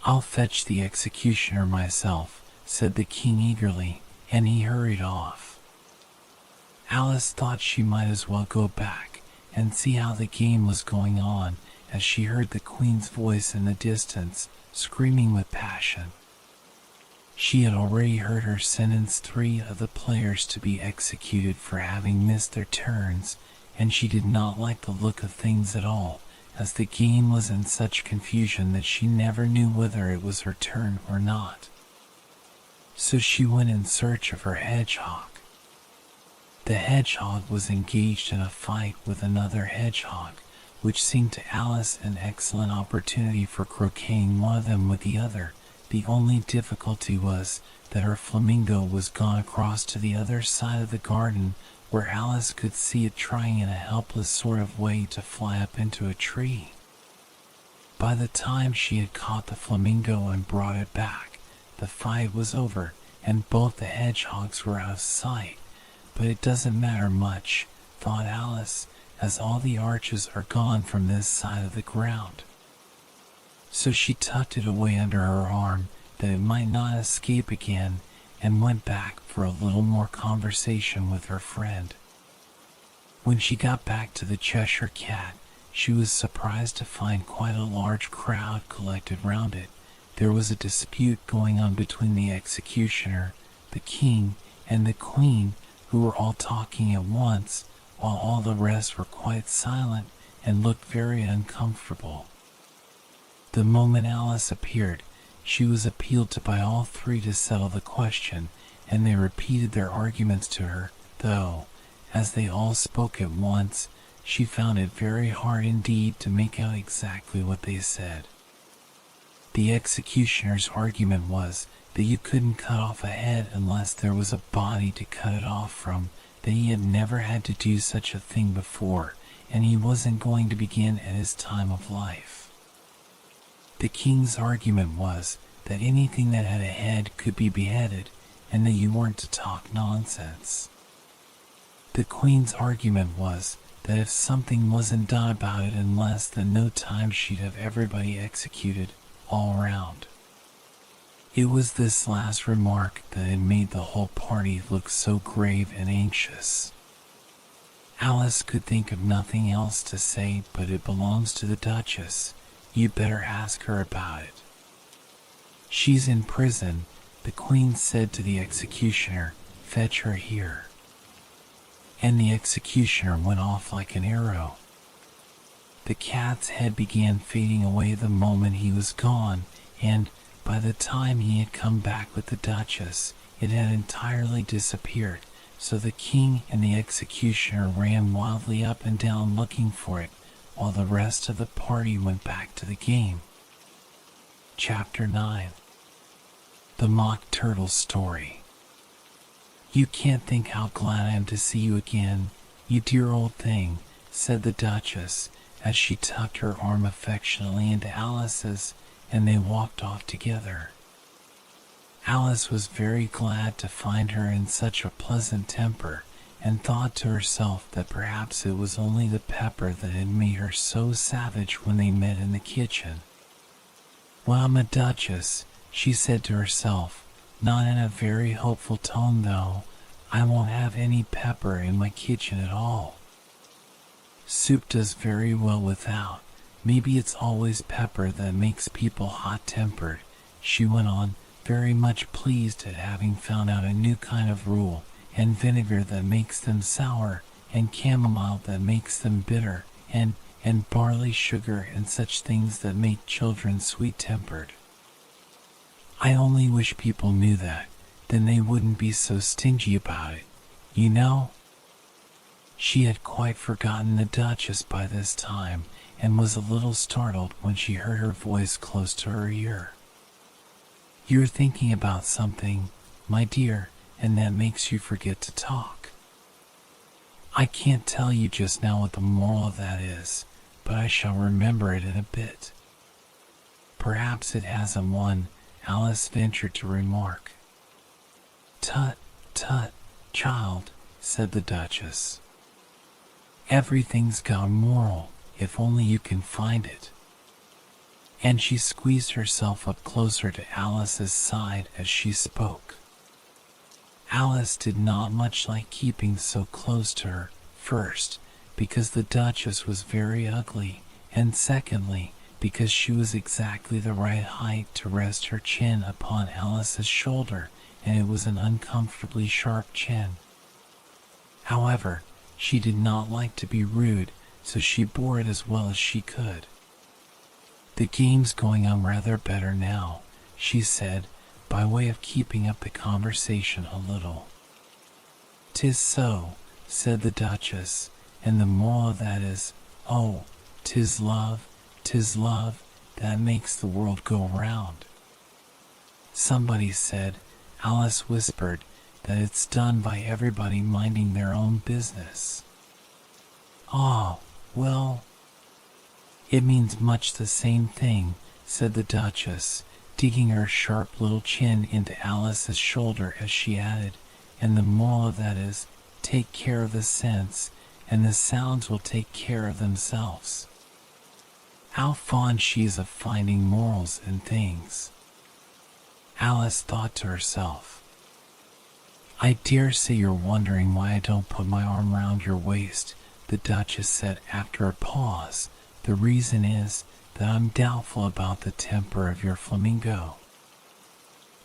I'll fetch the executioner myself, said the King eagerly, and he hurried off. Alice thought she might as well go back and see how the game was going on, as she heard the Queen's voice in the distance, screaming with passion. She had already heard her sentence 3 of the players to be executed for having missed their turns, and she did not like the look of things at all, as the game was in such confusion that she never knew whether it was her turn or not. So she went in search of her hedgehog. The hedgehog was engaged in a fight with another hedgehog, which seemed to Alice an excellent opportunity for croqueting one of them with the other. The only difficulty was that her flamingo was gone across to the other side of the garden, where Alice could see it trying in a helpless sort of way to fly up into a tree. By the time she had caught the flamingo and brought it back, the fight was over, and both the hedgehogs were out of sight. But it doesn't matter much, thought Alice, as all the arches are gone from this side of the ground. So she tucked it away under her arm, that it might not escape again, and went back for a little more conversation with her friend. When she got back to the Cheshire Cat, she was surprised to find quite a large crowd collected round it. There was a dispute going on between the executioner, the King, and the Queen, who were all talking at once, while all the rest were quite silent and looked very uncomfortable. The moment Alice appeared, she was appealed to by all three to settle the question, and they repeated their arguments to her, though, as they all spoke at once, she found it very hard indeed to make out exactly what they said. The executioner's argument was that you couldn't cut off a head unless there was a body to cut it off from, that he had never had to do such a thing before, and he wasn't going to begin at his time of life. The King's argument was that anything that had a head could be beheaded, and that you weren't to talk nonsense. The Queen's argument was that if something wasn't done about it in less than no time, she'd have everybody executed all around. It was this last remark that had made the whole party look so grave and anxious. Alice could think of nothing else to say but, "It belongs to the Duchess. You better ask her about it." "She's in prison," the Queen said to the executioner. "Fetch her here." And the executioner went off like an arrow. The cat's head began fading away the moment he was gone, and by the time he had come back with the Duchess, it had entirely disappeared, so the king and the executioner ran wildly up and down looking for it, while the rest of the party went back to the game. Chapter 9. The Mock Turtle Story. "You can't think how glad I am to see you again, you dear old thing," said the Duchess, as she tucked her arm affectionately into Alice's, and they walked off together. Alice was very glad to find her in such a pleasant temper, and thought to herself that perhaps it was only the pepper that had made her so savage when they met in the kitchen. "Well, I'm a Duchess," she said to herself, not in a very hopeful tone though. "I won't have any pepper in my kitchen at all. Soup does very well without. Maybe it's always pepper that makes people hot-tempered," she went on, very much pleased at having found out a new kind of rule, "and vinegar that makes them sour, and chamomile that makes them bitter, and barley sugar and such things that make children sweet-tempered. I only wish people knew that, then they wouldn't be so stingy about it, you know." She had quite forgotten the Duchess by this time, and was a little startled when she heard her voice close to her ear. "You're thinking about something, my dear, and that makes you forget to talk. I can't tell you just now what the moral of that is, but I shall remember it in a bit." "Perhaps it hasn't one," Alice ventured to remark. "Tut, tut, child," said the Duchess. "Everything's got a moral, if only you can find it." And she squeezed herself up closer to Alice's side as she spoke. Alice did not much like keeping so close to her, first, because the Duchess was very ugly, and secondly, because she was exactly the right height to rest her chin upon Alice's shoulder, and it was an uncomfortably sharp chin. However, she did not like to be rude, so she bore it as well as she could. "The game's going on rather better now," she said, by way of keeping up the conversation a little. "'Tis so," said the Duchess, "and the moral of that is, oh, 'tis love that makes the world go round." "Somebody said," Alice whispered, "that it's done by everybody minding their own business." "Ah, well, it means much the same thing," said the Duchess, digging her sharp little chin into Alice's shoulder as she added, "and the moral of that is, take care of the sense, and the sounds will take care of themselves." How fond she is of finding morals in things, Alice thought to herself. "I dare say you're wondering why I don't put my arm round your waist," the Duchess said after a pause. "The reason is that I'm doubtful about the temper of your flamingo.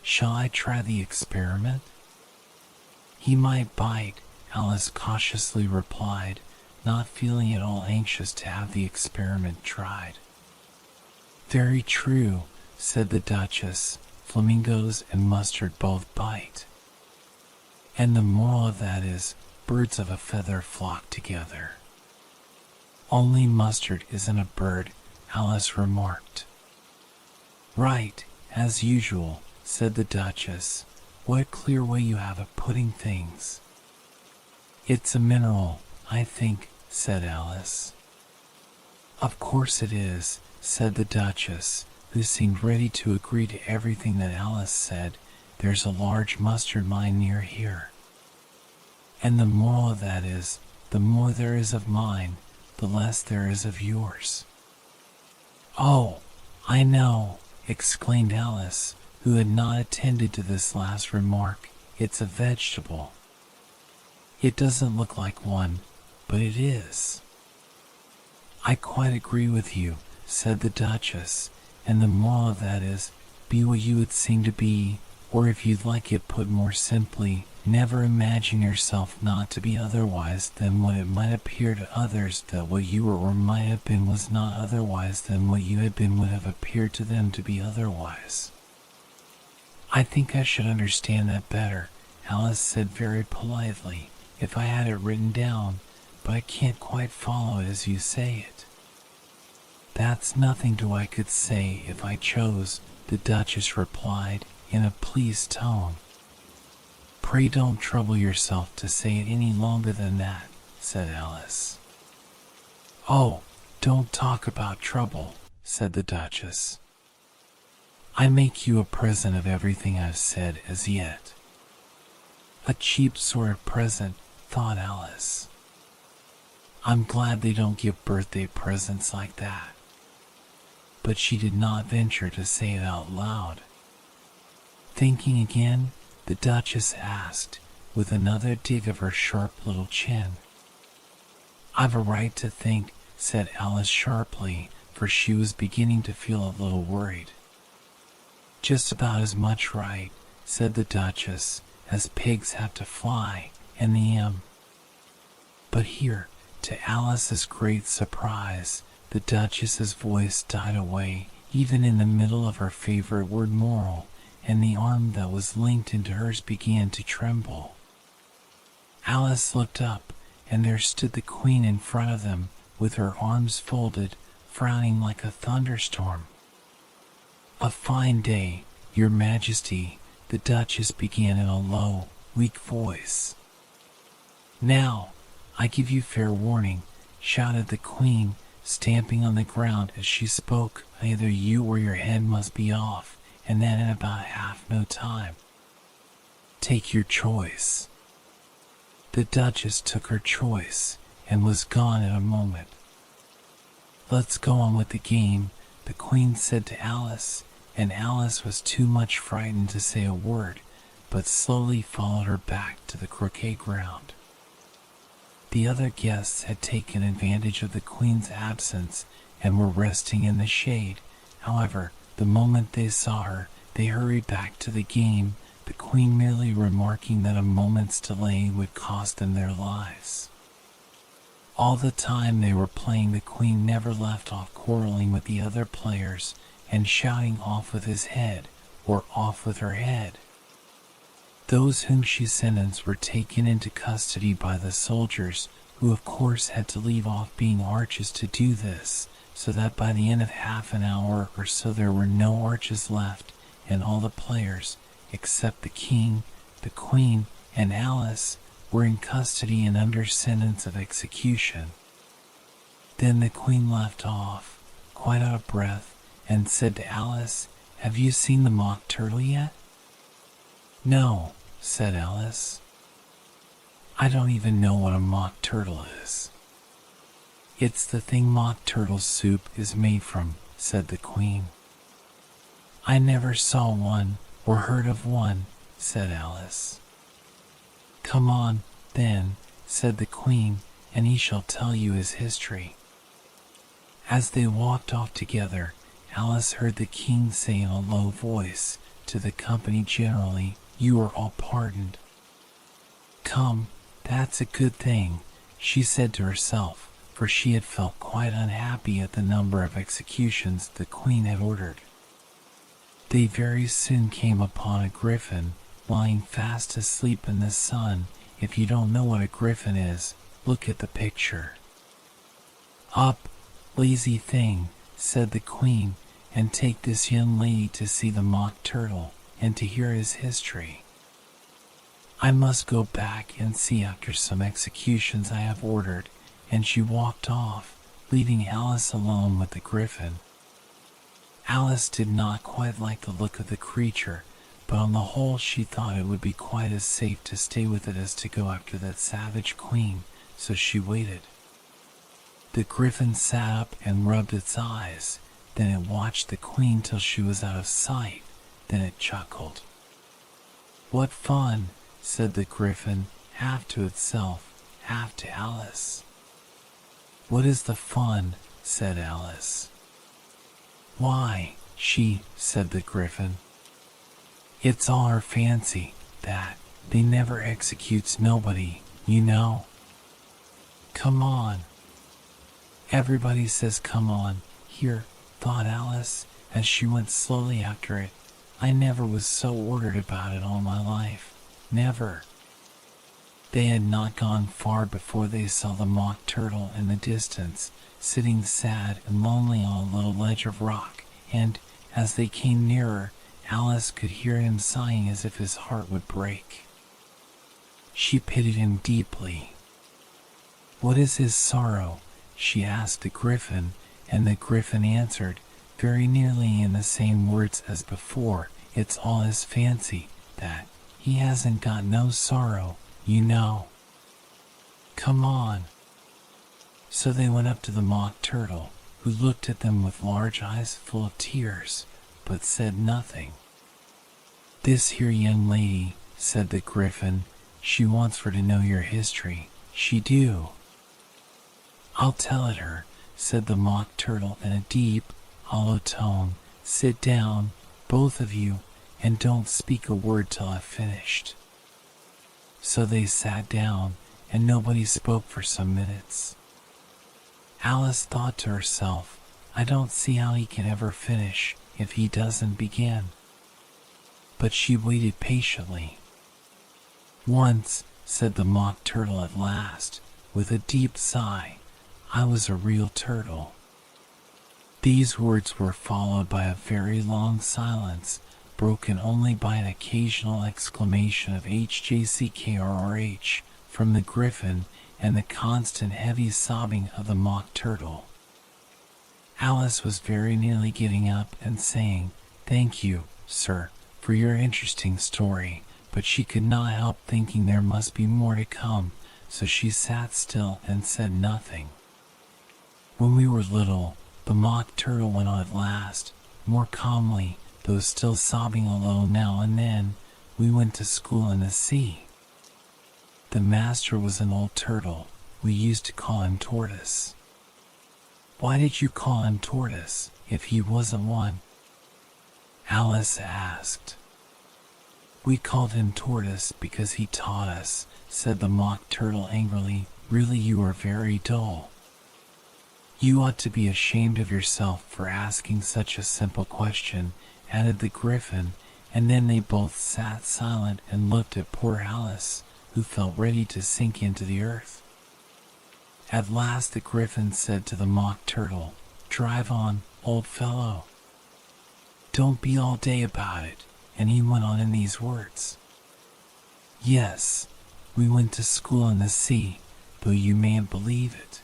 Shall I try the experiment?" "He might bite," Alice cautiously replied, not feeling at all anxious to have the experiment tried. "Very true," said the Duchess. "Flamingos and mustard both bite. And the moral of that is, birds of a feather flock together." "Only mustard isn't a bird," Alice remarked. "Right, as usual," said the Duchess. "What a clear way you have of putting things." "It's a mineral, I think," said Alice. "Of course it is," said the Duchess, who seemed ready to agree to everything that Alice said, there's a large mustard mine near here. And the moral of that is, the more there is of mine, the less there is of yours." "Oh, I know," exclaimed Alice, who had not attended to this last remark. "It's a vegetable. It doesn't look like one, but it is." "I quite agree with you," said the Duchess, "and the moral of that is, be what you would seem to be, or if you'd like it put more simply, never imagine yourself not to be otherwise than what it might appear to others that what you were or might have been was not otherwise than what you had been would have appeared to them to be otherwise." "I think I should understand that better," Alice said very politely, "if I had it written down, but I can't quite follow it as you say it." "That's nothing to what I could say if I chose," the Duchess replied in a pleased tone. "Pray don't trouble yourself to say it any longer than that," said Alice. "Oh, don't talk about trouble," said the Duchess. "I make you a present of everything I've said as yet." "A cheap sort of present," thought Alice. "I'm glad they don't give birthday presents like that." But she did not venture to say it out loud. Thinking again, the Duchess asked, with another dig of her sharp little chin. "I've a right to think," said Alice sharply, for she was beginning to feel a little worried. "Just about as much right," said the Duchess, "as pigs have to fly, and the But here, to Alice's great surprise, the Duchess's voice died away, even in the middle of her favorite word moral, and the arm that was linked into hers began to tremble. Alice looked up, and there stood the Queen in front of them, with her arms folded, frowning like a thunderstorm. "A fine day, Your Majesty," the Duchess began in a low, weak voice. "Now, I give you fair warning," shouted the Queen, stamping on the ground as she spoke. "Either you or your head must be off, and that in about half no time. Take your choice." The Duchess took her choice, and was gone in a moment. "Let's go on with the game," the Queen said to Alice, and Alice was too much frightened to say a word, but slowly followed her back to the croquet ground. The other guests had taken advantage of the Queen's absence and were resting in the shade. However, the moment they saw her, they hurried back to the game, the Queen merely remarking that a moment's delay would cost them their lives. All the time they were playing, the Queen never left off quarreling with the other players and shouting "off with his head" or "off with her head." Those whom she sentenced were taken into custody by the soldiers, who of course had to leave off being archers to do this, so that by the end of half an hour or so there were no archers left, and all the players, except the King, the Queen, and Alice, were in custody and under sentence of execution. Then the Queen left off, quite out of breath, and said to Alice, "Have you seen the mock turtle yet?" "No," said Alice. "I don't even know what a mock turtle is." "It's the thing mock turtle soup is made from," said the Queen. "I never saw one or heard of one," said Alice. "Come on, then," said the Queen, "and he shall tell you his history." As they walked off together, Alice heard the King say in a low voice to the company generally, "You are all pardoned." "Come, that's a good thing," she said to herself, for she had felt quite unhappy at the number of executions the Queen had ordered. They very soon came upon a griffin, lying fast asleep in the sun. If you don't know what a griffin is, look at the picture. "Up, lazy thing," said the Queen, "and take this young lady to see the mock turtle, and to hear his history. I must go back and see after some executions I have ordered," and she walked off, leaving Alice alone with the griffin. Alice did not quite like the look of the creature, but on the whole she thought it would be quite as safe to stay with it as to go after that savage queen, so she waited. The griffin sat up and rubbed its eyes, then it watched the queen till she was out of sight, then it chuckled. "What fun," said the griffin, half to itself, half to Alice. "What is the fun?" said Alice. "Why, said the griffin. "It's all her fancy, that they never executes nobody, you know. Come on." "Everybody says come on, here," thought Alice, as she went slowly after it. "I never was so ordered about it all my life, never." They had not gone far before they saw the Mock Turtle in the distance, sitting sad and lonely on a little ledge of rock, and, as they came nearer, Alice could hear him sighing as if his heart would break. She pitied him deeply. "What is his sorrow?" she asked the griffin, and the griffin answered, very nearly in the same words as before, "It's all his fancy, that he hasn't got no sorrow, you know. Come on." So they went up to the Mock Turtle, who looked at them with large eyes full of tears, but said nothing. "This here young lady," said the griffin, "she wants for to know your history, she do." "I'll tell it her," said the Mock Turtle in a deep, hollow tone. "Sit down, both of you, and don't speak a word till I've finished." So they sat down, and nobody spoke for some minutes. Alice thought to herself, "I don't see how he can ever finish if he doesn't begin." But she waited patiently. "Once," said the Mock Turtle at last, with a deep sigh, "I was a real turtle." These words were followed by a very long silence, broken only by an occasional exclamation of HJCKRRH from the griffin and the constant heavy sobbing of the Mock Turtle. Alice was very nearly getting up and saying, "Thank you, sir, for your interesting story," but she could not help thinking there must be more to come, so she sat still and said nothing. "When we were little," the Mock Turtle went on at last, more calmly, though still sobbing a little now and then, "we went to school in the sea. The master was an old turtle. We used to call him Tortoise." "Why did you call him Tortoise, if he wasn't one?" Alice asked. "We called him Tortoise because he taught us," said the Mock Turtle angrily. "Really, you are very dull. You ought to be ashamed of yourself for asking such a simple question," added the griffin, and then they both sat silent and looked at poor Alice, who felt ready to sink into the earth. At last the griffin said to the Mock Turtle, "Drive on, old fellow. Don't be all day about it," and he went on in these words. "Yes, we went to school in the sea, though you mayn't believe it."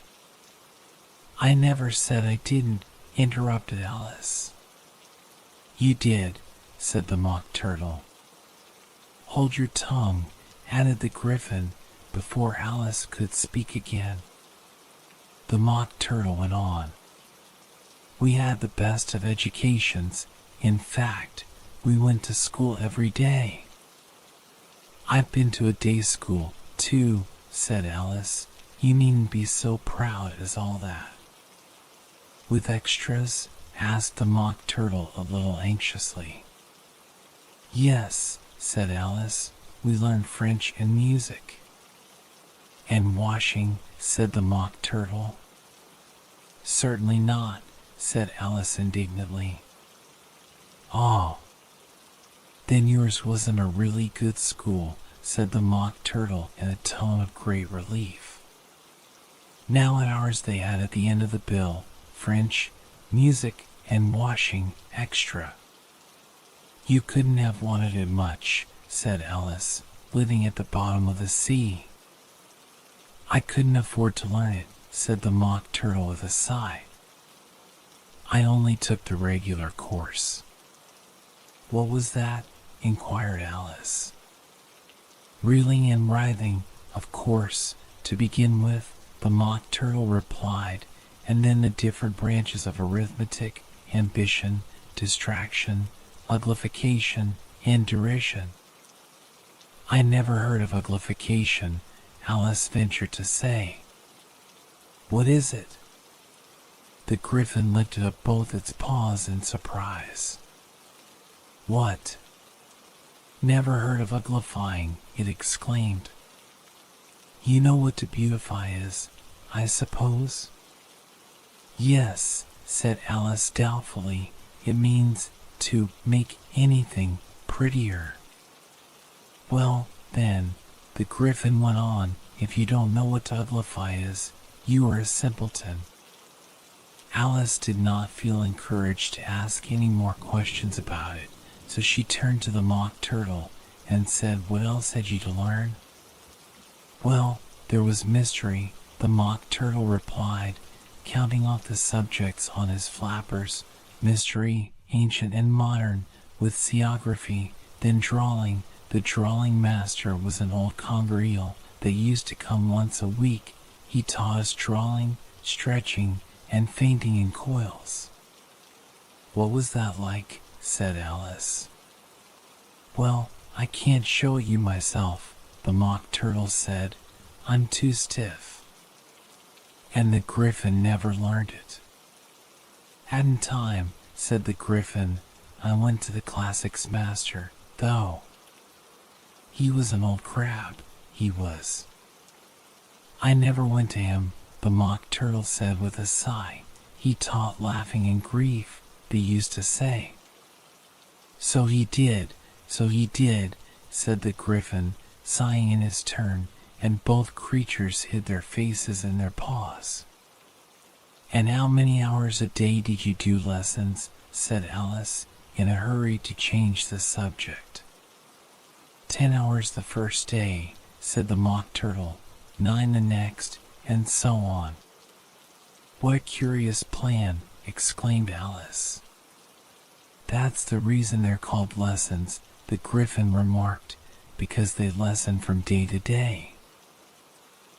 "I never said I didn't," interrupted Alice. "You did," said the Mock Turtle. "Hold your tongue," added the griffin, before Alice could speak again. The Mock Turtle went on. "We had the best of educations. In fact, we went to school every day." "I've been to a day school, too," said Alice. "You needn't be so proud as all that." "With extras?" asked the Mock Turtle a little anxiously. "Yes," said Alice. "We learned French and music." "And washing?" said the Mock Turtle. "Certainly not," said Alice indignantly. "Oh, then yours wasn't a really good school," said the Mock Turtle in a tone of great relief. Now at ours they had at the end of the bill, French, music, and washing extra. "You couldn't have wanted it much," said Alice, "living at the bottom of the sea." "I couldn't afford to learn it," said the Mock Turtle with a sigh. "I only took the regular course." "What was that?" inquired Alice. Reeling and writhing, of course, to begin with, the Mock Turtle replied, and then the different branches of arithmetic, ambition, distraction, uglification, and derision. I never heard of uglification, Alice ventured to say. What is it? The Griffin lifted up both its paws in surprise. What? Never heard of uglifying, it exclaimed. You know what to beautify is, I suppose? Yes, said Alice doubtfully. It means to make anything prettier. Well, then, the Griffin went on, if you don't know what to uglify is, you are a simpleton. Alice did not feel encouraged to ask any more questions about it, so she turned to the Mock Turtle and said, what else had you to learn? Well, there was mystery, the Mock Turtle replied, counting off the subjects on his flappers, mystery, ancient and modern, with seaography, then drawing. The drawing master was an old conger eel that used to come once a week. He taught us drawing, stretching, and fainting in coils. What was that like? Said Alice. Well, I can't show you myself, the Mock Turtle said. I'm too stiff. And the Griffin never learned it. Hadn't time, said the Griffin. I went to the classics master, though. He was an old crab, he was. I never went to him, the Mock Turtle said with a sigh. He taught laughing in grief, they used to say. So he did, said the Griffin, sighing in his turn, and both creatures hid their faces in their paws. And how many hours a day did you do lessons? Said Alice, in a hurry to change the subject. 10 hours the first day, said the Mock Turtle, 9 the next, and so on. What a curious plan, exclaimed Alice. That's the reason they're called lessons, the Griffin remarked, because they lesson from day to day.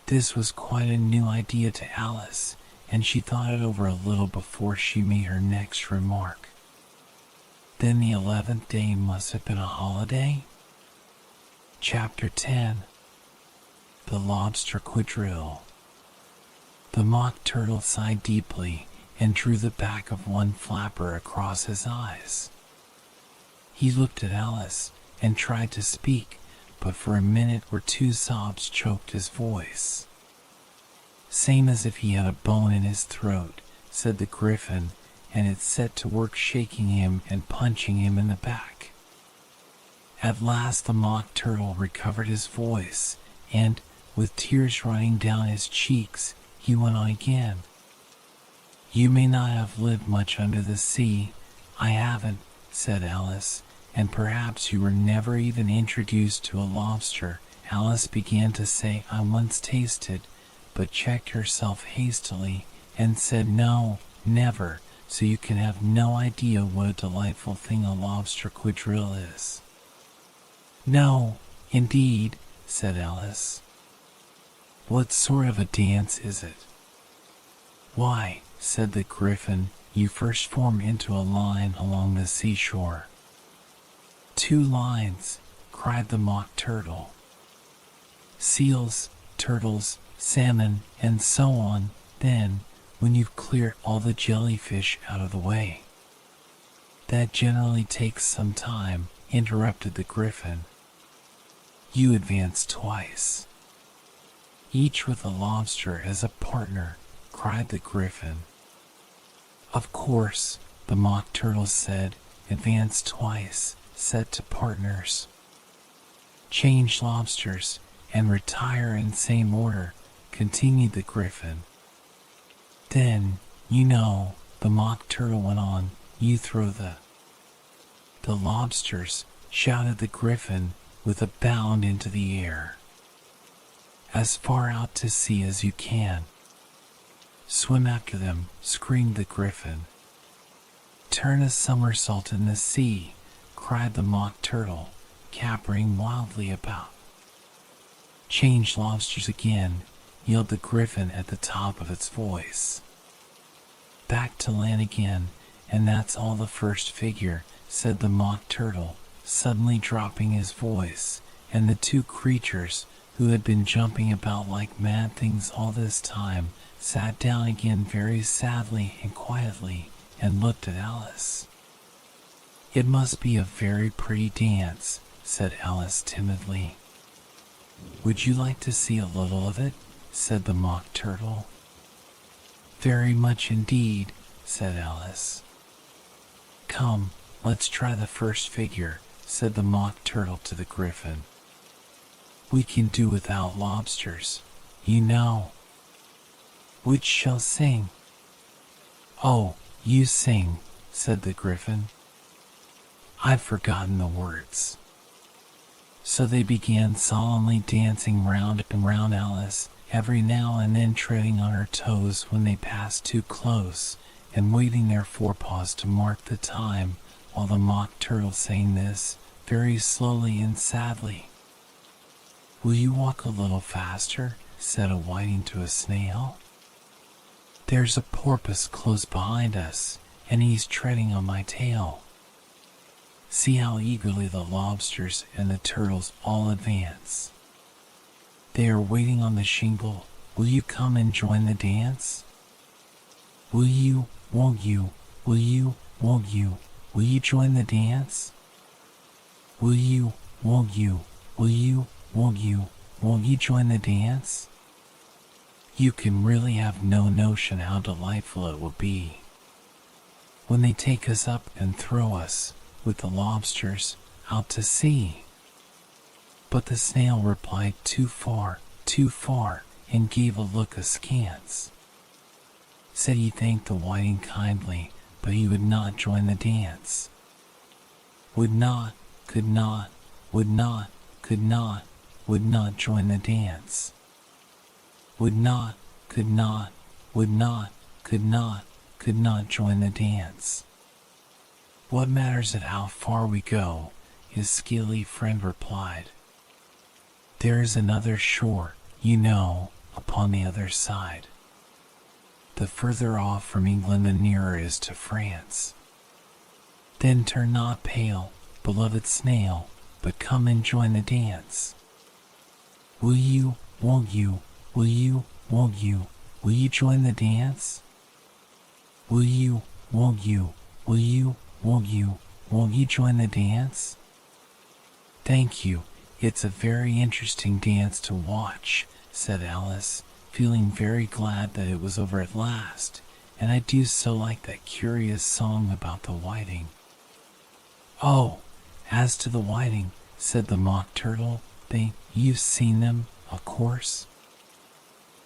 This was quite a new idea to Alice, and she thought it over a little before she made her next remark. Then the 11th day must have been a holiday? Chapter 10. The Lobster Quadrille. The Mock Turtle sighed deeply and drew the back of one flapper across his eyes. He looked at Alice and tried to speak, but for a minute or two sobs choked his voice. Same as if he had a bone in his throat, said the Griffin, and it set to work shaking him and punching him in the back. At last the Mock Turtle recovered his voice, and, with tears running down his cheeks, he went on again. You may not have lived much under the sea. I haven't, said Alice, and perhaps you were never even introduced to a lobster. Alice began to say, I once tasted, but checked herself hastily and said, no, never, so you can have no idea what a delightful thing a lobster quadrille is. No, indeed, said Alice. What sort of a dance is it? Why, said the Griffin, you first form into a line along the seashore. 2 lines, cried the Mock Turtle. Seals, turtles, salmon, and so on, then, when you've cleared all the jellyfish out of the way. That generally takes some time, interrupted the Griffin. You advance twice. Each with a lobster as a partner, cried the Griffin. Of course, the Mock Turtle said, advance twice, set to partners. Change lobsters, and retire in same order, continued the Griffin. Then, you know, the Mock Turtle went on, you throw the lobsters, shouted the Griffin, with a bound into the air. As far out to sea as you can. Swim after them, screamed the Griffin. Turn a somersault in the sea, cried the Mock Turtle, capering wildly about. Change lobsters again, yelled the griffin at the top of its voice. Back to land again, and that's all the first figure, said the mock turtle, suddenly dropping his voice, and the two creatures, who had been jumping about like mad things all this time, sat down again very sadly and quietly, and looked at Alice. It must be a very pretty dance, said Alice timidly. Would you like to see a little of it? Said the mock turtle. Very much indeed, said Alice. Come, let's try the first figure, said the mock turtle to the griffin. We can do without lobsters, you know. Which shall sing? Oh, you sing, said the griffin. I've forgotten the words. So they began solemnly dancing round and round Alice, every now and then treading on her toes when they passed too close, and waving their forepaws to mark the time, while the mock turtle sang this, very slowly and sadly. Will you walk a little faster? Said a whiting to a snail. There's a porpoise close behind us, and he's treading on my tail. See how eagerly the lobsters and the turtles all advance. They are waiting on the shingle. Will you come and join the dance? Will you, won't you, will you, won't you, will you join the dance? Will you, won't you, will you, won't you join the dance? You can really have no notion how delightful it will be when they take us up and throw us, with the lobsters, out to sea. But the snail replied, too far, and gave a look askance. Said he thanked the whiting kindly, but he would not join the dance. Would not, could not, would not, could not, would not join the dance. Would not, could not, would not, could not join the dance. What matters it how far we go? His scaly friend replied. There is another shore, you know, upon the other side. The further off from England the nearer is to France. Then turn not pale, beloved snail, but come and join the dance. Will you, won't you, will you, won't you, will you join the dance? Will you, won't you, will you, won't you join the dance? Thank you, it's a very interesting dance to watch, said Alice, feeling very glad that it was over at last, and I do so like that curious song about the whiting. Oh, as to the whiting, said the mock turtle, you've seen them, of course?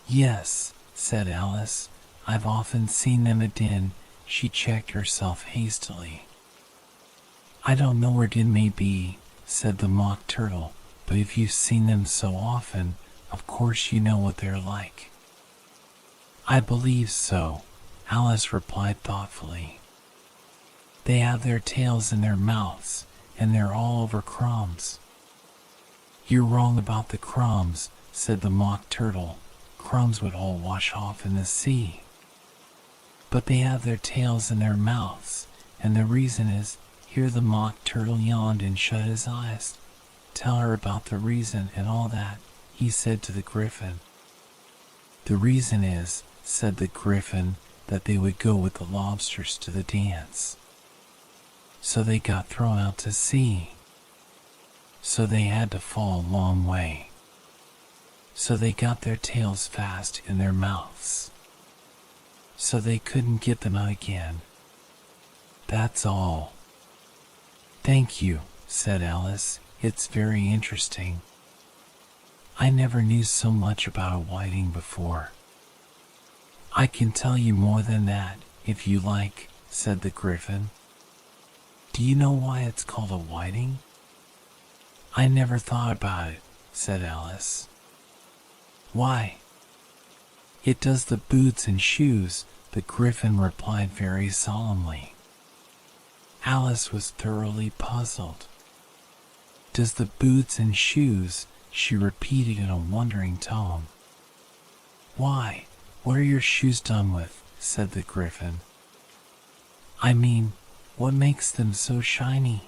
Yes, said Alice, I've often seen them at din. She checked herself hastily. I don't know where din may be, said the mock turtle, but if you've seen them so often, of course you know what they're like. I believe so, Alice replied thoughtfully. They have their tails in their mouths, and they're all over crumbs. You're wrong about the crumbs, said the mock turtle. Crumbs would all wash off in the sea. But they have their tails in their mouths, and the reason is, here the mock turtle yawned and shut his eyes. Tell her about the reason and all that, he said to the griffin. The reason is, said the griffin, that they would go with the lobsters to the dance. So they got thrown out to sea. So they had to fall a long way. So they got their tails fast in their mouths. So they couldn't get them out again. That's all. Thank you, said Alice. It's very interesting. I never knew so much about a whiting before. I can tell you more than that, if you like, said the griffin. Do you know why it's called a whiting? I never thought about it, said Alice. Why? It does the boots and shoes, the griffin replied very solemnly. Alice was thoroughly puzzled. Does the boots and shoes, she repeated in a wondering tone. Why, what are your shoes done with? Said the Griffin. I mean, what makes them so shiny?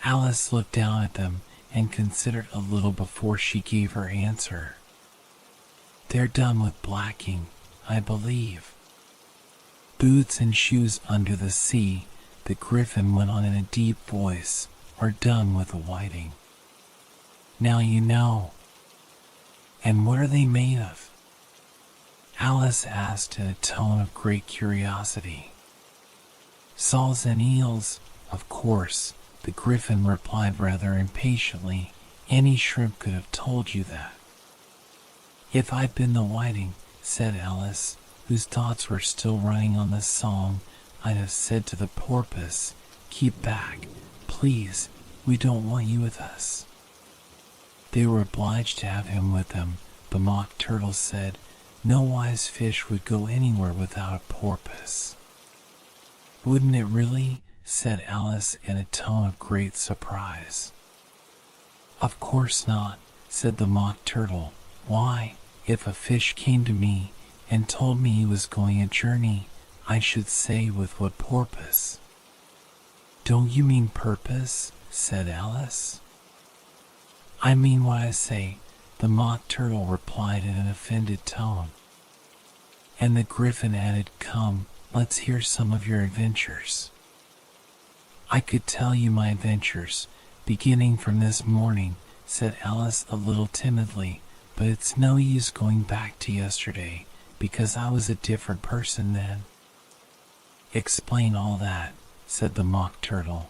Alice looked down at them and considered a little before she gave her answer. They're done with blacking, I believe. Boots and shoes under the sea, the Griffin went on in a deep voice, are done with whiting. Now you know. And what are they made of? Alice asked in a tone of great curiosity. Soles and eels, of course, the Griffin replied rather impatiently. Any shrimp could have told you that. If I'd been the whiting, said Alice, whose thoughts were still running on the song, I'd have said to the porpoise, keep back, please, we don't want you with us. They were obliged to have him with them. The Mock Turtle said, no wise fish would go anywhere without a porpoise. Wouldn't it really? Said Alice in a tone of great surprise. Of course not, said the Mock Turtle. Why, if a fish came to me and told me he was going a journey, I should say with what purpose. Don't you mean purpose? Said Alice. I mean what I say, the Mock Turtle replied in an offended tone. And the Griffin added, come, let's hear some of your adventures. I could tell you my adventures, beginning from this morning, said Alice a little timidly, but it's no use going back to yesterday, because I was a different person then. Explain all that, said the Mock Turtle.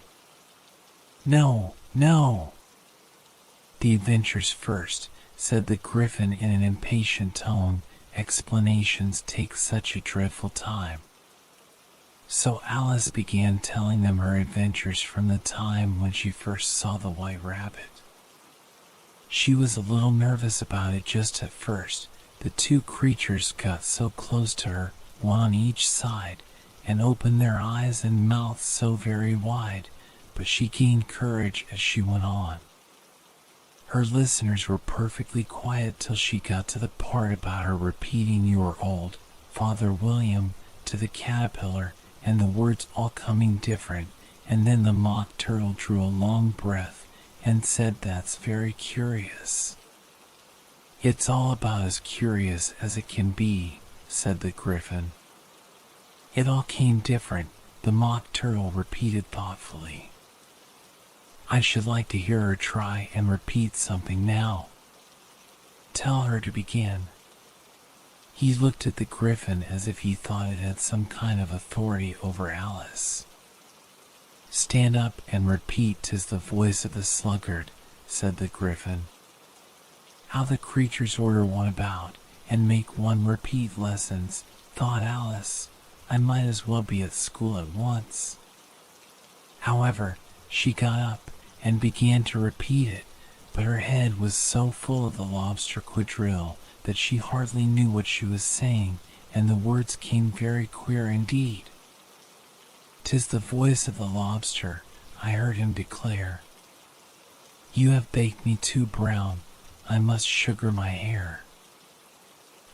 No, no. The adventures first, said the Griffin in an impatient tone. Explanations take such a dreadful time. So Alice began telling them her adventures from the time when she first saw the White Rabbit. She was a little nervous about it just at first. The two creatures got so close to her, one on each side, and opened their eyes and mouths so very wide, but she gained courage as she went on. Her listeners were perfectly quiet till she got to the part about her repeating your old Father William to the caterpillar, and the words all coming different, and then the Mock Turtle drew a long breath and said, that's very curious. It's all about as curious as it can be, said the Griffin. It all came different, the Mock Turtle repeated thoughtfully. I should like to hear her try and repeat something now. Tell her to begin. He looked at the Griffin as if he thought it had some kind of authority over Alice. Stand up and repeat, 'tis the voice of the sluggard, said the Griffin. How the creatures order one about, and make one repeat lessons, thought Alice. I might as well be at school at once. However, she got up and began to repeat it, but her head was so full of the lobster quadrille that she hardly knew what she was saying, and the words came very queer indeed. 'Tis the voice of the lobster, I heard him declare. You have baked me too brown, I must sugar my hair.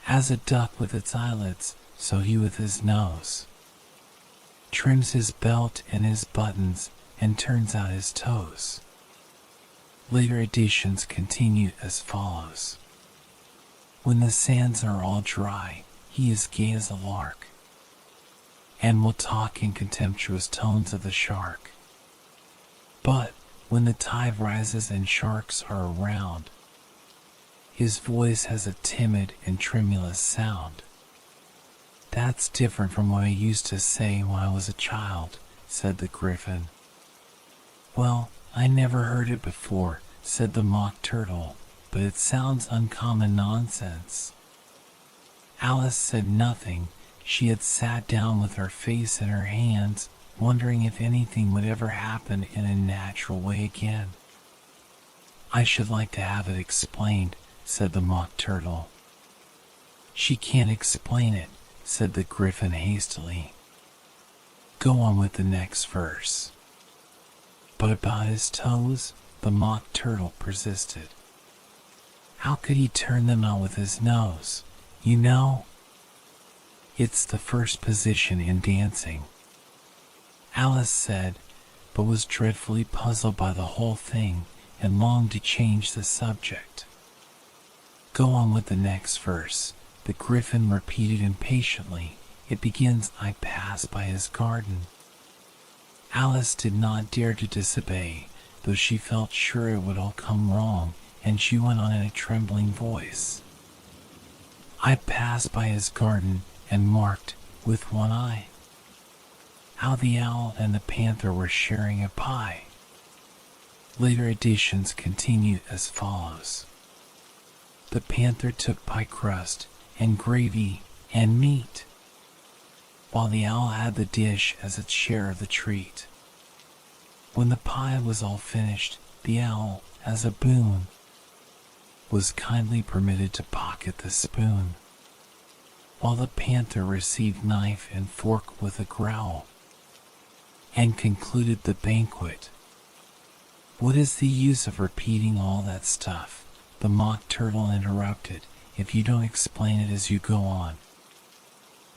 As a duck with its eyelids, so he with his nose trims his belt and his buttons and turns out his toes. Later editions continued as follows. When the sands are all dry, he is gay as a lark, and will talk in contemptuous tones of the shark. But when the tide rises and sharks are around, his voice has a timid and tremulous sound. That's different from what I used to say when I was a child, said the Griffin. Well, I never heard it before, said the Mock Turtle, but it sounds uncommon nonsense. Alice said nothing. She had sat down with her face in her hands, wondering if anything would ever happen in a natural way again. I should like to have it explained, said the Mock Turtle. She can't explain it, said the Griffin hastily. Go on with the next verse. But about his toes, the Mock Turtle persisted. How could he turn them out with his nose? You know, it's the first position in dancing, Alice said, but was dreadfully puzzled by the whole thing and longed to change the subject. Go on with the next verse, the Griffin repeated impatiently. It begins, I pass by his garden. Alice did not dare to disobey, though she felt sure it would all come wrong, and she went on in a trembling voice. I passed by his garden and marked, with one eye, how the owl and the panther were sharing a pie. Later editions continue as follows. The panther took pie crust and gravy and meat, while the owl had the dish as its share of the treat. When the pie was all finished, the owl, as a boon, was kindly permitted to pocket the spoon, while the panther received knife and fork with a growl, and concluded the banquet. What is the use of repeating all that stuff? The Mock Turtle interrupted. If you don't explain it as you go on,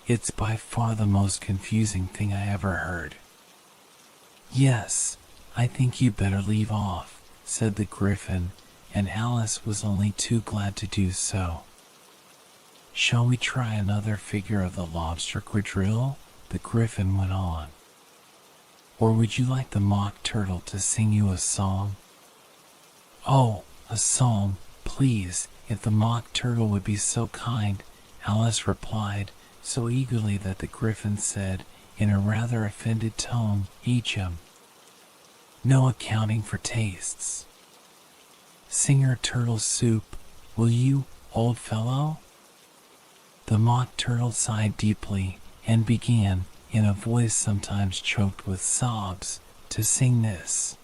it's by far the most confusing thing I ever heard. Yes, I think you better leave off, said the Griffin, and Alice was only too glad to do so. Shall we try another figure of the lobster quadrille? The Griffin went on. Or would you like the Mock Turtle to sing you a song? Oh, a song, please, if the Mock Turtle would be so kind, Alice replied, so eagerly that the Griffin said, in a rather offended tone, each no accounting for tastes. Sing her turtle soup, will you, old fellow? The Mock Turtle sighed deeply and began, in a voice sometimes choked with sobs, to sing this.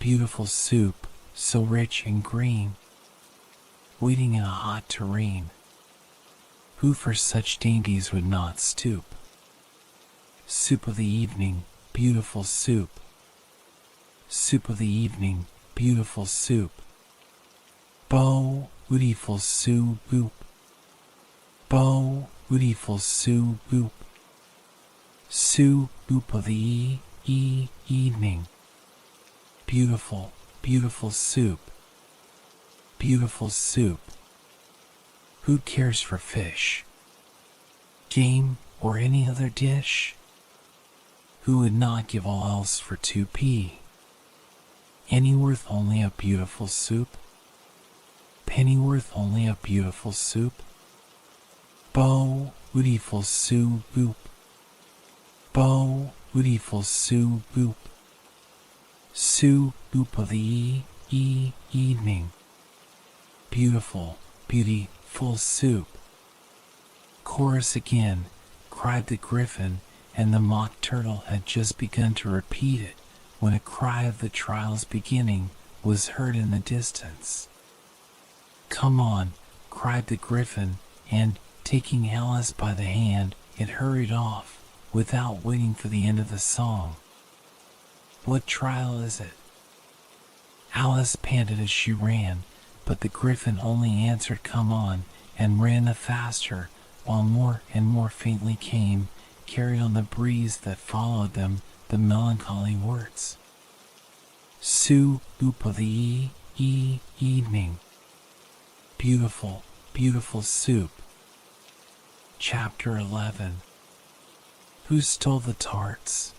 Beautiful soup, so rich and green, waiting in a hot tureen. Who for such dainties would not stoop? Soup of the evening, beautiful soup. Soup of the evening, beautiful soup. Bo, beautiful soup. Bo, beautiful soup. Soup of the evening. Beautiful, beautiful soup. Beautiful soup. Who cares for fish, game, or any other dish? Who would not give all else for 2p? Pennyworth only a beautiful soup? Pennyworth only a beautiful soup? Bo, beautiful soup. Bo, beautiful soup. Soup of the evening. Beautiful, beautiful soup. Chorus again, cried the Griffin, and the Mock Turtle had just begun to repeat it when a cry of the trial's beginning was heard in the distance. Come on, cried the Griffin, and, taking Alice by the hand, it hurried off, without waiting for the end of the song. What trial is it? Alice panted as she ran, but the Griffin only answered, come on, and ran the faster, while more and more faintly came, carried on the breeze that followed them, the melancholy words. Soup of the evening. Beautiful, beautiful soup. Chapter 11. Who stole the tarts?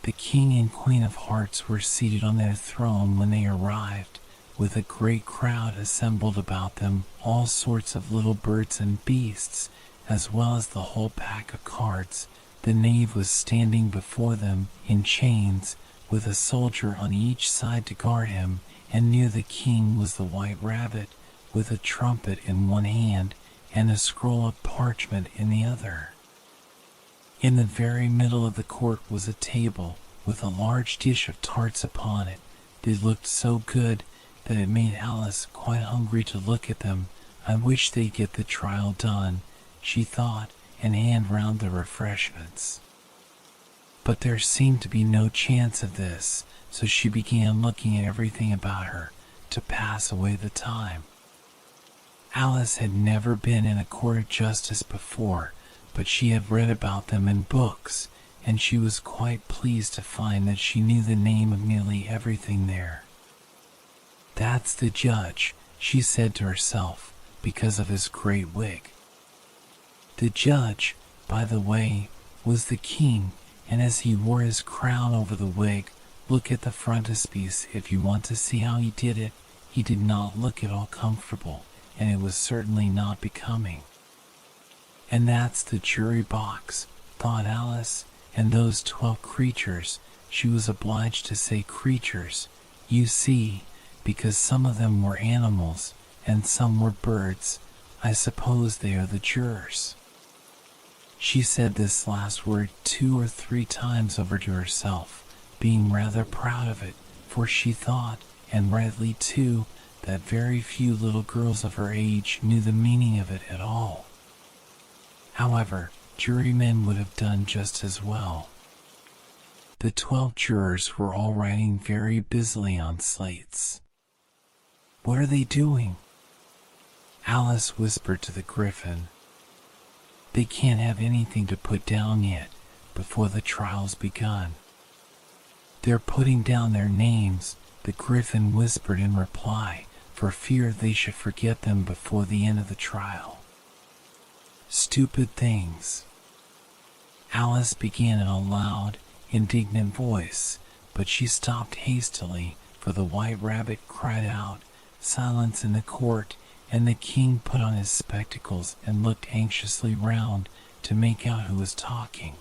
The King and Queen of Hearts were seated on their throne when they arrived, with a great crowd assembled about them, all sorts of little birds and beasts, as well as the whole pack of cards. The knave was standing before them in chains, with a soldier on each side to guard him, and near the king was the White Rabbit, with a trumpet in one hand and a scroll of parchment in the other. In the very middle of the court was a table, with a large dish of tarts upon it. They looked so good that it made Alice quite hungry to look at them. I wish they'd get the trial done, she thought, and hand round the refreshments. But there seemed to be no chance of this, so she began looking at everything about her to pass away the time. Alice had never been in a court of justice before, but she had read about them in books, and she was quite pleased to find that she knew the name of nearly everything there. "That's the judge," she said to herself, because of his great wig. The judge, by the way, was the king, and as he wore his crown over the wig, look at the frontispiece if you want to see how he did it. He did not look at all comfortable, and it was certainly not becoming. "And that's the jury box," thought Alice, "and those 12 creatures," she was obliged to say creatures, you see, because some of them were animals, and some were birds. "I suppose they are the jurors." She said this last word 2 or 3 times over to herself, being rather proud of it, for she thought, and rightly too, that very few little girls of her age knew the meaning of it at all. However, jurymen would have done just as well. The 12 jurors were all writing very busily on slates. "What are they doing?" Alice whispered to the Griffin. "They can't have anything to put down yet, before the trial's begun." "They're putting down their names," the Griffin whispered in reply, for fear they should forget them before the end of the trial. "Stupid things." Alice began in a loud, indignant voice, but she stopped hastily, for the White Rabbit cried out, "Silence in the court," and the king put on his spectacles and looked anxiously round to make out who was talking.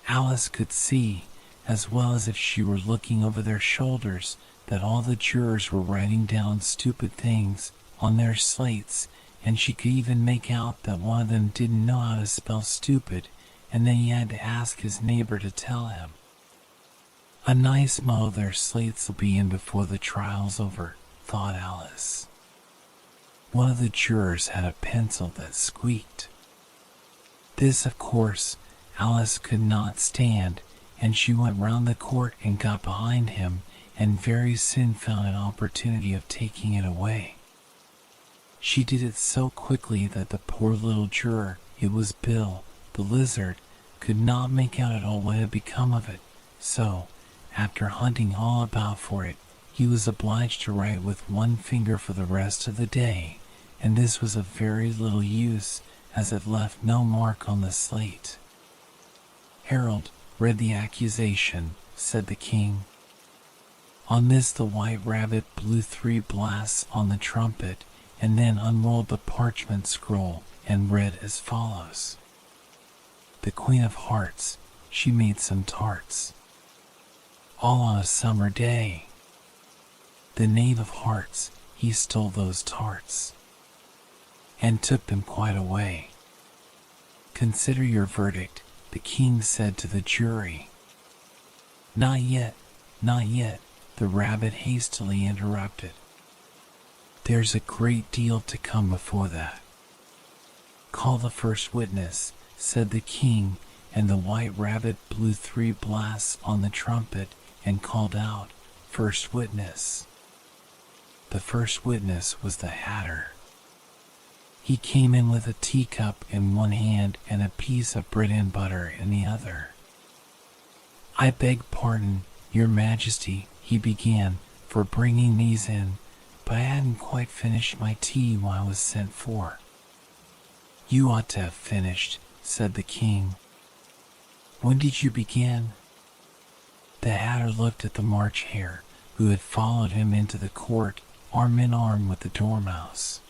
Alice could see, as well as if she were looking over their shoulders, that all the jurors were writing down stupid things on their slates, and she could even make out that one of them didn't know how to spell stupid, and then he had to ask his neighbor to tell him. "A nice muddle their slates will be in before the trial's over," thought Alice. One of the jurors had a pencil that squeaked. This, of course, Alice could not stand, and she went round the court and got behind him, and very soon found an opportunity of taking it away. She did it so quickly that the poor little juror, it was Bill, the lizard, could not make out at all what had become of it, so, after hunting all about for it, he was obliged to write with one finger for the rest of the day, and this was of very little use, as it left no mark on the slate. "Harold, read the accusation," said the king. On this the White Rabbit blew 3 blasts on the trumpet, and then unrolled the parchment scroll and read as follows. "The Queen of Hearts, she made some tarts, all on a summer day. The Knave of Hearts, he stole those tarts, and took them quite away. Consider your verdict," the king said to the jury. "Not yet, not yet," the rabbit hastily interrupted. "There's a great deal to come before that." "Call the first witness," said the king, and the White Rabbit blew 3 blasts on the trumpet and called out, "First witness." The first witness was the Hatter. He came in with a teacup in one hand and a piece of bread and butter in the other. "I beg pardon, your Majesty," he began, "for bringing these in, but I hadn't quite finished my tea when I was sent for." "You ought to have finished," said the king. "When did you begin?" The Hatter looked at the March Hare, who had followed him into the court, arm in arm with the Dormouse.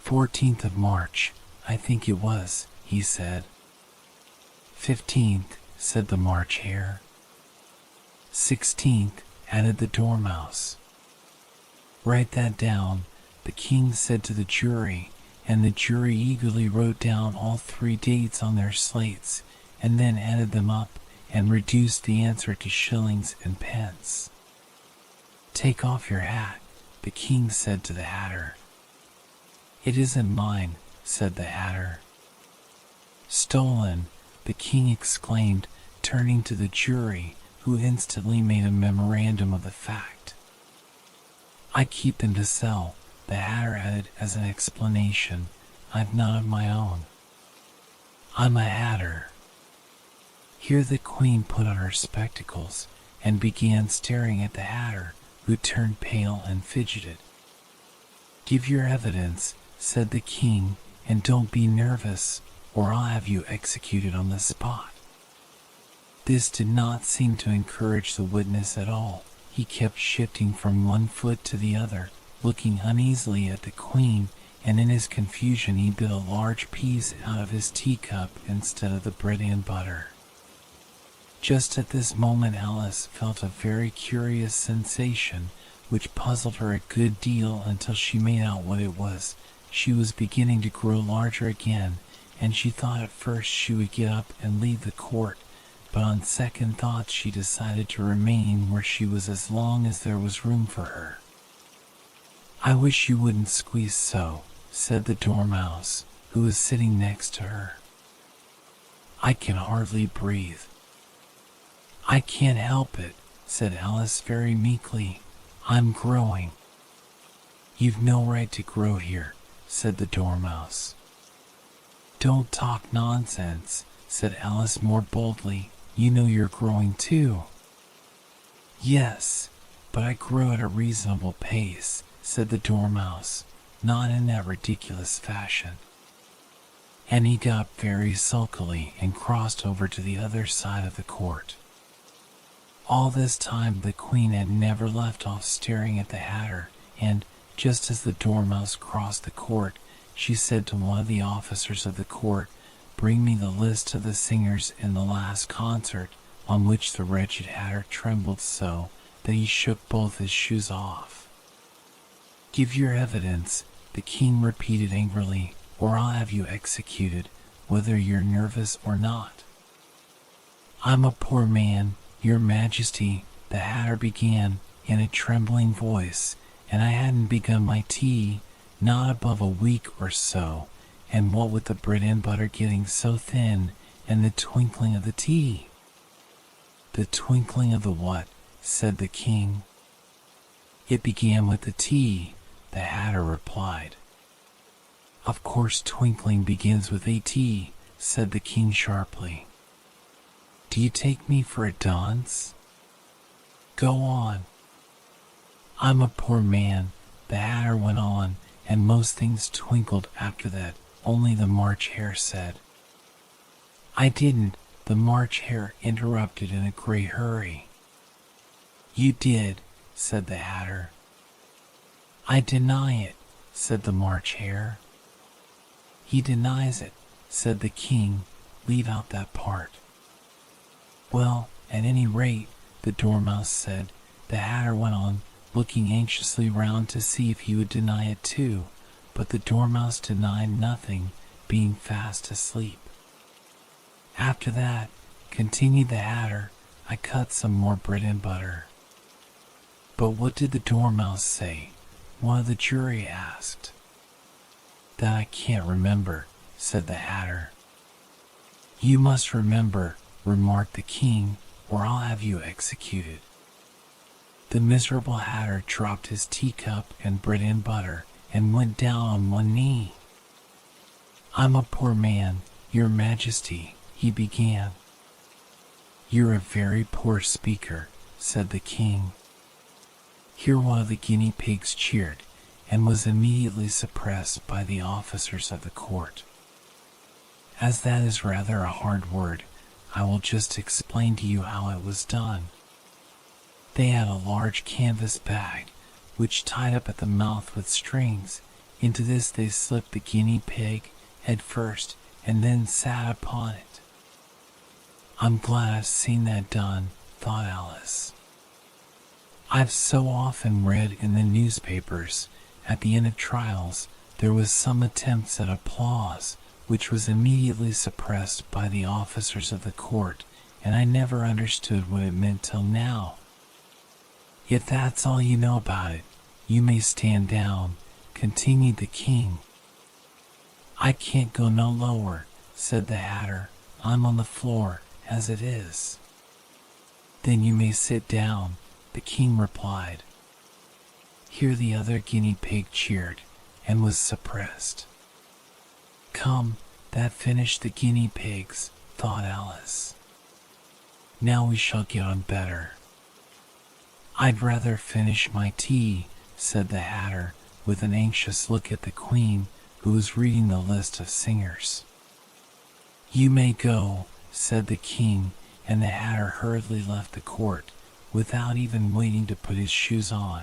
14th of March, I think it was," he said. 15th, said the March Hare. 16th, added the Dormouse. "Write that down," the king said to the jury, and the jury eagerly wrote down all 3 dates on their slates, and then added them up and reduced the answer to shillings and pence. "Take off your hat," the king said to the Hatter. "It isn't mine," said the Hatter. "Stolen," the king exclaimed, turning to the jury, who instantly made a memorandum of the fact. "I keep them to sell," the Hatter added as an explanation. "I've none of my own. I'm a Hatter." Here the Queen put on her spectacles and began staring at the Hatter, who turned pale and fidgeted. "Give your evidence," said the King, "and don't be nervous, or I'll have you executed on the spot." This did not seem to encourage the witness at all. He kept shifting from one foot to the other, looking uneasily at the Queen, and in his confusion he bit a large piece out of his teacup instead of the bread and butter. Just at this moment Alice felt a very curious sensation, which puzzled her a good deal until she made out what it was. She was beginning to grow larger again, and she thought at first she would get up and leave the court, but on second thoughts she decided to remain where she was as long as there was room for her. "I wish you wouldn't squeeze so," said the Dormouse, who was sitting next to her. "I can hardly breathe." "I can't help it," said Alice very meekly. "I'm growing." "You've no right to grow here," said the Dormouse. "Don't talk nonsense," said Alice more boldly. "You know you're growing too." "Yes, but I grow at a reasonable pace," said the Dormouse, "not in that ridiculous fashion." And he got up very sulkily and crossed over to the other side of the court. All this time the Queen had never left off staring at the Hatter, and, just as the Dormouse crossed the court, she said to one of the officers of the court, "Bring me the list of the singers in the last concert," on which the wretched Hatter trembled so that he shook both his shoes off. "Give your evidence," the King repeated angrily, "or I'll have you executed, whether you're nervous or not." "I'm a poor man, Your Majesty," the Hatter began in a trembling voice, "and I hadn't begun my tea, not above a week or so, and what with the bread and butter getting so thin, and the twinkling of the tea." "The twinkling of the what?" said the King. "It began with the tea," the Hatter replied. "Of course twinkling begins with a T," said the King sharply. "Do you take me for a dunce? Go on." "I'm a poor man," the Hatter went on, "and most things twinkled after that, only the March Hare said." "I didn't," the March Hare interrupted in a great hurry. "You did," said the Hatter. "I deny it," said the March Hare. "He denies it," said the King. "Leave out that part." "Well, at any rate," the Dormouse said, the Hatter went on, looking anxiously round to see if he would deny it too, but the Dormouse denied nothing, being fast asleep. "After that," continued the Hatter, "I cut some more bread and butter." "But what did the Dormouse say?" one of the jury asked. "That I can't remember," said the Hatter. "You must remember," remarked the King, "or I'll have you executed." The miserable Hatter dropped his teacup and bread and butter and went down on one knee. "I'm a poor man, Your Majesty," he began. "You're a very poor speaker," said the King. Here one of the guinea pigs cheered, and was immediately suppressed by the officers of the court. As that is rather a hard word, I will just explain to you how it was done. They had a large canvas bag, which tied up at the mouth with strings. Into this they slipped the guinea pig head first, and then sat upon it. "I'm glad I've seen that done," thought Alice. "I've so often read in the newspapers, at the end of trials, there was some attempts at applause, which was immediately suppressed by the officers of the court, and I never understood what it meant till now. If that's all you know about it, you may stand down," continued the King. "I can't go no lower," said the Hatter. "I'm on the floor, as it is." "Then you may sit down," the king replied. Here the other guinea pig cheered and was suppressed. "Come, that finished the guinea pigs," thought Alice. "Now we shall get on better." "I'd rather finish my tea," said the Hatter, with an anxious look at the Queen, who was reading the list of singers. "You may go," said the King, and the Hatter hurriedly left the court, without even waiting to put his shoes on.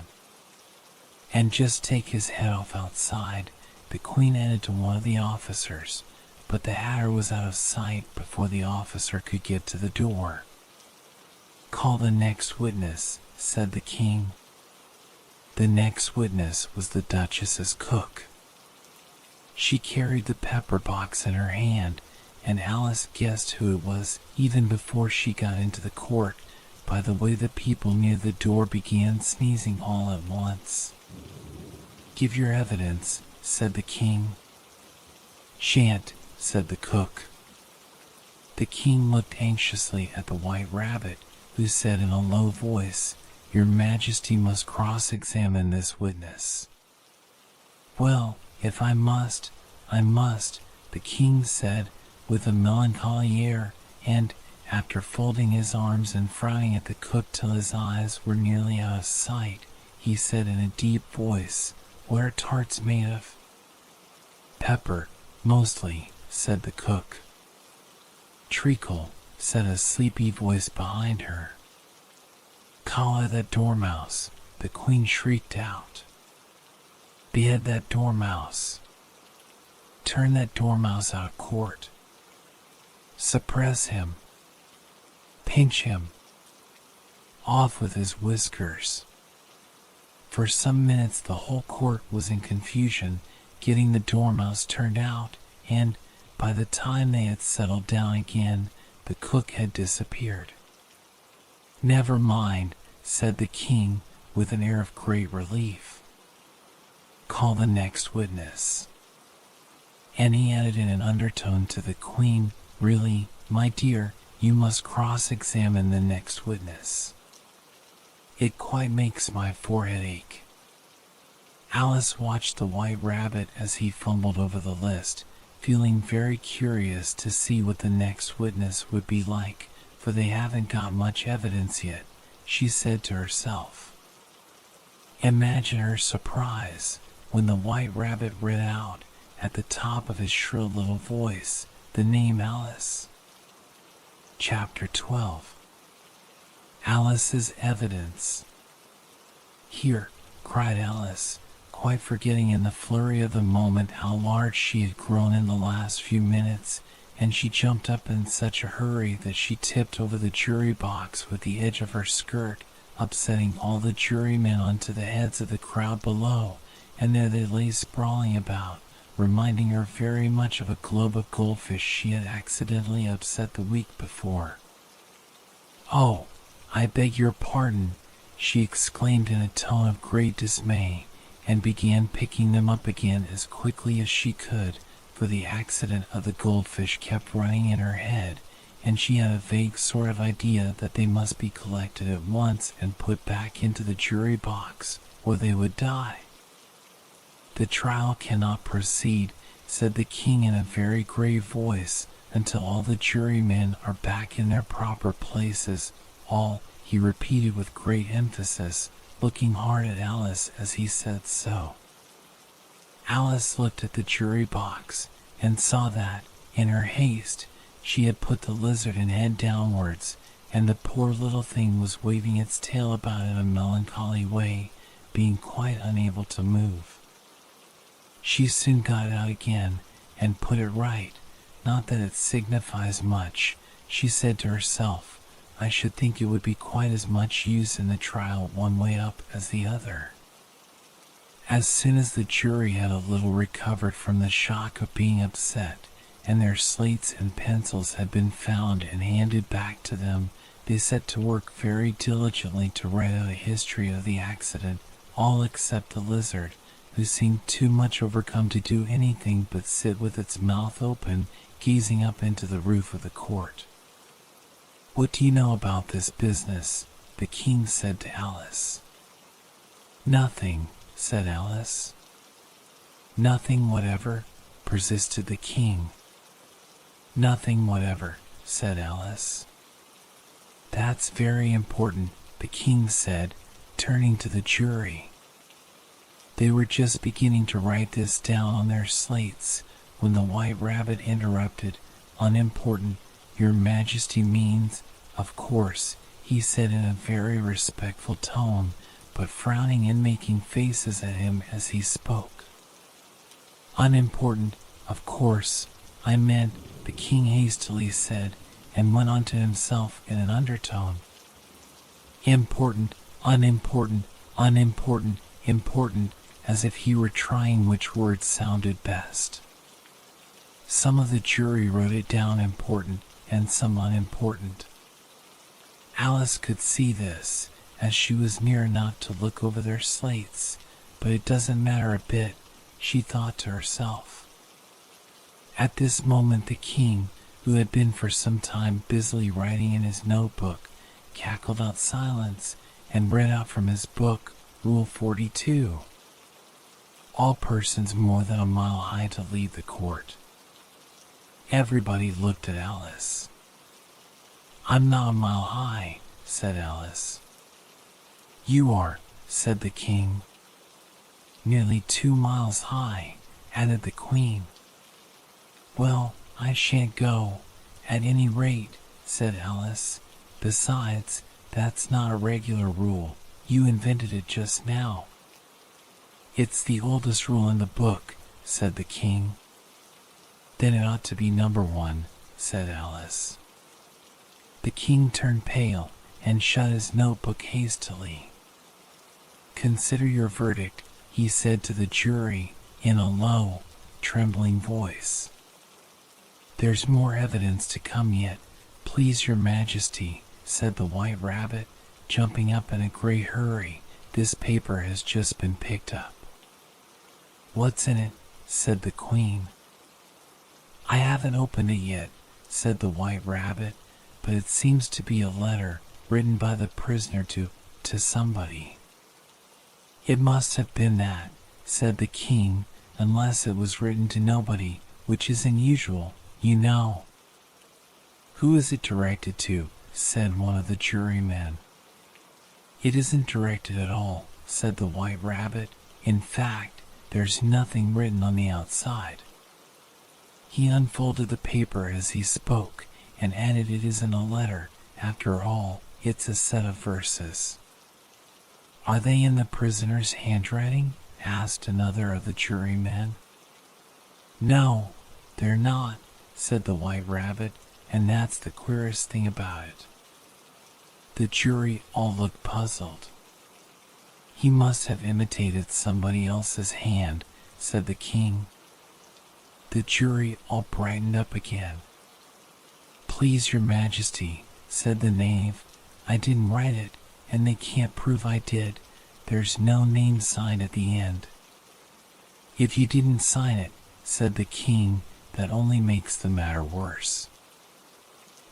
"And just take his head off outside," the Queen added to one of the officers, but the Hatter was out of sight before the officer could get to the door. "Call the next witness," said the King. The next witness was the Duchess's cook. She carried the pepper box in her hand, and Alice guessed who it was even before she got into the court by the way the people near the door began sneezing all at once. "Give your evidence," said the King. "Shan't," said the cook. The King looked anxiously at the White Rabbit, who said in a low voice, "Your Majesty must cross-examine this witness." "Well, if I must, I must," the King said with a melancholy air, and, after folding his arms and frowning at the cook till his eyes were nearly out of sight, he said in a deep voice, "What are tarts made of?" "Pepper, mostly," said the cook. "Treacle," said a sleepy voice behind her. "Collar that dormouse," the Queen shrieked out. "Behead that dormouse." "Turn that dormouse out of court." "Suppress him." "Pinch him." "Off with his whiskers." For some minutes the whole court was in confusion, getting the dormouse turned out, and, by the time they had settled down again, the cook had disappeared. "Never mind," said the King, with an air of great relief. "Call the next witness." And he added in an undertone to the Queen, "Really, my dear, you must cross-examine the next witness. It quite makes my forehead ache." Alice watched the White Rabbit as he fumbled over the list, feeling very curious to see what the next witness would be like, for they haven't got much evidence yet, she said to herself. Imagine her surprise when the White Rabbit read out, at the top of his shrill little voice, the name Alice. Chapter 12. Alice's Evidence. "Here," cried Alice, quite forgetting in the flurry of the moment how large she had grown in the last few minutes, and she jumped up in such a hurry that she tipped over the jury box with the edge of her skirt, upsetting all the jurymen onto the heads of the crowd below, and there they lay sprawling about, reminding her very much of a globe of goldfish she had accidentally upset the week before. "Oh, I beg your pardon," she exclaimed in a tone of great dismay, and began picking them up again as quickly as she could, for the accident of the goldfish kept running in her head, and she had a vague sort of idea that they must be collected at once and put back into the jury box, or they would die. "The trial cannot proceed," said the King in a very grave voice, "until all the jurymen are back in their proper places. All," he repeated with great emphasis, looking hard at Alice as he said so. Alice looked at the jury box, and saw that, in her haste, she had put the lizard in head downwards, and the poor little thing was waving its tail about in a melancholy way, being quite unable to move. She soon got it out again, and put it right. "Not that it signifies much," she said to herself. "I should think it would be quite as much use in the trial one way up as the other." As soon as the jury had a little recovered from the shock of being upset, and their slates and pencils had been found and handed back to them, they set to work very diligently to write out a history of the accident, all except the lizard, who seemed too much overcome to do anything but sit with its mouth open, gazing up into the roof of the court. "What do you know about this business?" the king said to Alice. "Nothing," said Alice. "Nothing whatever?" persisted the king. "Nothing whatever," said Alice. "That's very important," the king said, turning to the jury. They were just beginning to write this down on their slates when the White Rabbit interrupted. "Unimportant, Your Majesty means, of course," he said in a very respectful tone, but frowning and making faces at him as he spoke. "Unimportant, of course, I meant," the king hastily said, and went on to himself in an undertone. "Important, unimportant, unimportant, important," as if he were trying which word sounded best. Some of the jury wrote it down important and some unimportant. Alice could see this, as she was near enough to look over their slates, but it doesn't matter a bit, she thought to herself. At this moment the king, who had been for some time busily writing in his notebook, cackled out silence and read out from his book, Rule 42. All persons more than a mile high to leave the court. Everybody looked at Alice. "I'm not a mile high," said Alice. "You are," said the king. "Nearly 2 miles high," added the queen. "Well, I shan't go, at any rate," said Alice. "Besides, that's not a regular rule. You invented it just now." "It's the oldest rule in the book," said the king. "Then it ought to be number 1, said Alice. The king turned pale and shut his notebook hastily. "Consider your verdict," he said to the jury in a low, trembling voice. "There's more evidence to come yet, please your majesty," said the White Rabbit, jumping up in a great hurry. "This paper has just been picked up." "What's in it?" said the queen. "I haven't opened it yet," said the White Rabbit, "but it seems to be a letter written by the prisoner to somebody." "It must have been that," said the king, "unless it was written to nobody, which is unusual, you know." "Who is it directed to?" said one of the jurymen. "It isn't directed at all," said the White Rabbit. "In fact, there's nothing written on the outside." He unfolded the paper as he spoke and added, "It isn't a letter, after all, it's a set of verses." "Are they in the prisoner's handwriting?" asked another of the jurymen. "No, they're not," said the White Rabbit, "and that's the queerest thing about it." The jury all looked puzzled. "He must have imitated somebody else's hand," said the king. The jury all brightened up again. "Please your majesty," said the knave, "I didn't write it, and they can't prove I did. There's no name signed at the end." "If you didn't sign it," said the king, "that only makes the matter worse.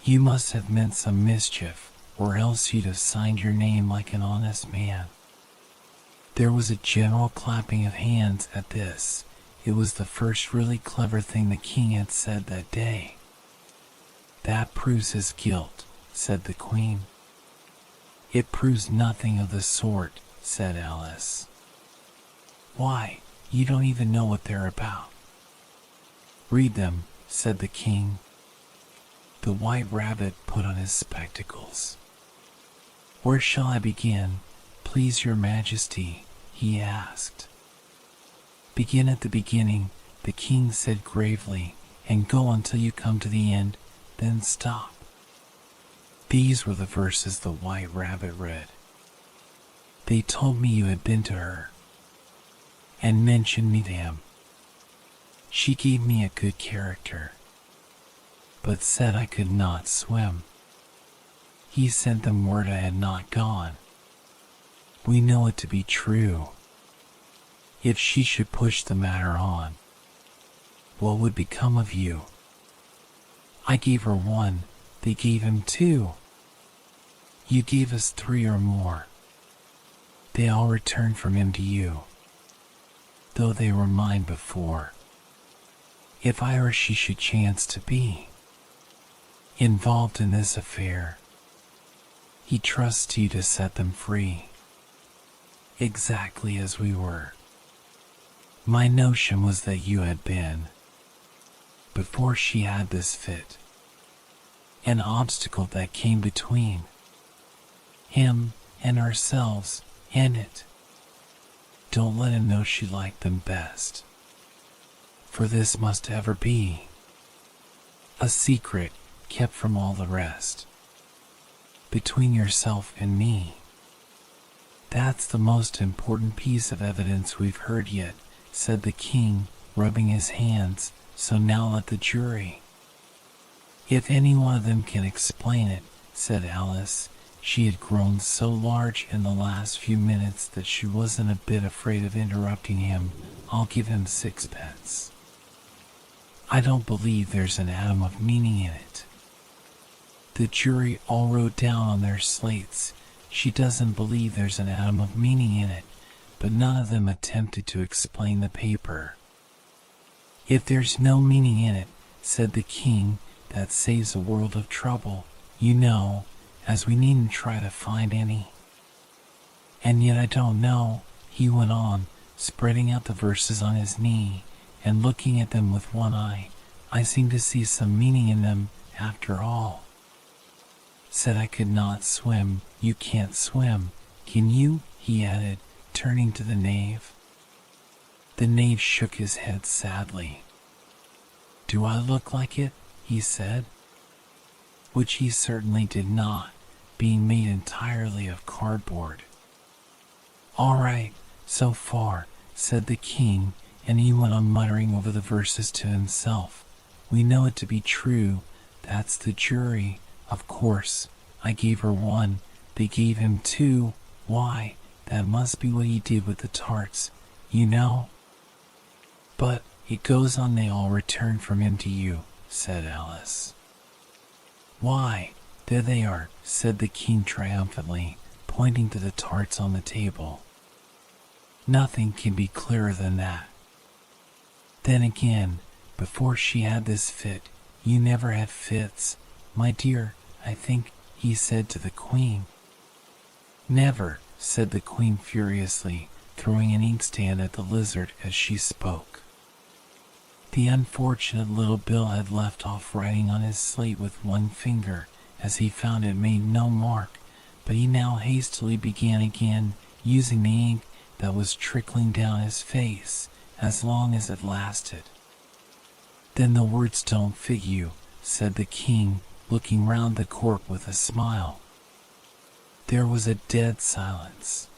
You must have meant some mischief, or else you'd have signed your name like an honest man." There was a general clapping of hands at this. It was the first really clever thing the king had said that day. "That proves his guilt," said the queen. "It proves nothing of the sort," said Alice. "Why, you don't even know what they're about." "Read them," said the king. The White Rabbit put on his spectacles. "Where shall I begin, please your majesty?" he asked. "Begin at the beginning," the king said gravely, "and go until you come to the end, then stop." These were the verses the White Rabbit read. "They told me you had been to her, and mentioned me to him. She gave me a good character, but said I could not swim. He sent them word I had not gone. We know it to be true. If she should push the matter on, what would become of you? I gave her 1, they gave him 2. You gave us 3 or more. They all returned from him to you, though they were mine before. If I or she should chance to be involved in this affair, he trusts you to set them free, exactly as we were. My notion was that you had been, before she had this fit, an obstacle that came between him and ourselves and it. Don't let him know she liked them best, for this must ever be a secret kept from all the rest, between yourself and me. That's the most important piece of evidence we've heard yet, said the king, rubbing his hands. So now let the jury. If any one of them can explain it, said Alice. She had grown so large in the last few minutes that she wasn't a bit afraid of interrupting him. I'll give him 6 pence. I don't believe there's an atom of meaning in it. The jury all wrote down on their slates, she doesn't believe there's an atom of meaning in it, but none of them attempted to explain the paper. If there's no meaning in it, said the king, that saves a world of trouble, you know, as we needn't try to find any. And yet I don't know, he went on, spreading out the verses on his knee, and looking at them with one eye. I seem to see some meaning in them, after all. Said I could not swim. You can't swim, can you? He added, turning to the knave. The knave shook his head sadly. Do I look like it? He said. Which he certainly did not, being made entirely of cardboard. All right, so far, said the king, and he went on muttering over the verses to himself. We know it to be true. That's the jury. Of course, I gave her 1. They gave him 2. Why, that must be what he did with the tarts, you know. But it goes on, they all returned from him to you, said Alice. Why, there they are, said the king triumphantly, pointing to the tarts on the table. Nothing can be clearer than that. Then again, before she had this fit, you never had fits, my dear, I think, he said to the queen. Never, said the queen furiously, throwing an inkstand at the lizard as she spoke. The unfortunate little Bill had left off writing on his slate with 1 finger, as he found it made no mark, but he now hastily began again, using the ink that was trickling down his face, as long as it lasted. Then the words don't fit you, said the king, looking round the court with a smile. There was a dead silence.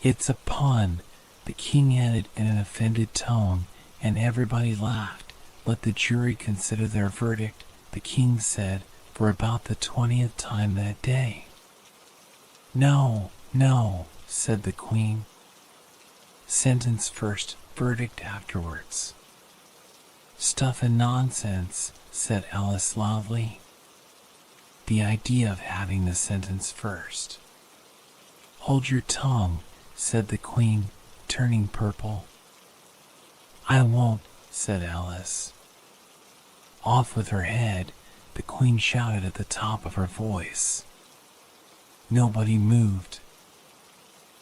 It's a pun, the king added in an offended tone, and everybody laughed. Let the jury consider their verdict, the king said, for about the 20th time that day. No, no, said the queen. Sentence first, verdict afterwards. Stuff and nonsense, said Alice loudly. The idea of having the sentence first. Hold your tongue, said the queen, turning purple. I won't, said Alice. Off with her head, the queen shouted at the top of her voice. Nobody moved.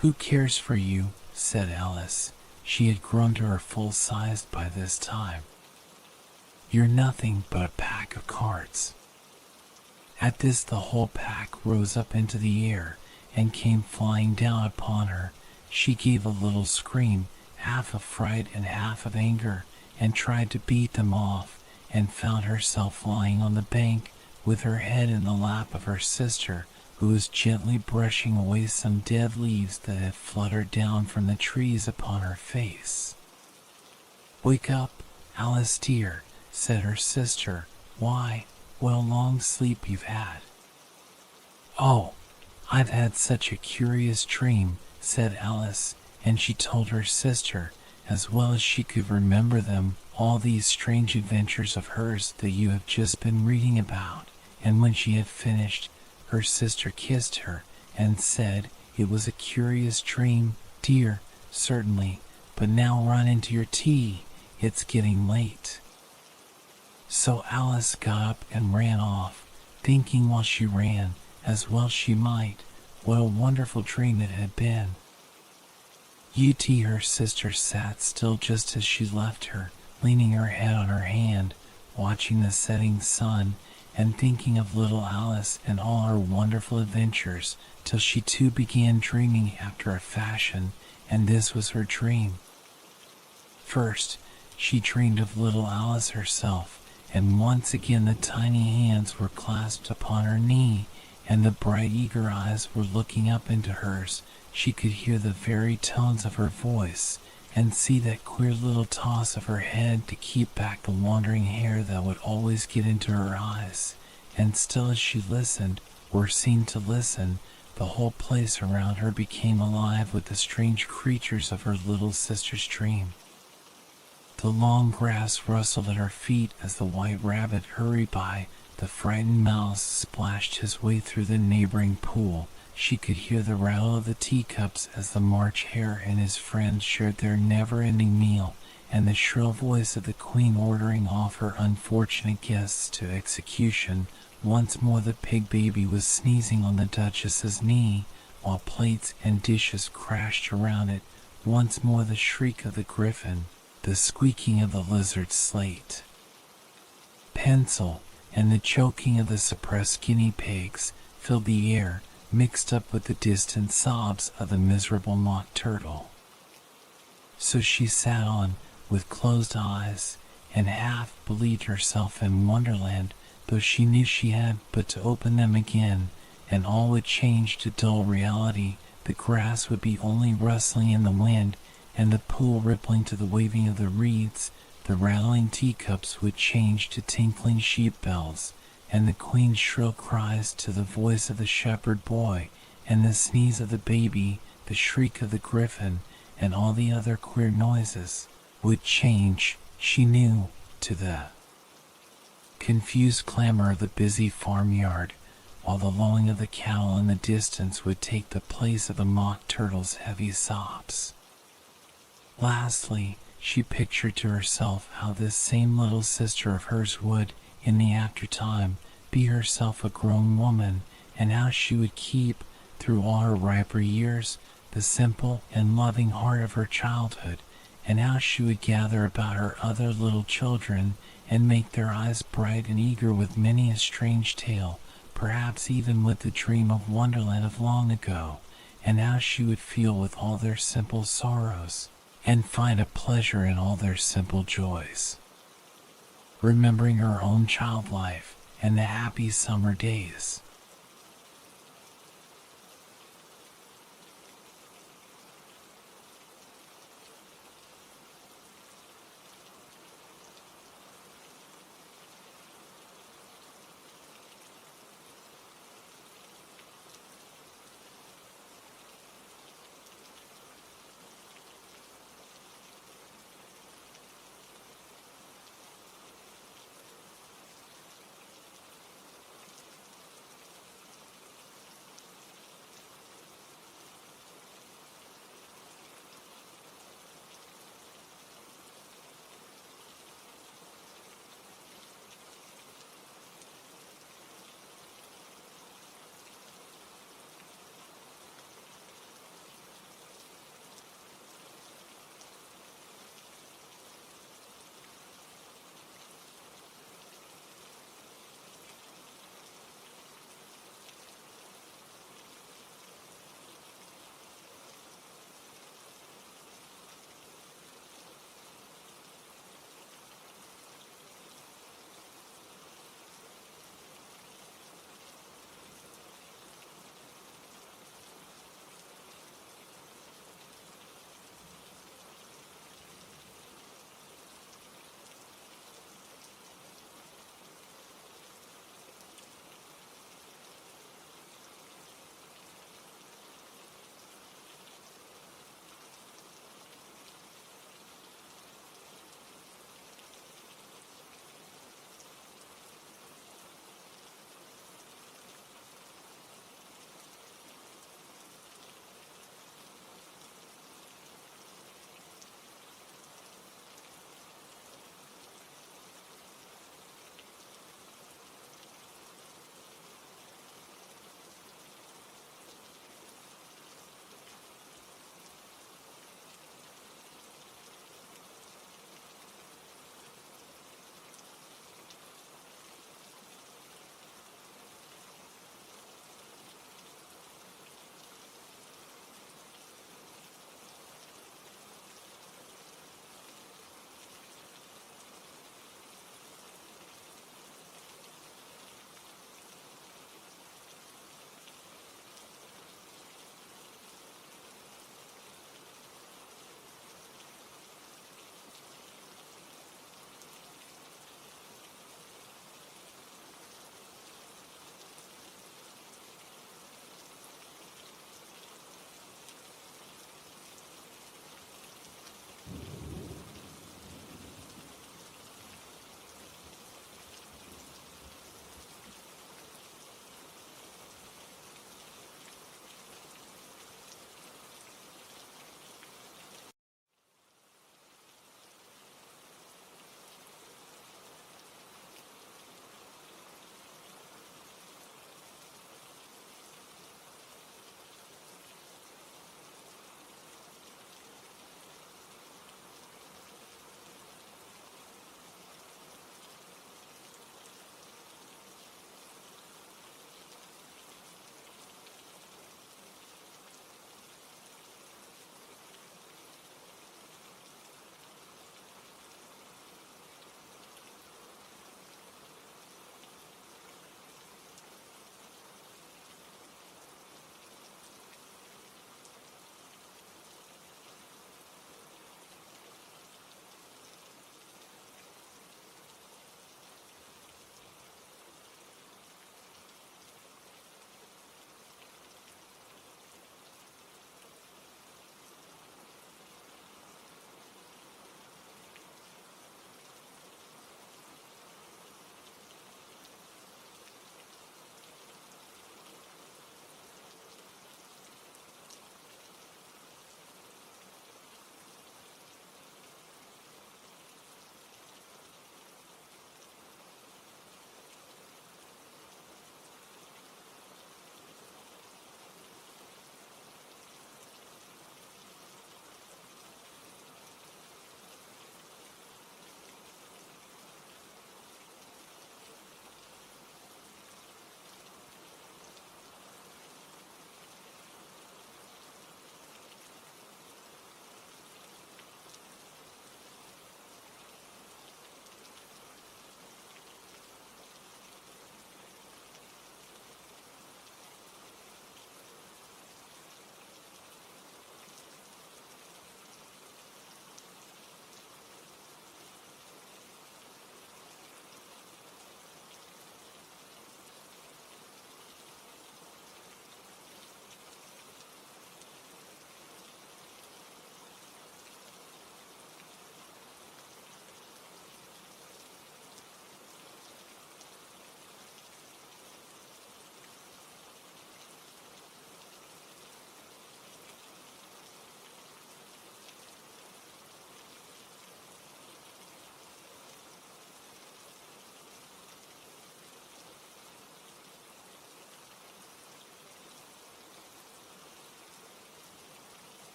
Who cares for you, said Alice. She had grown to her full size by this time. You're nothing but a pack of cards. At this the whole pack rose up into the air and came flying down upon her. She gave a little scream, half of fright and half of anger, and tried to beat them off, and found herself lying on the bank with her head in the lap of her sister, who was gently brushing away some dead leaves that had fluttered down from the trees upon her face. Wake up, Alice dear, said her sister. Why, what a long sleep you've had. Oh, I've had such a curious dream, said Alice, and she told her sister, as well as she could remember them, all these strange adventures of hers that you have just been reading about, and when she had finished, her sister kissed her and said, "It was a curious dream, dear, certainly, but now run into your tea, it's getting late." So Alice got up and ran off, thinking while she ran, as well she might, what a wonderful dream it had been. Her sister sat still just as she left her, leaning her head on her hand, watching the setting sun, and thinking of little Alice and all her wonderful adventures, till she too began dreaming after a fashion, and this was her dream. First, she dreamed of little Alice herself, and once again the tiny hands were clasped upon her knee, and the bright eager eyes were looking up into hers. She could hear the very tones of her voice, and see that queer little toss of her head to keep back the wandering hair that would always get into her eyes. And still as she listened, or seemed to listen, the whole place around her became alive with the strange creatures of her little sister's dream. The long grass rustled at her feet as the white rabbit hurried by. The frightened mouse splashed his way through the neighboring pool. She could hear the rattle of the teacups as the March Hare and his friends shared their never-ending meal, and the shrill voice of the Queen ordering off her unfortunate guests to execution. Once more the pig baby was sneezing on the Duchess's knee, while plates and dishes crashed around it. Once more the shriek of the griffin, the squeaking of the lizard's slate pencil, and the choking of the suppressed guinea pigs filled the air, mixed up with the distant sobs of the miserable mock turtle. So she sat on, with closed eyes, and half believed herself in Wonderland, though she knew she had but to open them again, and all would change to dull reality. The grass would be only rustling in the wind, and the pool rippling to the waving of the reeds. The rattling teacups would change to tinkling sheep bells, and the Queen's shrill cries to the voice of the shepherd boy, and the sneeze of the baby, the shriek of the griffin, and all the other queer noises would change, she knew, to the confused clamor of the busy farmyard, while the lowing of the cattle in the distance would take the place of the mock turtle's heavy sobs. Lastly, she pictured to herself how this same little sister of hers would, in the after-time, be herself a grown woman, and how she would keep, through all her riper years, the simple and loving heart of her childhood, and how she would gather about her other little children, and make their eyes bright and eager with many a strange tale, perhaps even with the dream of Wonderland of long ago, and how she would feel with all their simple sorrows, and find a pleasure in all their simple joys. Remembering her own child life and the happy summer days,